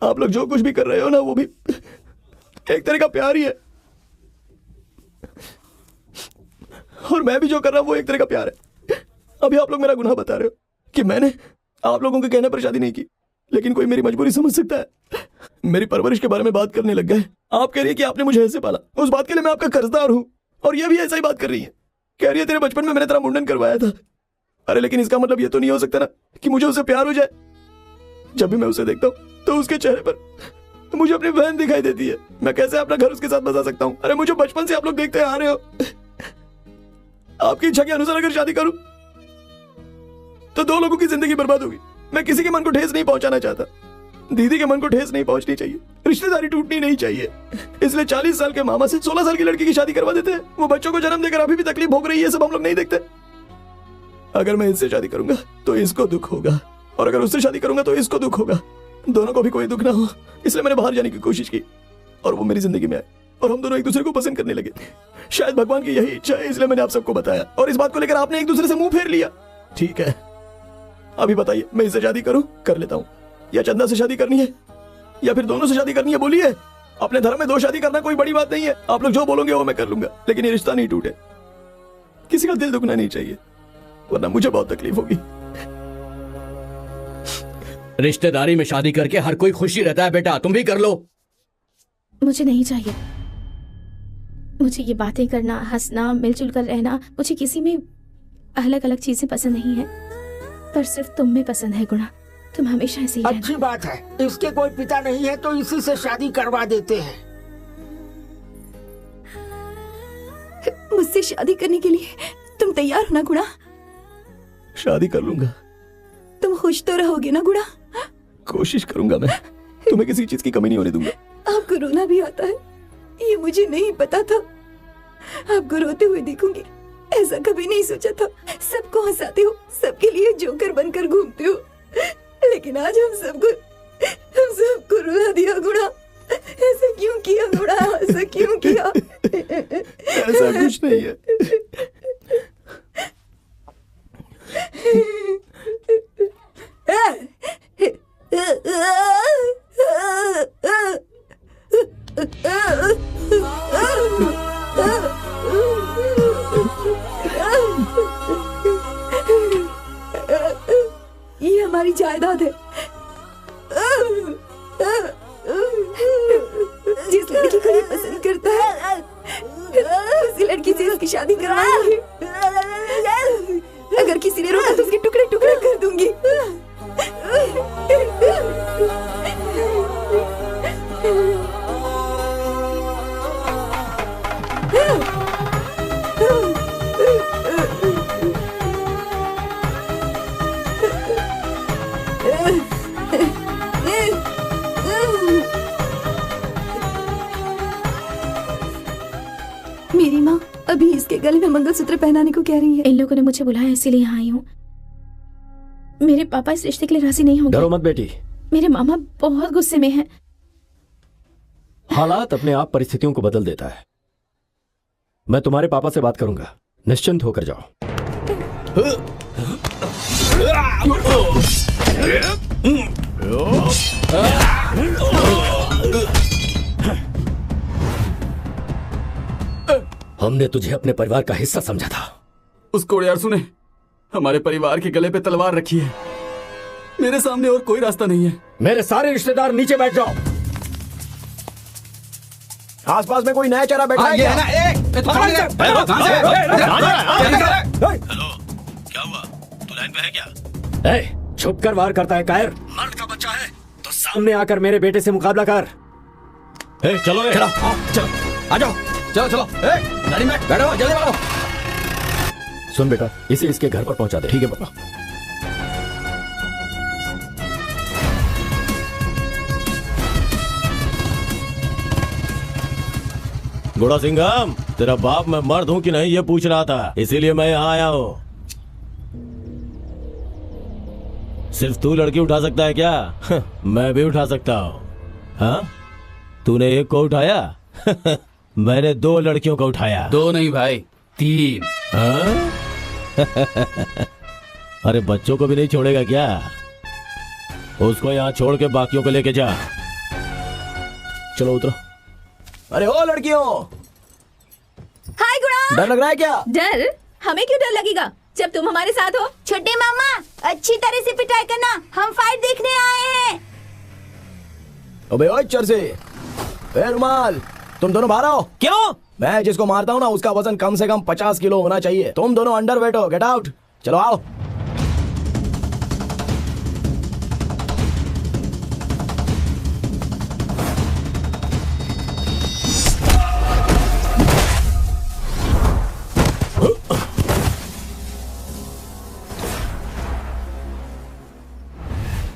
आप लोग जो कुछ भी कर रहे हो ना वो भी एक तरह का प्यार ही है, और मैं भी जो कर रहा हूं वो एक तरह का प्यार है। अभी आप लोग मेरा गुनाह बता रहे हो कि मैंने आप लोगों के कहने पर शादी नहीं की, लेकिन कोई मेरी मजबूरी समझ सकता है। मेरी परवरिश के बारे में बात करने लग गए। आप कह रही है कि आपने मुझे ऐसे पाला, उस बात के लिए मैं आपका कर्जदार हूं, और ये भी ऐसा ही बात कर रही है। कह रही है तेरे बचपन में मैंने तेरा मुंडन करवाया था। अरे लेकिन इसका मतलब ये तो नहीं हो सकता ना कि मुझे उससे प्यार हो जाए। जब भी मैं उसे देखता हूँ तो उसके चेहरे पर मुझे अपनी बहन दिखाई देती है। मैं कैसे अपना घर उसके साथ बसा सकता हूँ? अरे मुझे बचपन से आप लोग देखते आ रहे हो। आपकी इच्छा के अनुसार अगर शादी करूं तो दो लोगों की जिंदगी बर्बाद होगी। मैं किसी के मन को ठेस नहीं पहुंचाना चाहता, दीदी के मन को ठेस नहीं पहुंचनी चाहिए, रिश्तेदारी टूटनी नहीं चाहिए। इसलिए 40 साल के मामा से 16 साल की लड़की की शादी करवा देते हैं। वो बच्चों को जन्म देकर अभी भी तकलीफ भोग रही है, सब हम लोग नहीं देखते। अगर मैं इससे शादी करूंगा तो इसको दुख होगा, और अगर उससे शादी करूंगा तो इसको दुख होगा। दोनों को भी कोई दुख ना हो, इसलिए मैंने बाहर जाने की कोशिश की और वो मेरी जिंदगी में आए, और हम दोनों एक दूसरे को पसंद करने लगे। शायद भगवान की यही इच्छा है, इसलिए मैंने आप सबको बताया, और इस बात को लेकर आपने एक दूसरे से मुंह फेर लिया। ठीक है, अभी बताइए मैं इससे शादी करूं? कर लेता हूं, या चंदा से शादी करनी है, या फिर दोनों से शादी करनी है? बोलिए। अपने धर्म में 2 शादी करना कोई बड़ी बात नहीं है। आप लोग जो बोलोगे वो मैं कर लूंगा, लेकिन ये रिश्ता नहीं टूटे। किसी का दिल दुखना नहीं चाहिए, वरना मुझे बहुत तकलीफ होगी। रिश्तेदारी में शादी करके हर कोई खुशी रहता है बेटा, तुम भी कर लो। मुझे नहीं चाहिए। मुझे ये बातें करना, हंसना, मिलजुल कर रहना, मुझे किसी में अलग अलग चीजें पसंद नहीं है, पर सिर्फ तुम में पसंद है गुणा। तुम हमेशा ऐसे ही रहना। अच्छी बात है, इसके कोई पिता नहीं है तो इसी से शादी करवा देते हैं। मुझसे शादी करने के लिए तुम तैयार हो ना गुणा? शादी कर लूंगा। तुम खुश तो रहोगे ना गुणा? कोशिश करूंगा मैं, तुम्हें किसी चीज की कमी नहीं होने दूंगा। आपको रोना भी आता है, ये मुझे नहीं पता था। आपको रोते हुए देखूंगी ऐसा कभी नहीं सोचा था। सबको हंसाते हो, सबके लिए जोकर बनकर घूमते हो, लेकिन आज हम सबको रुला दिया गुणा। ऐसा क्यों किया गुणा? ऐसा क्यों किया? ऐसा कुछ नहीं है। ये हमारी जायदाद है। जिस लड़की को ये पसंद करता है उसी लड़की से उसकी शादी करवाऊंगी। अगर किसी ने रोका तो उसके टुकड़े टुकड़े कर दूंगी। गले में मंगलसूत्र पहनाने को कह रही है। इन लोगों ने मुझे बुलाया इसीलिए यहाँ आई हूँ। मेरे पापा इस रिश्ते के लिए राजी नहीं होंगे। डरो मत बेटी, मेरे मामा बहुत गुस्से में हैं। हालात अपने आप परिस्थितियों को बदल देता है। मैं तुम्हारे पापा से बात करूंगा, निश्चिंत होकर जाओ। हमने तुझे अपने परिवार का हिस्सा समझा था। उस कोड़ियारसू ने हमारे परिवार के गले पे तलवार रखी है। मेरे सामने और कोई रास्ता नहीं है। मेरे सारे रिश्तेदार नीचे बैठ जाओ। आसपास में कोई नया चेहरा बैठा है क्या? क्या हुआ? तू लाइन पे है क्या? छुप कर वार करता है कायर। मर्द का बच्चा है तो सामने आकर मेरे बेटे से मुकाबला कर। चलो चलो आ जाओ। चलो गाड़ी में बैठो, जल्दी बैठो। सुन बेटा, इसे इसके घर पर पहुंचा दे। ठीक है पापा। गोड़ा सिंघम, तेरा बाप मैं मर्द हूँ कि नहीं ये पूछ रहा था, इसीलिए मैं यहाँ आया हूँ। सिर्फ तू लड़की उठा सकता है क्या? मैं भी उठा सकता हूँ। हाँ, तूने एक को उठाया? मैंने 2 लड़कियों को उठाया। 2 नहीं भाई, 3। हाँ? अरे बच्चों को भी नहीं छोड़ेगा क्या? उसको यहाँ छोड़ के बाकियों को लेके जा। चलो उतरो। अरे ओ लड़कियों, हाय गुणा। डर लग रहा है क्या? डर? हमें क्यों डर लगेगा जब तुम हमारे साथ हो? छोटे मामा अच्छी तरह से पिटाई करना, हम फाइट देखने आए हैं। अबे ओए चरसे, रुमाल, तुम दोनों बाहर आओ। क्यों? मैं जिसको मारता हूँ ना उसका वजन कम से कम 50 किलो होना चाहिए। तुम दोनों अंडर वेट हो, गेट आउट। चलो आओ।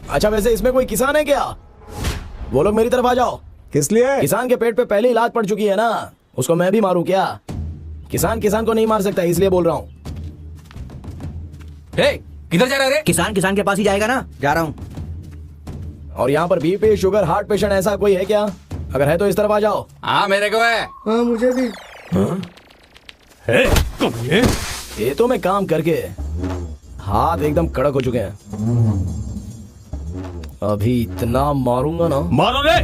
अच्छा वैसे इसमें कोई किसान है क्या? वो लोग मेरी तरफ आ जाओ। किस लिए? किसान के पेट पे पहले ही लात पड़ चुकी है ना, उसको मैं भी मारूं क्या? किसान किसान को नहीं मार सकता, इसलिए बोल रहा हूँ। किधर जा रहा है? किसान किसान के पास ही जाएगा ना, जा रहा हूँ। और यहाँ पर बीपी, शुगर, हार्ट पेशेंट ऐसा कोई है क्या? अगर है तो इस तरफ आ जाओ। हाँ मेरे को है। हाँ मुझे भी। ये तो मैं काम करके हाथ एकदम कड़क हो चुके हैं। अभी इतना मारूंगा ना। मारो रे।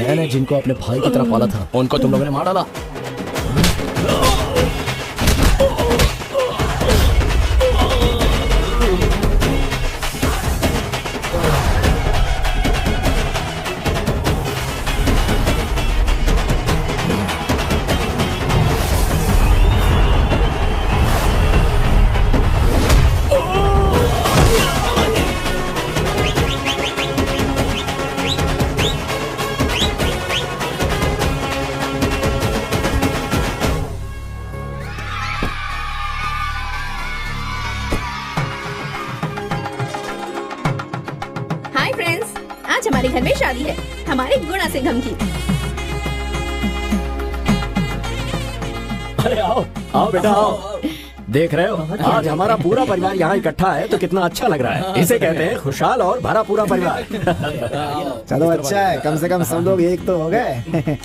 मैंने जिनको अपने भाई की तरह पाला था उनको तुम लोगों ने मार डाला। आज हमारे घर में शादी है, हमारे गुणा सिंघम की। अरे आओ आओ बेटा आओ। देख रहे हो, आज हमारा पूरा परिवार यहाँ इकट्ठा है तो कितना अच्छा लग रहा है। इसे कहते हैं खुशहाल और भरा पूरा परिवार। चलो अच्छा है, कम से कम सब लोग एक तो हो गए।